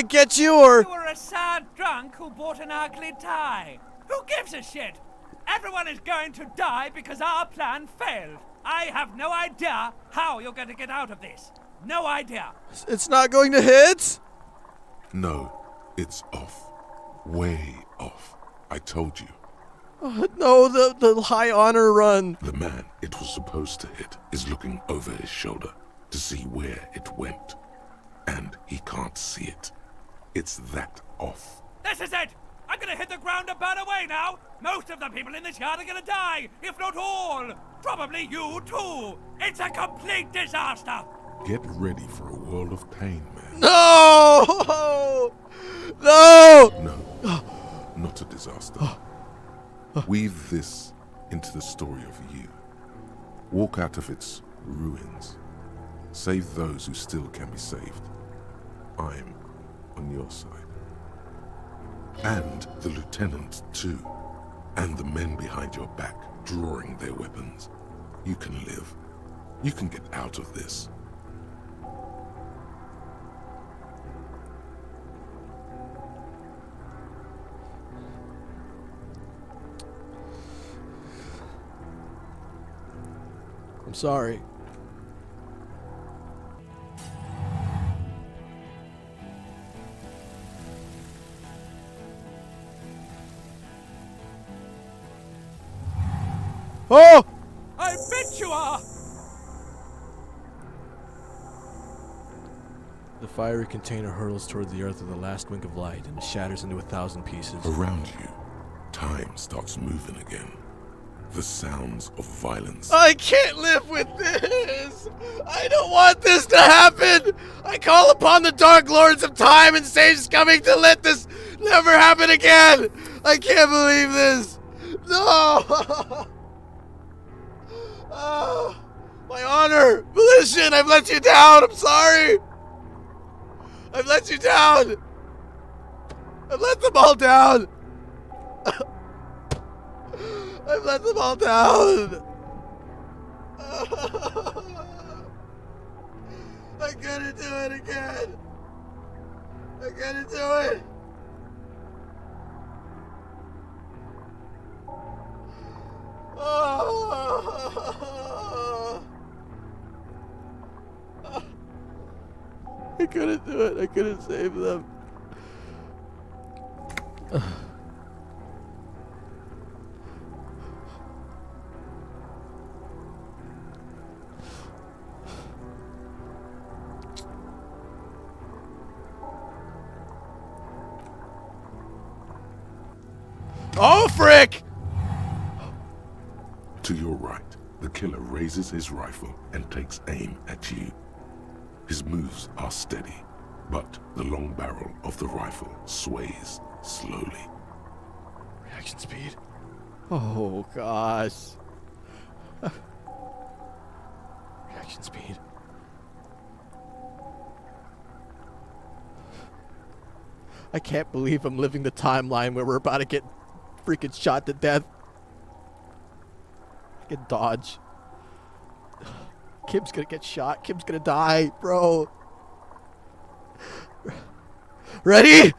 get you, or? You were a sad drunk who bought an ugly tie. Who gives a shit? Everyone is going to die because our plan failed. I have no idea how you're going to get out of this. No idea. It's not going to hit? No, it's off. Way off. I told you. No, the high honor run. The man it was supposed to hit is looking over his shoulder to see where it went. And he can't see it. It's that off. This is it! I'm gonna hit the ground and burn away now! Most of the people in this yard are gonna die, if not all! Probably you too! It's a complete disaster! Get ready for a world of pain, man. No! No! No, not a disaster. Weave this into the story of you. Walk out of its ruins. Save those who still can be saved. I'm on your side. And the lieutenant, too. And the men behind your back, drawing their weapons. You can live. You can get out of this. I'm sorry. Oh! I bet you are! The fiery container hurtles toward the earth with the last wink of light and shatters into 1,000 pieces. Around you, time starts moving again. The sounds of violence. I can't live with this! I don't want this to happen! I call upon the Dark Lords of Time and Sage's coming to let this never happen again! I can't believe this! No! My honor! Volition, I've let you down! I'm sorry! I've let you down! I've let them all down! I've let them all down! I gotta do it again! I gotta do it! I couldn't do it. I couldn't save them. Oh, frick! To your right, the killer raises his rifle and takes aim at you. His moves are steady, but the long barrel of the rifle sways slowly. Reaction speed. Oh, gosh. Reaction speed. I can't believe I'm living the timeline where we're about to get freaking shot to death. I can dodge. Kim's gonna get shot. Kim's gonna die, bro. Ready?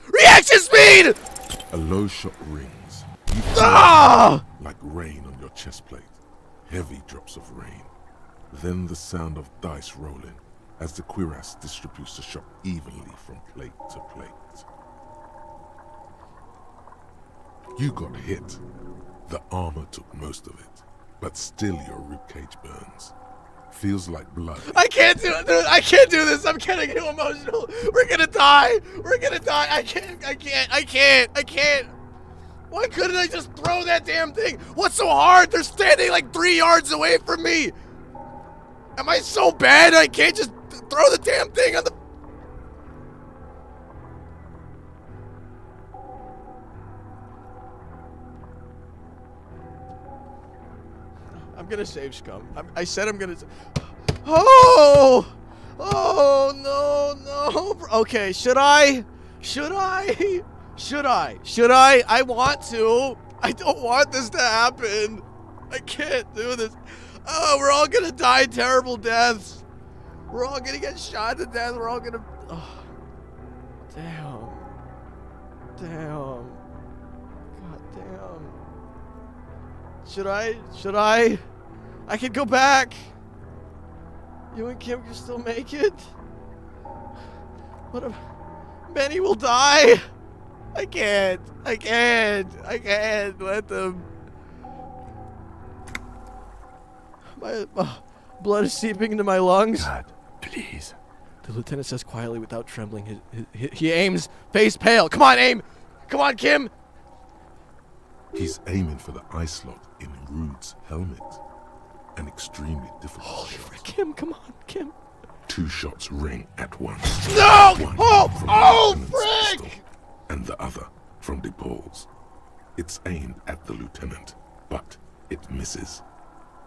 Reaction speed! A low shot rings. You Ah! like rain on your chest plate. Heavy drops of rain. Then the sound of dice rolling as the cuirass distributes the shot evenly from plate to plate. You got hit. The armor took most of it, but still your ribcage burns. Feels like blood. I can't do it, dude. I can't do this. I'm getting too emotional. We're gonna die. We're gonna die. I can't. Why couldn't I just throw that damn thing? What's so hard? They're standing like 3 yards away from me. Am I so bad I can't just throw the damn thing on the... I'm gonna save Scum. I said I'm gonna... Oh! Oh, no. Okay, should I? I want to. I don't want this to happen. I can't do this. Oh, we're all gonna die terrible deaths. We're all gonna get shot to death. We're all gonna... Oh. Damn. God damn. Should I? I could go back. You and Kim can still make it. What if many will die? I can't let them. My blood is seeping into my lungs. God, please. The lieutenant says quietly without trembling. He aims, face pale. Come on, aim. Come on, Kim. He's aiming for the eye slot in Rude's helmet. An extremely difficult Holy shot. frick, Kim, come on, Kim. 2 shots ring at once. No! One from Oh, the lieutenant's frick! pistol, and the other from DePaul's. It's aimed at the lieutenant, but it misses.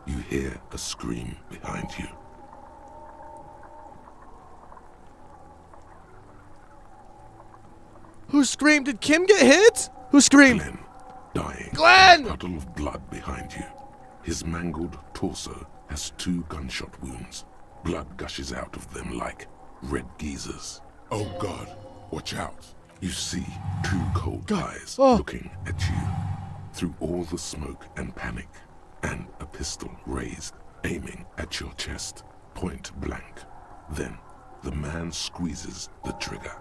You hear a scream behind you. Who screamed? Did Kim get hit? Who screamed? Glenn, dying. Glenn! A puddle of blood behind you. His mangled torso has 2 gunshot wounds. Blood gushes out of them like red geysers. Oh God, watch out. You see 2 cold eyes looking at you through all the smoke and panic, and a pistol raised, aiming at your chest, point blank. Then the man squeezes the trigger.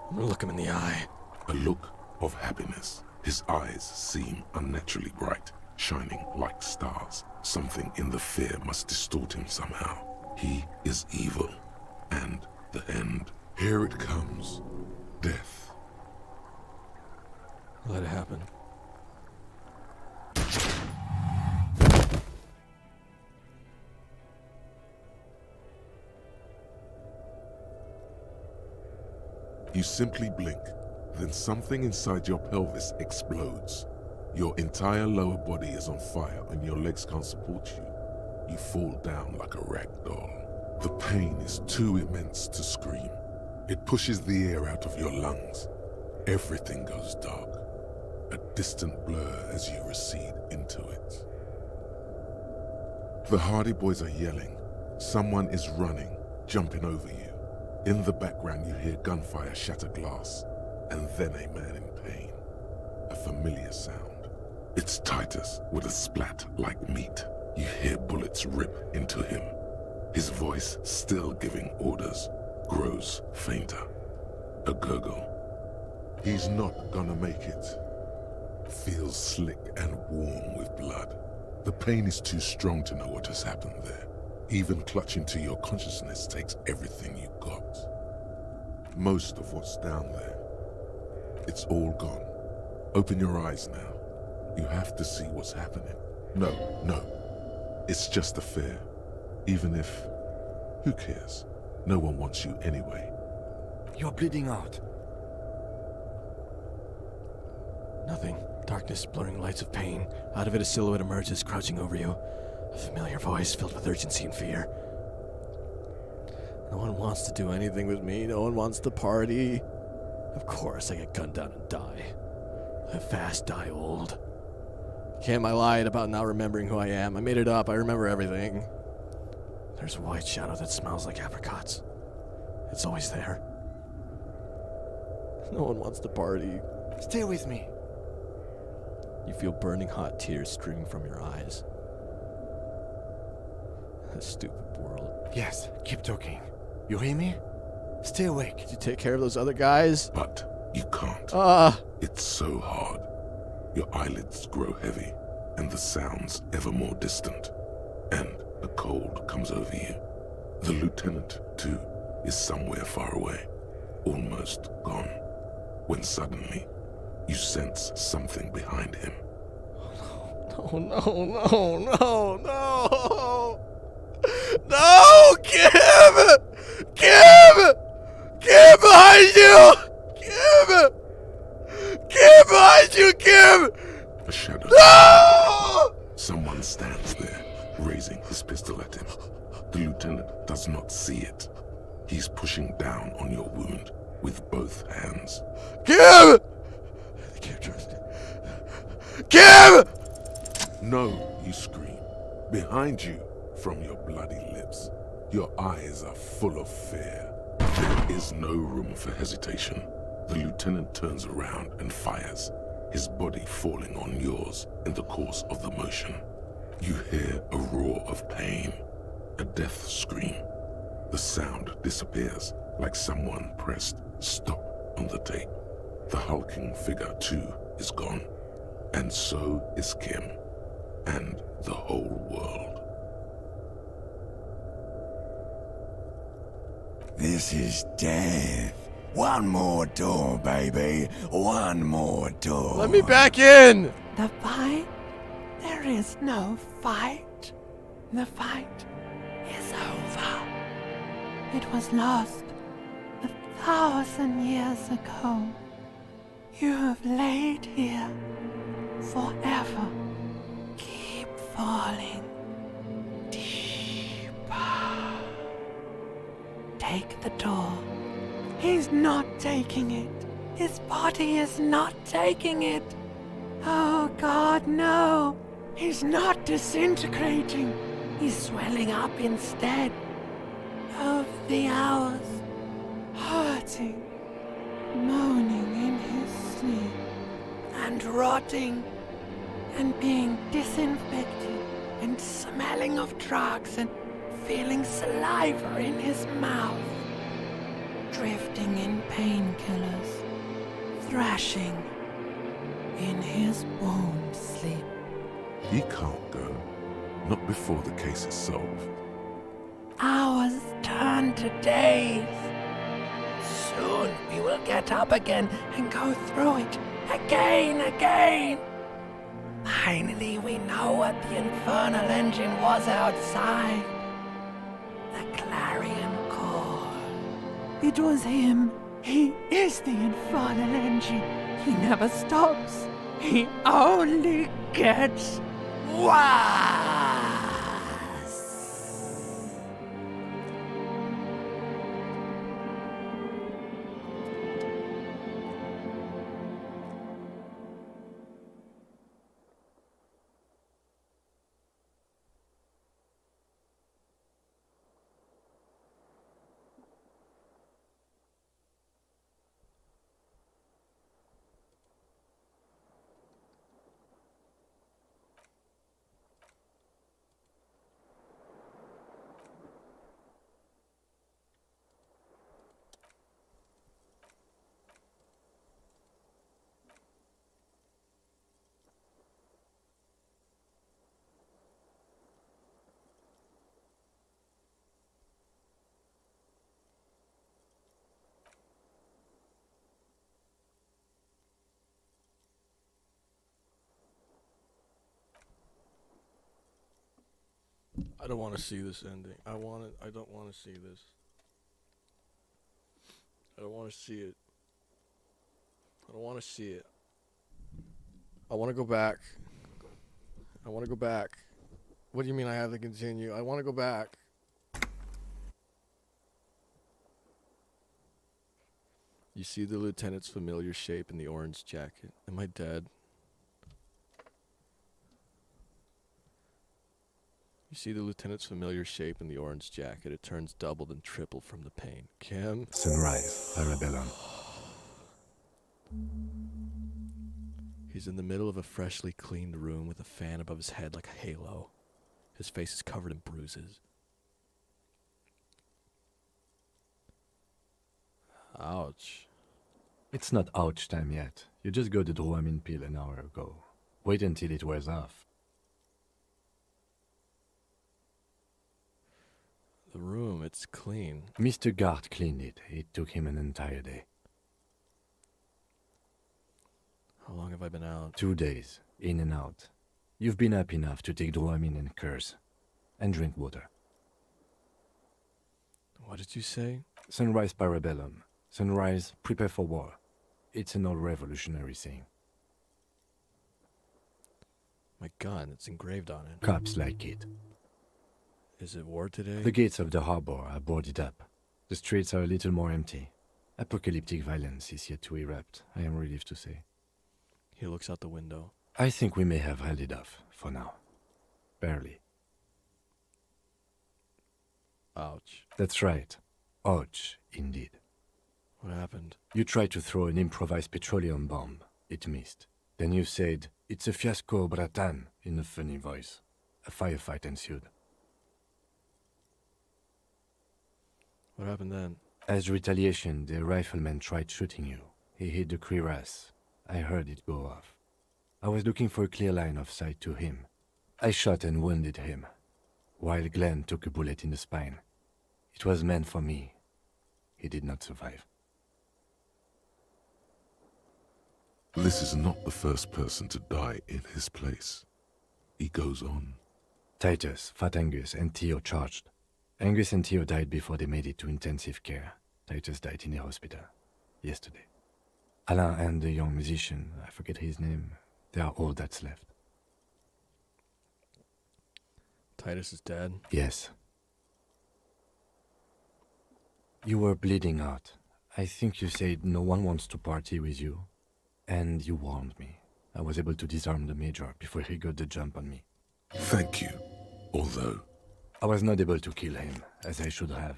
I'm gonna look him in the eye. A look of happiness. His eyes seem unnaturally bright, shining like stars. Something in the fear must distort him somehow. He is evil, and the end. Here it comes. Death. Let it happen. You simply blink, then something inside your pelvis explodes. Your entire lower body is on fire and your legs can't support you. You fall down like a rag doll. The pain is too immense to scream. It pushes the air out of your lungs. Everything goes dark. A distant blur as you recede into it. The Hardy Boys are yelling. Someone is running, jumping over you. In the background you hear gunfire shatter glass, and then a man in pain. A familiar sound. It's Titus with a splat like meat. You hear bullets rip into him. His voice, still giving orders, grows fainter. A gurgle. He's not gonna make it. Feels slick and warm with blood. The pain is too strong to know what has happened there. Even clutching to your consciousness takes everything you got. Most of what's down there. It's all gone. Open your eyes now. You have to see what's happening. No. It's just a fear. Even if... who cares? No one wants you anyway. You're bleeding out. Nothing. Darkness, blurring lights of pain. Out of it, a silhouette emerges, crouching over you. A familiar voice filled with urgency and fear. No one wants to do anything with me. No one wants to party. Of course, I get gunned down and die. I fast die old. Cam, I lied about not remembering who I am. I made it up. I remember everything. There's a white shadow that smells like apricots. It's always there. No one wants to party. Stay with me. You feel burning hot tears streaming from your eyes. A stupid world. Yes, keep talking. You hear me? Stay awake. Did you take care of those other guys? But you can't. It's so hard. Your eyelids grow heavy, and the sounds ever more distant. And a cold comes over you. The lieutenant, too, is somewhere far away, almost gone, when suddenly you sense something behind him. No! No! Kim! Kim behind you! Kim behind you, Kim! A shadow. No! Someone stands there, raising his pistol at him. The lieutenant does not see it. He's pushing down on your wound with both hands. Kim! I can't trust it. Kim! No, you scream. Behind you, from your bloody lips, your eyes are full of fear. There is no room for hesitation. The lieutenant turns around and fires, his body falling on yours in the course of the motion. You hear a roar of pain, a death scream. The sound disappears like someone pressed stop on the tape. The hulking figure, too, is gone. And so is Kim. And the whole world. This is death. One more door, baby. One more door. Let me back in! The fight? There is no fight. The fight is over. It was lost 1,000 years ago. You have laid here forever. Keep falling deeper. Take the door. He's not taking it. His body is not taking it. Oh God, no. He's not disintegrating. He's swelling up instead. Over the hours, hurting, moaning in his sleep, and rotting, and being disinfected, and smelling of drugs, and feeling saliva in his mouth, drifting in painkillers, thrashing in his wound sleep. He can't go. Not before the case is solved. Hours turn to days. Soon we will get up again and go through it again. Finally we know what the infernal engine was outside. The clarion call. It was him. He is the infernal engine. He never stops. He only gets worse. I don't want to see this ending. I don't want to see this. I don't want to see it. I don't want to see it. I want to go back. I want to go back. What do you mean I have to continue? I want to go back. You see the lieutenant's familiar shape in the orange jacket. Am I dead? You see the lieutenant's familiar shape in the orange jacket. It turns double then triple from the pain. Kim? Sunrise, Parabellum. He's in the middle of a freshly cleaned room with a fan above his head like a halo. His face is covered in bruises. Ouch. It's not ouch time yet. You just got the Dramamine pill an hour ago. Wait until it wears off. The room, it's clean. Mr. Gart cleaned it. It took him an entire day. How long have I been out? 2 days, in and out. You've been up enough to take Dramamine and curse. And drink water. What did you say? Sunrise, Parabellum. Sunrise, prepare for war. It's an old revolutionary saying. My gun, it's engraved on it. Cops like it. Is it war today? The gates of the harbor are boarded up. The streets are a little more empty. Apocalyptic violence is yet to erupt, I am relieved to say. He looks out the window. I think we may have held it off, for now. Barely. Ouch. That's right. Ouch, indeed. What happened? You tried to throw an improvised petroleum bomb. It missed. Then you said, "It's a fiasco, bratan," in a funny voice. A firefight ensued. What happened then? As retaliation, the rifleman tried shooting you. He hit the cuirass. I heard it go off. I was looking for a clear line of sight to him. I shot and wounded him, while Glenn took a bullet in the spine. It was meant for me. He did not survive. This is not the first person to die in his place. He goes on. Titus, Fat Angus, and Theo charged. Angus and Theo died before they made it to intensive care. Titus died in the hospital yesterday. Alain and the young musician, I forget his name, they are all that's left. Titus is dead? Yes. You were bleeding out. I think you said no one wants to party with you. And you warned me. I was able to disarm the Major before he got the jump on me. Thank you. Although I was not able to kill him, as I should have.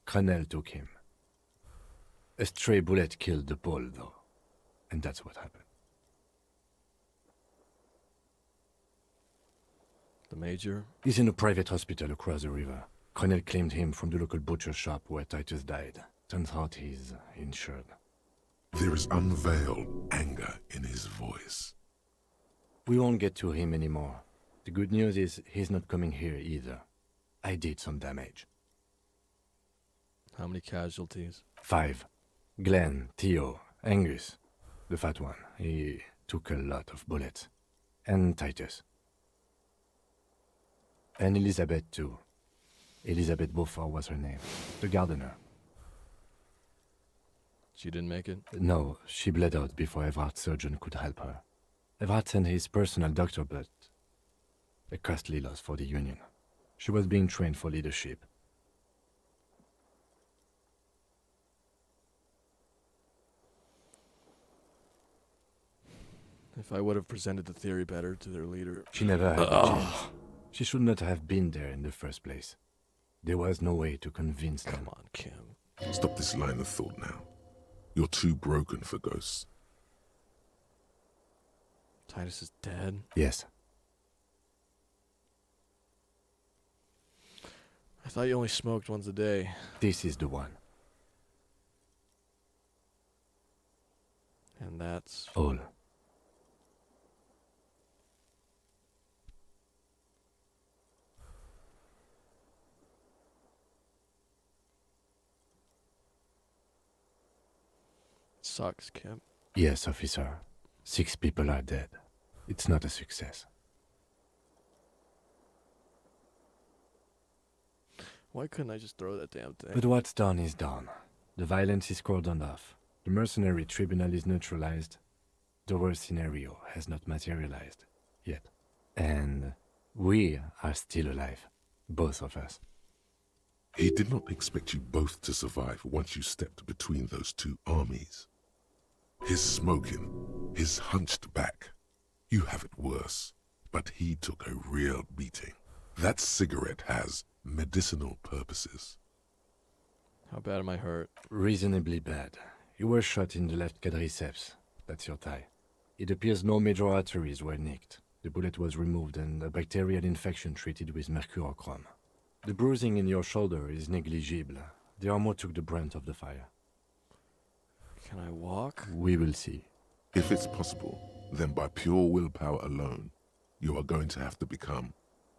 Crenel took him. A stray bullet killed the Pole, though. And that's what happened. The Major? He's in a private hospital across the river. Crenel claimed him from the local butcher shop where Titus died. Turns out he's insured. there is unveiled anger in his voice. We won't get to him anymore. The good news is he's not coming here either. I did some damage. How many casualties? 5. Glenn, Theo, Angus. The fat one. He took a lot of bullets. And Titus. And Elizabeth too. Elizabeth Beaufort was her name. The gardener. She didn't make it? No, she bled out before Everard's surgeon could help her. Everard sent his personal doctor, but a costly loss for the Union. She was being trained for leadership. If I would have presented the theory better to their leader... She never had a chance. She should not have been there in the first place. There was no way to convince them. Come on, Kim. Stop this line of thought now. You're too broken for ghosts. Titus is dead? Yes. I thought you only smoked once a day. This is the one. And that's... all. Sucks, Kim. Yes, officer. 6 people are dead. It's not a success. Why couldn't I just throw that damn thing? But what's done is done. The violence is cordoned off. The mercenary tribunal is neutralized. The worst scenario has not materialized yet. And we are still alive. Both of us. He did not expect you both to survive once you stepped between those two armies. His smoking, his hunched back. You have it worse, but he took a real beating. That cigarette has medicinal purposes. How bad am I hurt? Reasonably bad. You were shot in the left quadriceps. That's your thigh. It appears no major arteries were nicked. The bullet was removed and a bacterial infection treated with mercurochrome. The bruising in your shoulder is negligible. The armor took the brunt of the fire. Can I walk? We will see. If it's possible, then by pure willpower alone, you are going to have to become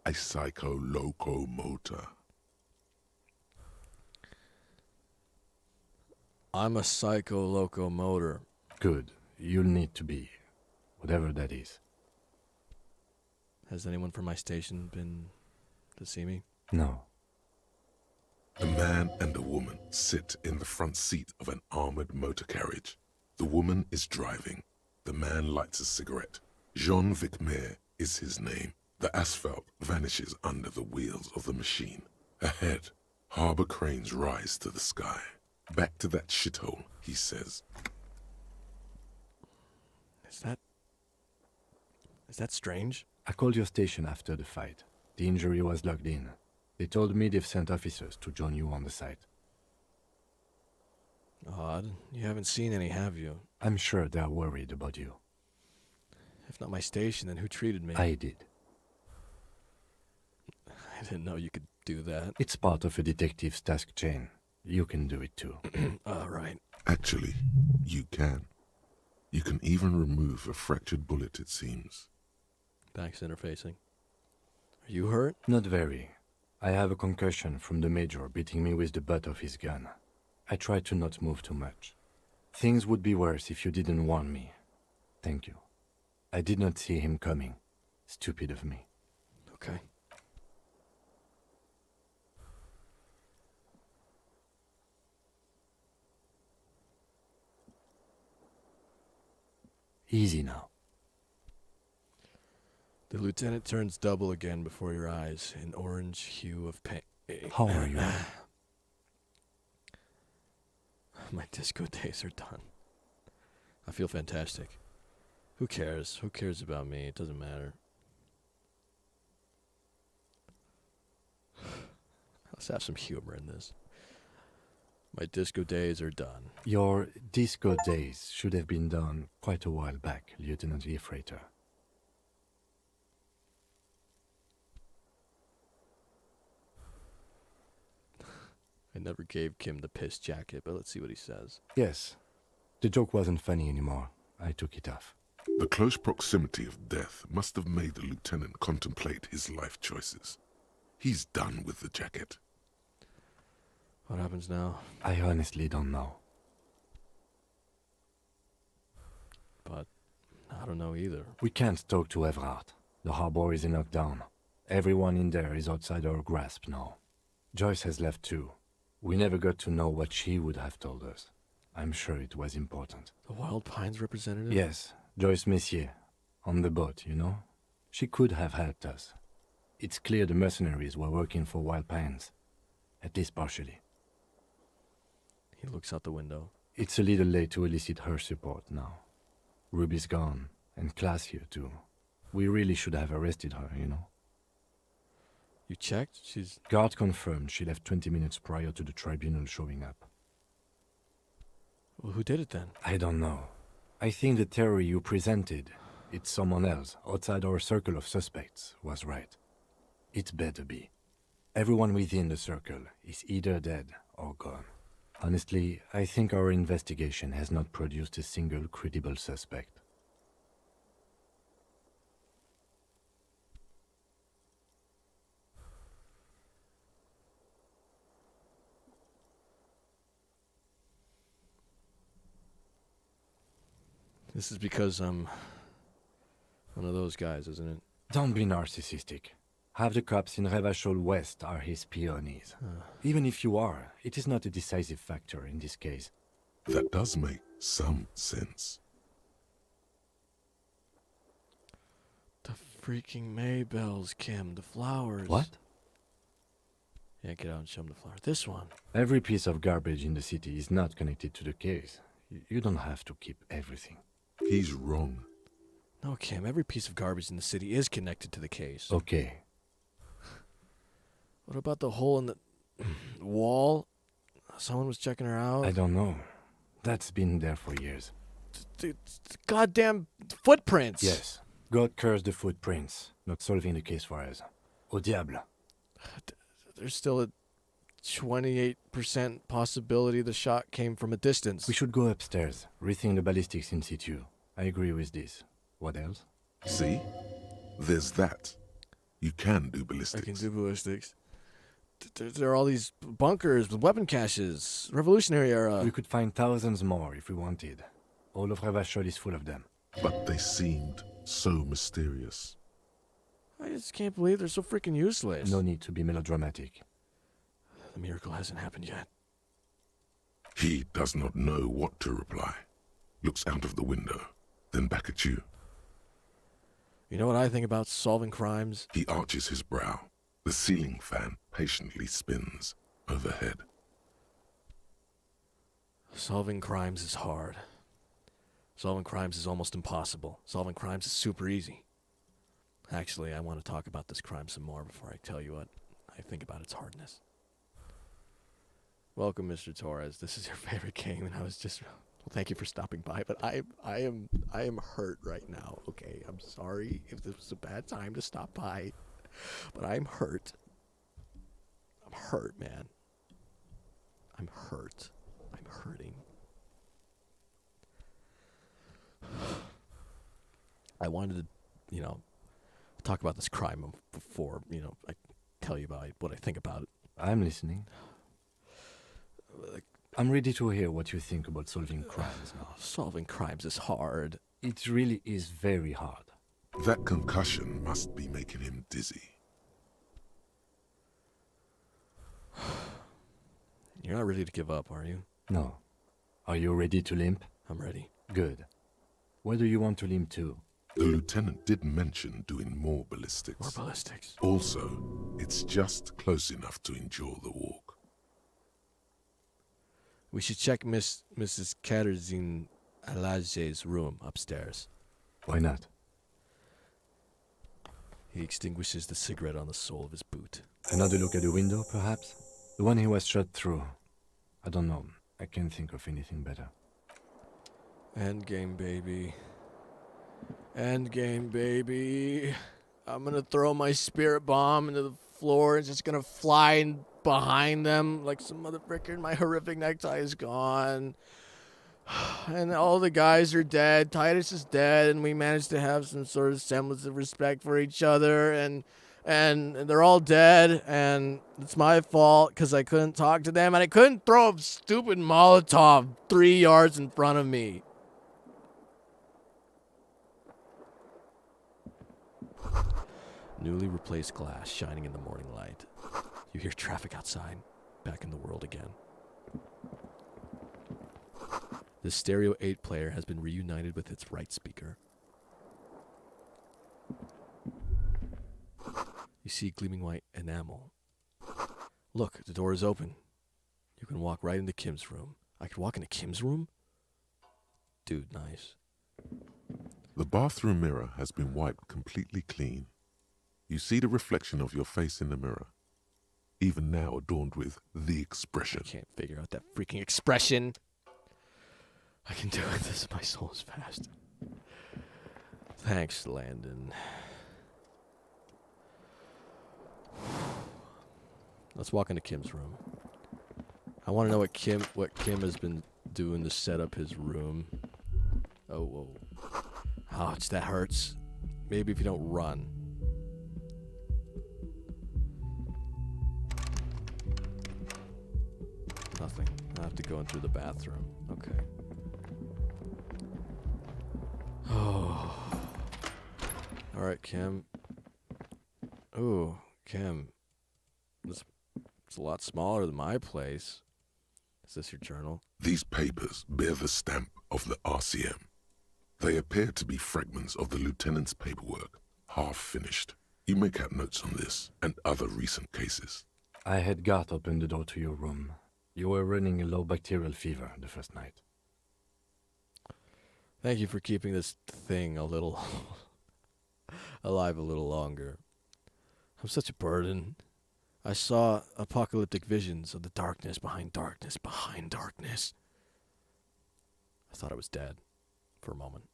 a psycho-locomotor. I'm a psycho-locomotor. Good. You'll need to be. Whatever that is. Has anyone from my station been to see me? No. A man and a woman sit in the front seat of an armored motor carriage. The woman is driving. The man lights a cigarette. Jean Vicmer is his name. The asphalt vanishes under the wheels of the machine. Ahead, harbor cranes rise to the sky. Back to that shithole, he says. Is that strange? I called your station after the fight. The injury was logged in. They told me they've sent officers to join you on the site. Odd. You haven't seen any, have you? I'm sure they're worried about you. If not my station, then who treated me? I did. I didn't know you could do that. It's part of a detective's task chain. You can do it too. Right. Actually, you can. You can even remove a fractured bullet, it seems. Thanks, interfacing. Are you hurt? Not very. I have a concussion from the major beating me with the butt of his gun. I try to not move too much. Things would be worse if you didn't warn me. Thank you. I did not see him coming. Stupid of me. Okay. Easy now. The lieutenant turns double again before your eyes, an orange hue of pain. How are you? My disco days are done. I feel fantastic. Who cares? Who cares about me? It doesn't matter. Let's have some humor in this. My disco days are done. Your disco days should have been done quite a while back, Lieutenant Gefreiter. I never gave Kim the piss jacket, but let's see what he says. Yes. The joke wasn't funny anymore. I took it off. The close proximity of death must have made the lieutenant contemplate his life choices. He's done with the jacket. What happens now? I honestly don't know. But I don't know either. We can't talk to Everard. The harbor is in lockdown. Everyone in there is outside our grasp now. Joyce has left too. We never got to know what she would have told us. I'm sure it was important. The Wild Pines representative? Yes, Joyce Messier. On the boat, you know? She could have helped us. It's clear the mercenaries were working for Wild Pines. At least partially. He looks out the window. It's a little late to elicit her support now. Ruby's gone, and Class here too. We really should have arrested her, you know? You checked? She's... Guard confirmed she left 20 minutes prior to the tribunal showing up. Well, who did it then? I don't know. I think the theory you presented, it's someone else, outside our circle of suspects, was right. It better be. Everyone within the circle is either dead or gone. Honestly, I think our investigation has not produced a single credible suspect. This is because I'm one of those guys, isn't it? Don't be narcissistic. Half the cops in Revachol West are his peonies. Even if you are, it is not a decisive factor in this case. That does make some sense. The freaking Maybells, Kim. The flowers. What? Yeah, get out and show him the flower. This one. Every piece of garbage in the city is not connected to the case. You don't have to keep everything. He's wrong. No, Kim. Every piece of garbage in the city is connected to the case. Okay. What about the hole in the wall? Someone was checking her out. I don't know. That's been there for years. Goddamn footprints. Yes. God cursed the footprints. Not solving the case for us. Au diable. There's still a 28% possibility the shot came from a distance. We should go upstairs, rethink the ballistics in situ. I agree with this. What else? See? There's that. You can do ballistics. I can do ballistics. There are all these bunkers with weapon caches. Revolutionary era. We could find thousands more if we wanted. All of Revachol is full of them. But they seemed so mysterious. I just can't believe they're so freaking useless. No need to be melodramatic. The miracle hasn't happened yet. He does not know what to reply. Looks out of the window, then back at you. You know what I think about solving crimes? He arches his brow. The ceiling fan patiently spins overhead. Solving crimes is hard. Solving crimes is almost impossible. Solving crimes is super easy. Actually, I want to talk about this crime some more before I tell you what I think about its hardness. Welcome, Mr. Torres. This is your favorite game, and I was just... Well, thank you for stopping by, but I am hurt right now, okay? I'm sorry if this was a bad time to stop by, but I'm hurt. I'm hurt, man. I'm hurt. I'm hurting. I wanted to, talk about this crime before, I tell you about what I think about it. I'm listening. I'm ready to hear what you think about solving crimes now. Solving crimes is hard. It really is very hard. That concussion must be making him dizzy. You're not ready to give up, are you? No. Are you ready to limp? I'm ready. Good. Where do you want to limp to? The lieutenant did mention doing more ballistics. More ballistics. Also, it's just close enough to endure the walk. We should check Mrs. Katerzin Alage's room upstairs. Why not? He extinguishes the cigarette on the sole of his boot. Another look at the window, perhaps? The one he was shot through. I don't know. I can't think of anything better. Endgame, baby. Endgame, baby. I'm gonna throw my spirit bomb into the floor. It's just gonna fly in behind them like some motherfucker. My horrific necktie is gone. And all the guys are dead. Titus is dead, and we managed to have some sort of semblance of respect for each other. And they're all dead, and it's my fault because I couldn't talk to them, and I couldn't throw a stupid Molotov 3 yards in front of me. Newly replaced glass shining in the morning light. You hear traffic outside, back in the world again. The Stereo 8 player has been reunited with its right speaker. You see gleaming white enamel. Look, the door is open. You can walk right into Kim's room. I could walk into Kim's room? Dude, nice. The bathroom mirror has been wiped completely clean. You see the reflection of your face in the mirror, even now adorned with the expression. I can't figure out that freaking expression. I can do it. This, my soul is fast. Thanks, Landon. Let's walk into Kim's room. I want to know what Kim has been doing to set up his room. Oh, whoa. Ouch, that hurts. Maybe if you don't run. Nothing. I have to go in through the bathroom. Okay. Oh. Alright, Kim. Ooh, Kim. It's a lot smaller than my place. Is this your journal? These papers bear the stamp of the RCM. They appear to be fragments of the lieutenant's paperwork, half finished. You make out notes on this and other recent cases. I had Garth open the door to your room. You were running a low bacterial fever the first night. Thank you for keeping this thing a little alive a little longer. I'm such a burden. I saw apocalyptic visions of the darkness behind darkness behind darkness. I thought I was dead for a moment.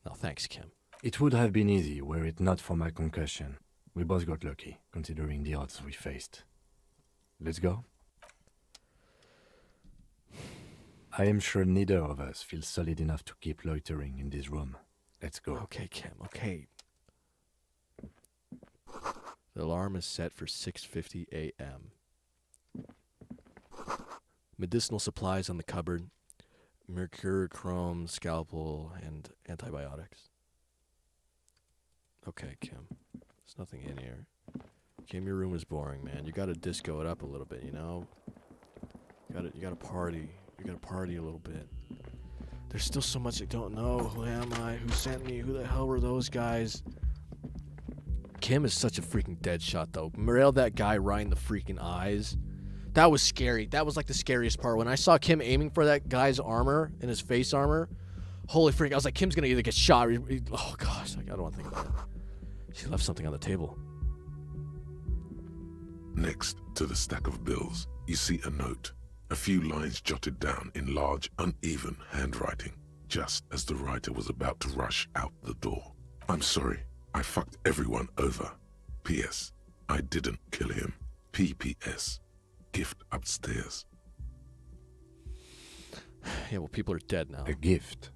No, thanks, Kim. It would have been easy were it not for my concussion. We both got lucky, considering the odds we faced. Let's go. I am sure neither of us feels solid enough to keep loitering in this room. Let's go. Okay, Kim, okay. The alarm is set for 6:50 a.m. Medicinal supplies on the cupboard. Mercurochrome, scalpel, and antibiotics. Okay, Kim. There's nothing in here. Kim, your room is boring, man. You gotta disco it up a little bit, you know? You gotta party. You gotta party a little bit. There's still so much I don't know. Who am I? Who sent me? Who the hell were those guys? Kim is such a freaking dead shot, though. Morale, that guy right in the freaking eyes. That was scary. That was like the scariest part. When I saw Kim aiming for that guy's armor, in his face armor, holy freak, I was like, Kim's gonna either get shot or... Oh, gosh, I don't want to think about it. She left something on the table. Next to the stack of bills, you see a note. A few lines jotted down in large, uneven handwriting, just as the writer was about to rush out the door. I'm sorry. I fucked everyone over. P.S. I didn't kill him. P.P.S. Gift upstairs. Yeah, well, people are dead now. A gift.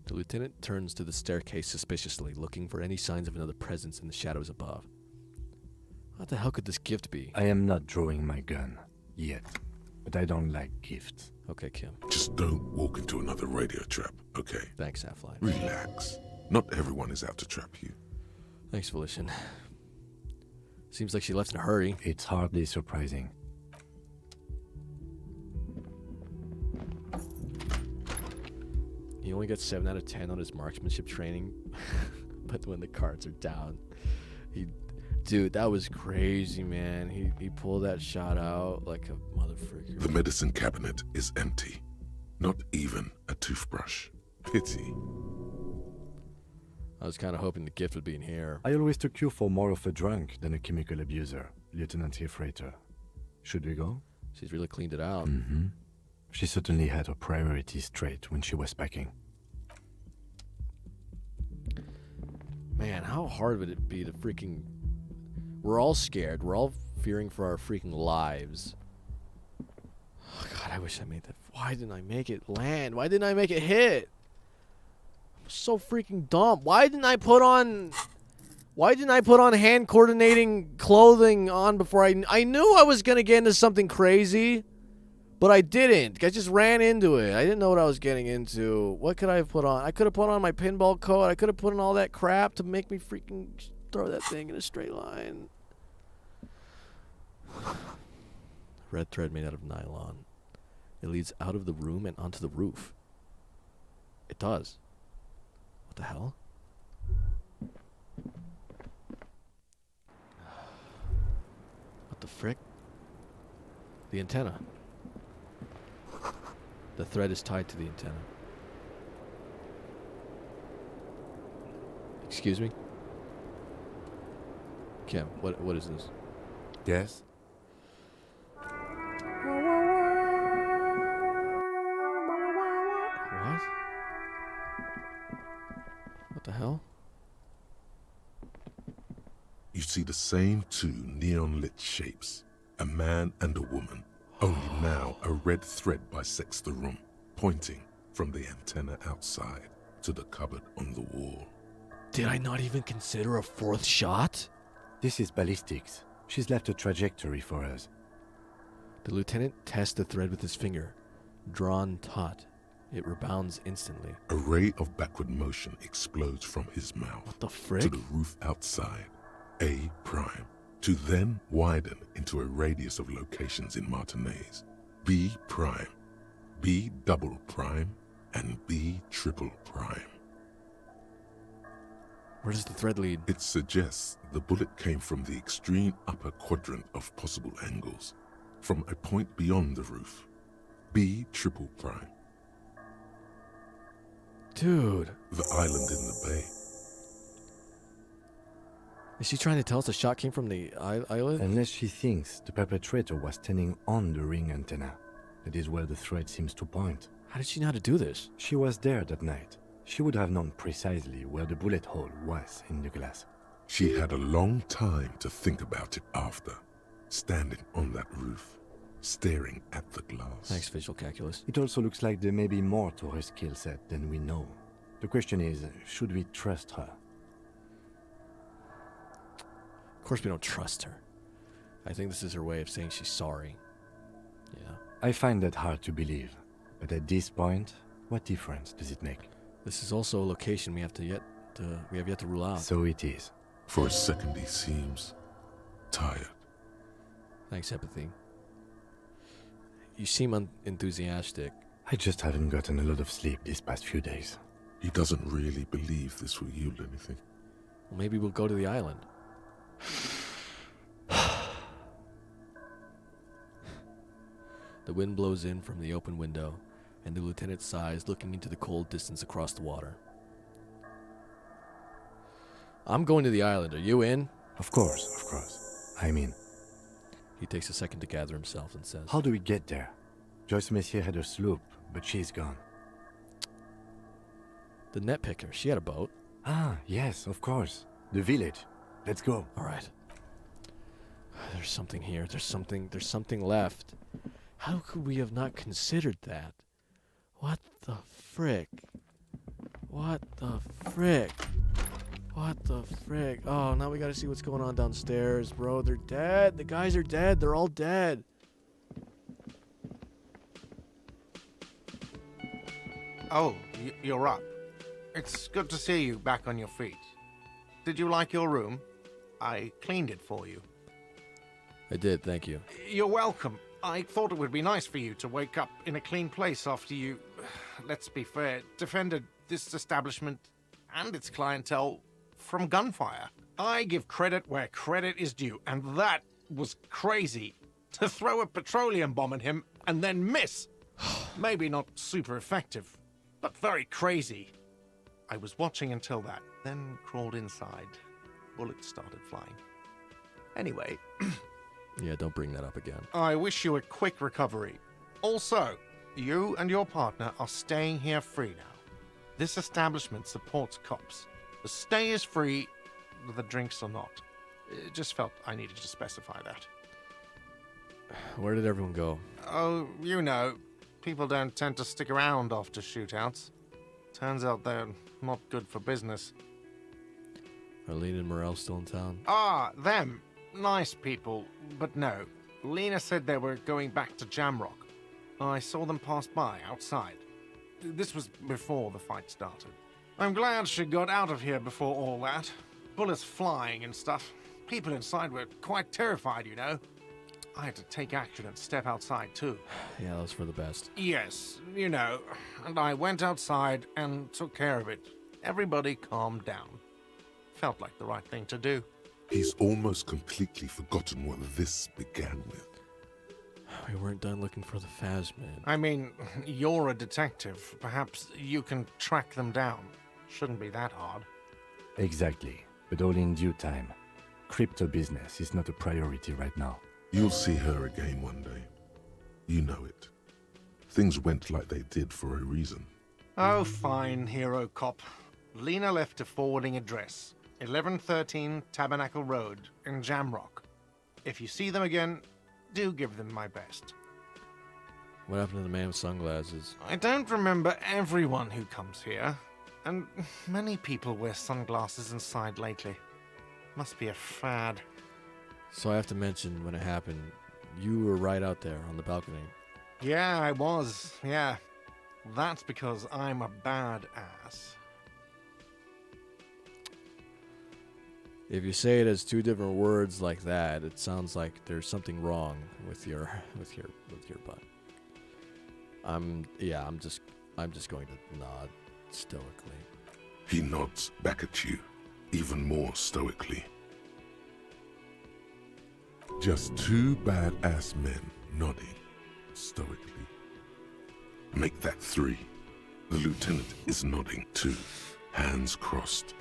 The lieutenant turns to the staircase suspiciously, looking for any signs of another presence in the shadows above. What the hell could this gift be? I am not drawing my gun. Yet. But I don't like gifts. Okay, Kim. Just don't walk into another radio trap, okay? Thanks, Half-Life. Relax. Not everyone is out to trap you. Thanks, Volition. Seems like she left in a hurry. It's hardly surprising. He only got 7 out of 10 on his marksmanship training, but when the cards are down, dude, that was crazy, man. He pulled that shot out like a motherfucker. The medicine cabinet is empty. Not even a toothbrush. Pity. I was kind of hoping the gift would be in here. I always took you for more of a drunk than a chemical abuser, Lieutenant Hefreiter. Should we go? She's really cleaned it out. Mm-hmm. She certainly had her priorities straight when she was packing. Man, how hard would it be to freaking... We're all scared. We're all fearing for our freaking lives. Oh, God, I wish I made that. Why didn't I make it land? Why didn't I make it hit? I'm so freaking dumb. Why didn't I put on hand coordinating clothing on before I knew I was going to get into something crazy, but I didn't. I just ran into it. I didn't know what I was getting into. What could I have put on? I could have put on my pinball coat. I could have put on all that crap to make me freaking throw that thing in a straight line. Red thread made out of nylon. It leads out of the room and onto the roof. It does. What the hell? What the frick? The antenna. The thread is tied to the antenna. Excuse me? Kim, what is this? Yes? What? What the hell? You see the same two neon-lit shapes, a man and a woman, only now a red thread bisects the room, pointing from the antenna outside to the cupboard on the wall. Did I not even consider a fourth shot? This is ballistics. She's left a trajectory for us. The lieutenant tests the thread with his finger, drawn taut. It rebounds instantly. A ray of backward motion explodes from his mouth. What the frick? To the roof outside, A prime, to then widen into a radius of locations in Martinez. B prime, B double prime, and B triple prime. Where does the thread lead? It suggests the bullet came from the extreme upper quadrant of possible angles, from a point beyond the roof. B triple prime. Dude. The island in the bay. Is she trying to tell us the shot came from the island? Unless she thinks the perpetrator was standing on the ring antenna. That is where the thread seems to point. How did she know how to do this? She was there that night. She would have known precisely where the bullet hole was in the glass. She had a long time to think about it after, standing on that roof, staring at the glass. Thanks, visual calculus. It also looks like there may be more to her skill set than we know. The question is, should we trust her? Of course we don't trust her. I think this is her way of saying she's sorry. Yeah. I find that hard to believe. But at this point, what difference does it make? This is also a location we have yet to rule out. So it is. For a second he seems tired. Thanks, empathy. You seem unenthusiastic. I just haven't gotten a lot of sleep these past few days. He doesn't really believe this will yield anything. Well, maybe we'll go to the island. The wind blows in from the open window, and the lieutenant sighs, looking into the cold distance across the water. I'm going to the island. Are you in? Of course. I'm in. He takes a second to gather himself and says, How do we get there? Joyce Messier had her sloop, but she's gone. The net picker. She had a boat. Ah, yes, of course. The village. Let's go. All right. There's something here. There's something left. How could we have not considered that? What the frick? What the frick? What the frick? Oh, now we gotta see what's going on downstairs, bro. They're dead. The guys are dead. They're all dead. Oh, you're up. It's good to see you back on your feet. Did you like your room? I cleaned it for you. I did, thank you. You're welcome. I thought it would be nice for you to wake up in a clean place after you, let's be fair, defended this establishment and its clientele from gunfire. I give credit where credit is due, and that was crazy. To throw a petroleum bomb at him and then miss. Maybe not super effective, but very crazy. I was watching until that, then crawled inside. Bullets started flying. Anyway... Yeah, don't bring that up again. I wish you a quick recovery. Also, you and your partner are staying here free now. This establishment supports cops. The stay is free, the drinks are not. It just felt I needed to specify that. Where did everyone go? Oh, you know, people don't tend to stick around after shootouts. Turns out they're not good for business. Are Lena and Morel still in town? Ah, them. Nice people, but no. Lena said they were going back to Jamrock. I saw them pass by outside. This was before the fight started. I'm glad she got out of here before all that. Bullets flying and stuff. People inside were quite terrified, you know. I had to take action and step outside too. Yeah, that was for the best. Yes, you know. And I went outside and took care of it. Everybody calmed down. Felt like the right thing to do. He's almost completely forgotten what this began with. We weren't done looking for the Phasmid. I mean, you're a detective. Perhaps you can track them down. Shouldn't be that hard. Exactly, but all in due time. Crypto business is not a priority right now. You'll see her again one day. You know it. Things went like they did for a reason. Oh, fine, hero cop. Lena left a forwarding address. 1113 Tabernacle Road in Jamrock. If you see them again, do give them my best. What happened to the man with sunglasses? I don't remember everyone who comes here, and many people wear sunglasses inside lately. Must be a fad. So I have to mention, when it happened, you were right out there on the balcony. Yeah, I was, yeah. That's because I'm a badass. If you say it as two different words like that, it sounds like there's something wrong with your butt. I'm just going to nod stoically. He nods back at you, even more stoically. Just two badass men nodding stoically. Make that three. The lieutenant is nodding too, hands crossed.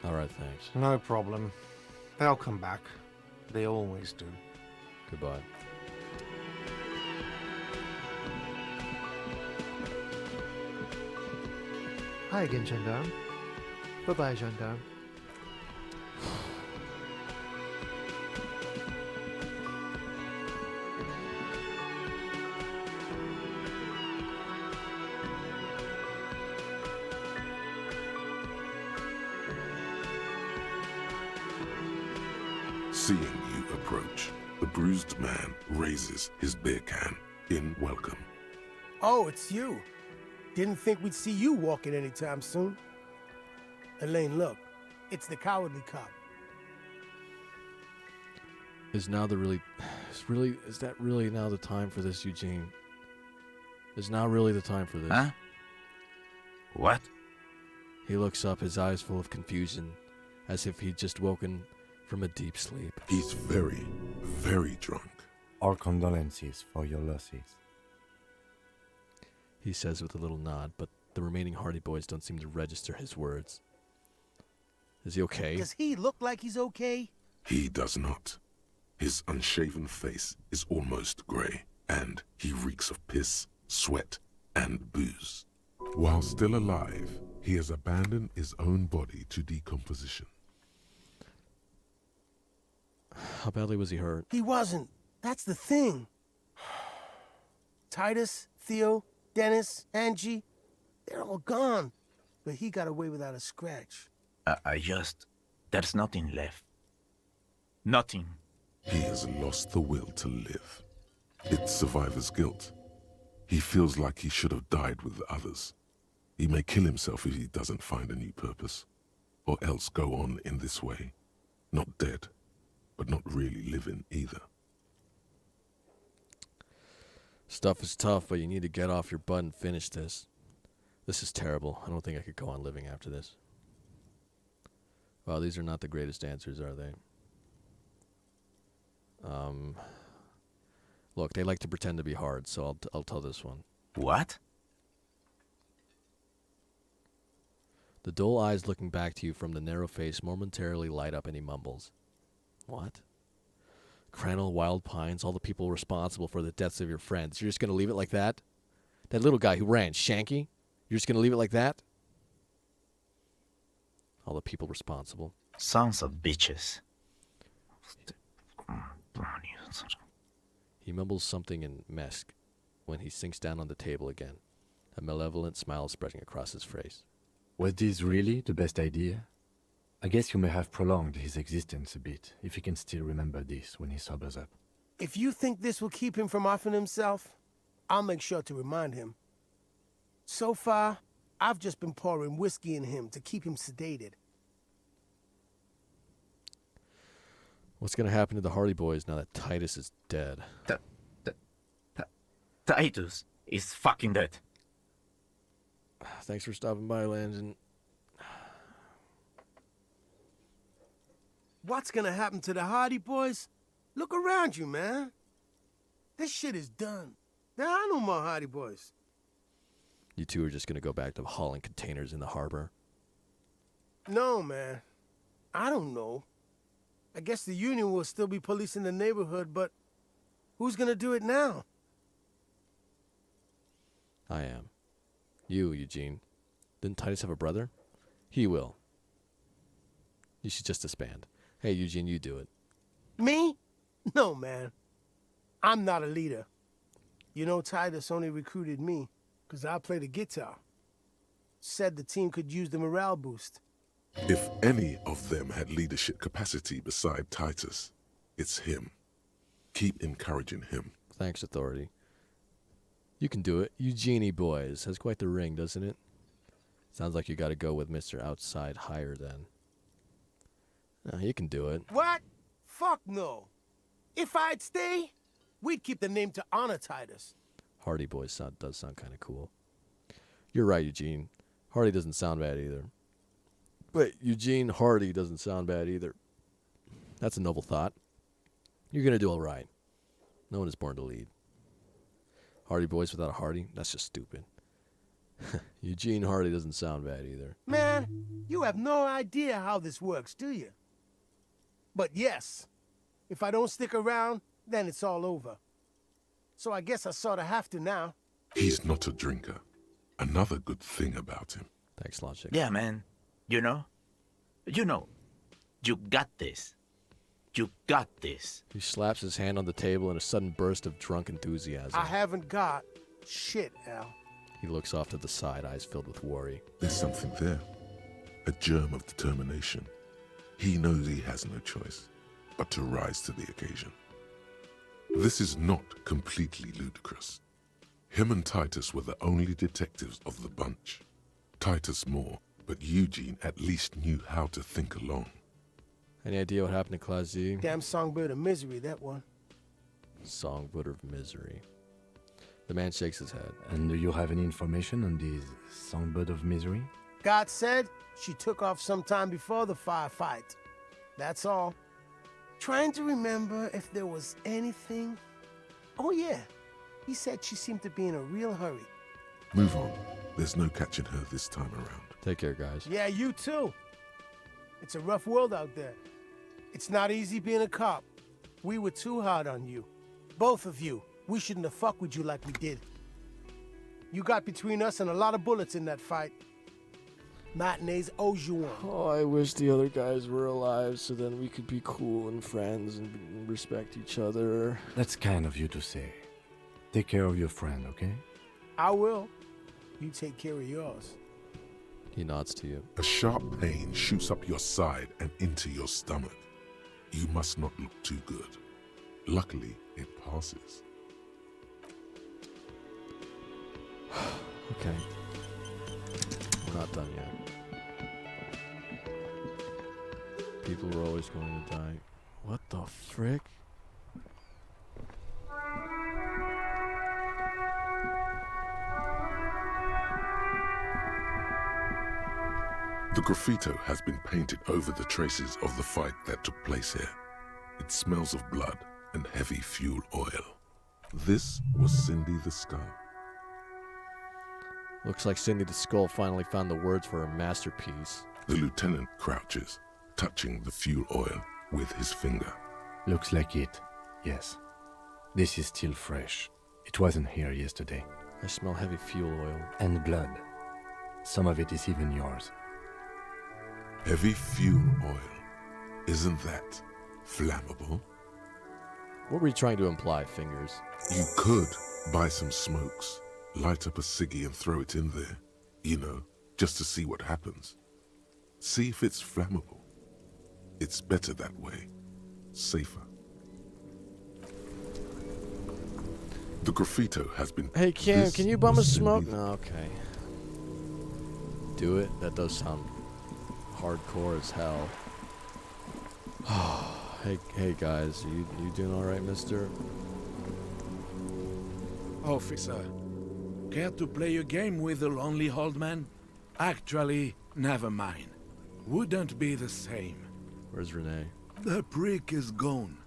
All right, thanks. No problem. They'll come back. They always do. Goodbye. Hi again, gendarme. Bye-bye, gendarme. Seeing you approach, the bruised man raises his beer can in welcome. Oh, it's you. Didn't think we'd see you walking anytime soon. Elaine, look. It's the cowardly cop. Is that really now the time for this, Eugene? Is now really the time for this? Huh? What? He looks up, his eyes full of confusion, as if he'd just woken from a deep sleep. He's very, very drunk. Our condolences for your losses. He says with a little nod, but the remaining Hardy Boys don't seem to register his words. Is he okay? Does he look like he's okay? He does not. His unshaven face is almost grey, and he reeks of piss, sweat, and booze. While still alive, he has abandoned his own body to decomposition. How badly was he hurt? He wasn't. That's the thing. Titus, Theo, Dennis, Angie, they're all gone. But he got away without a scratch. There's nothing left. Nothing. He has lost the will to live. It's survivor's guilt. He feels like he should have died with the others. He may kill himself if he doesn't find a new purpose, or else go on in this way. Not dead, but not really living either. Stuff is tough, but you need to get off your butt and finish this. This is terrible. I don't think I could go on living after this. Well, these are not the greatest answers, are they? Look, they like to pretend to be hard, so I'll tell this one. What? The dull eyes looking back to you from the narrow face momentarily light up and he mumbles. What? Crannel, Wild Pines, all the people responsible for the deaths of your friends. You're just going to leave it like that? That little guy who ran, Shanky? You're just going to leave it like that? All the people responsible. Sons of bitches. He mumbles something in Mesk when he sinks down on the table again, a malevolent smile spreading across his face. Was this really the best idea? I guess you may have prolonged his existence a bit, if he can still remember this when he sobers up. If you think this will keep him from offing himself, I'll make sure to remind him. So far, I've just been pouring whiskey in him to keep him sedated. What's going to happen to the Hardy Boys now that Titus is dead? Titus is fucking dead. Thanks for stopping by, Landon. What's gonna happen to the Hardy Boys? Look around you, man. This shit is done. There are no more Hardy Boys. You two are just going to go back to hauling containers in the harbor? No, man. I don't know. I guess the Union will still be policing the neighborhood, but who's gonna do it now? I am. You, Eugene. Didn't Titus have a brother? He will. You should just disband. Hey, Eugene, you do it. Me? No, man. I'm not a leader. You know, Titus only recruited me because I play the guitar. Said the team could use the morale boost. If any of them had leadership capacity beside Titus, it's him. Keep encouraging him. Thanks, Authority. You can do it. Eugenie Boys has quite the ring, doesn't it? Sounds like you got to go with Mr. Outside Higher then. You can do it. What? Fuck no. If I'd stay, we'd keep the name to honor Titus. Hardy Boys does sound kind of cool. You're right, Eugene. Hardy doesn't sound bad either. Wait, Eugene Hardy doesn't sound bad either. That's a noble thought. You're going to do all right. No one is born to lead. Hardy Boys without a Hardy? That's just stupid. Eugene Hardy doesn't sound bad either. Man, you have no idea how this works, do you? But yes, if I don't stick around, then it's all over. So I guess I sort of have to now. He's not a drinker. Another good thing about him. Thanks, Logic. Yeah, man. You know, you got this. You got this. He slaps his hand on the table in a sudden burst of drunk enthusiasm. I haven't got shit, Al. He looks off to the side, eyes filled with worry. There's something there. A germ of determination. He knows he has no choice but to rise to the occasion. This is not completely ludicrous. Him and Titus were the only detectives of the bunch. Titus more, but Eugene at least knew how to think alone. Any idea what happened to Class Z? Damn songbird of misery, that one. Songbird of misery. The man shakes his head. And do you have any information on this songbird of misery? God said she took off sometime before the firefight. That's all. Trying to remember if there was anything. Oh yeah, he said she seemed to be in a real hurry. Move on. There's no catching her this time around. Take care, guys. Yeah, you too. It's a rough world out there. It's not easy being a cop. We were too hard on you. Both of you. We shouldn't have fucked with you like we did. You got between us and a lot of bullets in that fight. Matinees owes you one. Oh, I wish the other guys were alive so then we could be cool and friends and respect each other. That's kind of you to say. Take care of your friend, okay? I will. You take care of yours. He nods to you. A sharp pain shoots up your side and into your stomach. You must not look too good. Luckily, it passes. Okay. We're not done yet. People were always going to die. What the frick? The graffito has been painted over the traces of the fight that took place here. It smells of blood and heavy fuel oil. This was Cindy the Skull. Looks like Cindy the Skull finally found the words for her masterpiece. The lieutenant crouches, touching the fuel oil with his finger. Looks like it, yes. This is still fresh. It wasn't here yesterday. I smell heavy fuel oil. And blood. Some of it is even yours. Heavy fuel oil. Isn't that flammable? What were you trying to imply, Fingers? You could buy some smokes, light up a ciggy and throw it in there. You know, just to see what happens. See if it's flammable. It's better that way. Safer. The graffito has been... Hey, Cam, can you bum a smoke? No, okay. Do it? That does sound hardcore as hell. Hey guys, you doing all right, mister? Officer, care to play a game with the lonely old man? Actually, never mind. Wouldn't be the same. Where's Renee? The prick is gone.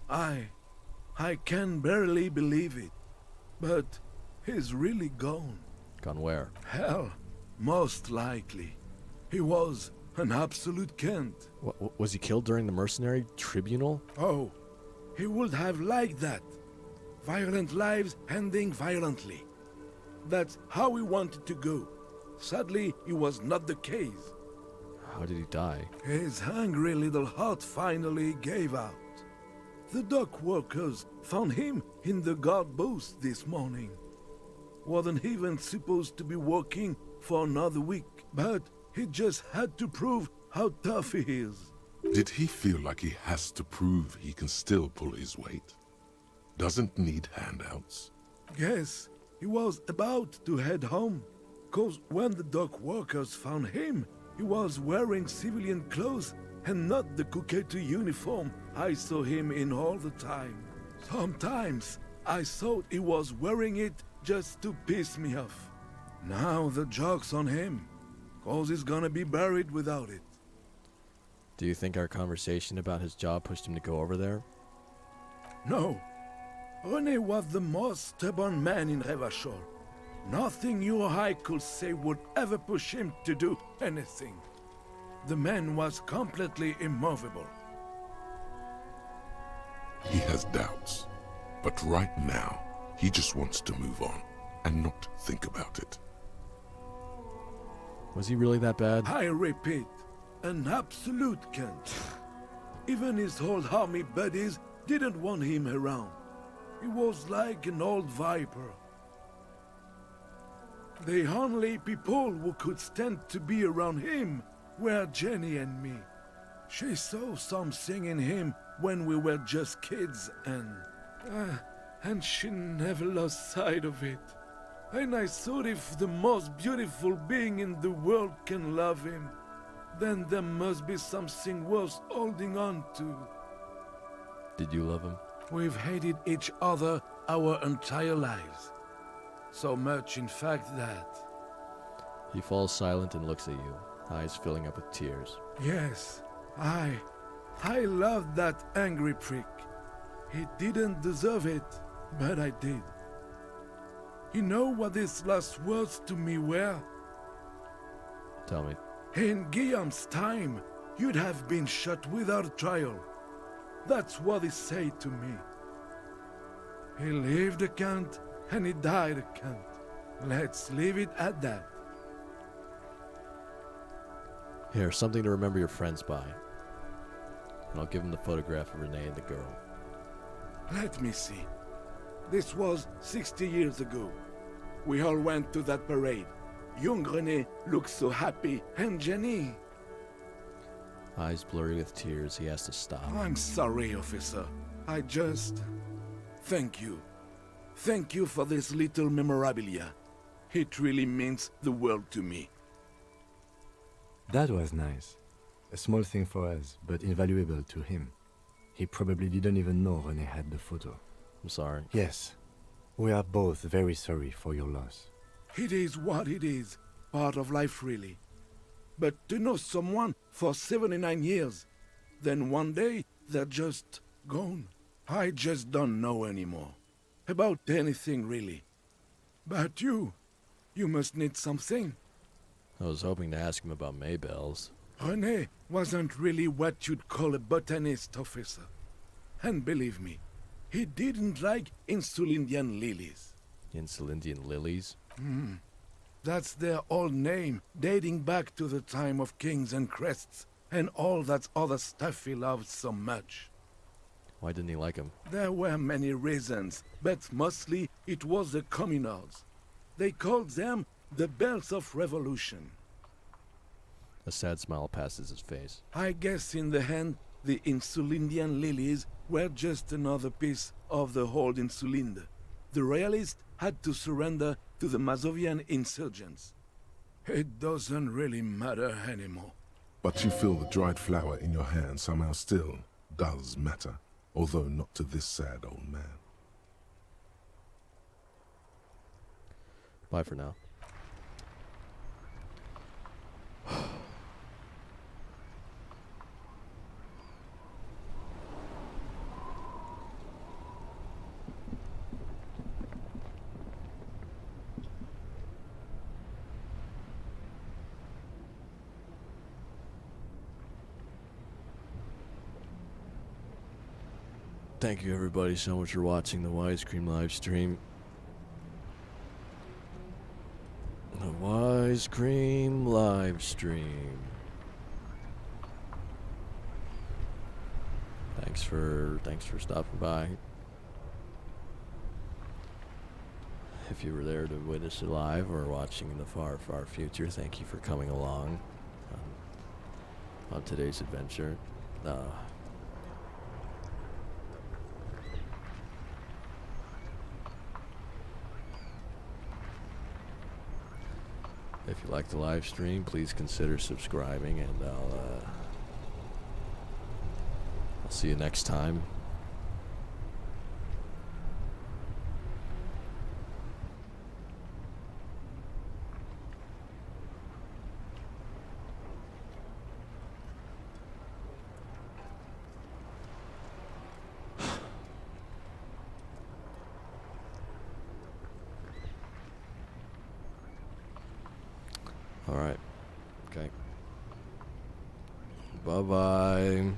I can barely believe it. But he's really gone. Gone where? Hell, most likely. He was an absolute cant. Was he killed during the mercenary tribunal? Oh, he would have liked that. Violent lives ending violently. That's how he wanted to go. Sadly, it was not the case. How did he die? His hungry little heart finally gave out. The dock workers found him in the guard booth this morning. Wasn't even supposed to be working for another week, but he just had to prove how tough he is. Did he feel like he has to prove he can still pull his weight? Doesn't need handouts? Yes, He was about to head home, 'cause when the dock workers found him, he was wearing civilian clothes and not the Kuketu uniform I saw him in all the time. Sometimes I thought he was wearing it just to piss me off. Now the joke's on him, 'cause he's gonna be buried without it. Do you think our conversation about his job pushed him to go over there? No. René was the most stubborn man in Revachol. Nothing you or I could say would ever push him to do anything. The man was completely immovable. He has doubts, but right now, he just wants to move on and not think about it. Was he really that bad? I repeat, an absolute cant. Even his old army buddies didn't want him around. He was like an old viper. The only people who could stand to be around him were Jenny and me. She saw something in him when we were just kids, and she never lost sight of it. And I thought if the most beautiful being in the world can love him, then there must be something worth holding on to. Did you love him? We've hated each other our entire lives. So much, in fact, that... He falls silent and looks at you, eyes filling up with tears. Yes, I loved that angry prick. He didn't deserve it, but I did. You know what his last words to me were? Tell me. In Guillaume's time, you'd have been shot without trial. That's what he said to me. He lived a cant, and he died a cant. Let's leave it at that. Here, something to remember your friends by. And I'll give him the photograph of Renee and the girl. Let me see. This was 60 years ago. We all went to that parade. Young René looked so happy, and Jenny... Eyes blurry with tears, he has to stop. I'm sorry, officer. I just... Thank you. Thank you for this little memorabilia. It really means the world to me. That was nice. A small thing for us, but invaluable to him. He probably didn't even know René had the photo. I'm sorry. Yes. We are both very sorry for your loss. It is what it is. Part of life, really. But to know someone for 79 years, then one day they're just gone. I just don't know anymore. About anything, really. But you must need something. I was hoping to ask him about Maybells. René wasn't really what you'd call a botanist, officer. And believe me, he didn't like Insulindian lilies. Insulindian lilies? That's their old name, dating back to the time of kings and crests, and all that other stuff he loved so much. Why didn't he like him? There were many reasons, but mostly it was the communards. They called them the Bells of Revolution. A sad smile passes his face. I guess in the end, the Insulindian lilies were just another piece of the whole Insulinde. The royalists had to surrender to the Mazovian insurgents. It doesn't really matter anymore. But you feel the dried flower in your hand somehow still does matter, although not to this sad old man. Bye for now. Thank you everybody so much for watching the WISECREAM live stream. The WISECREAM live stream. Thanks for stopping by. If you were there to witness it live or watching in the far, far future, thank you for coming along on today's adventure. If you like the live stream, please consider subscribing, and I'll see you next time. All right. Okay. Bye-bye.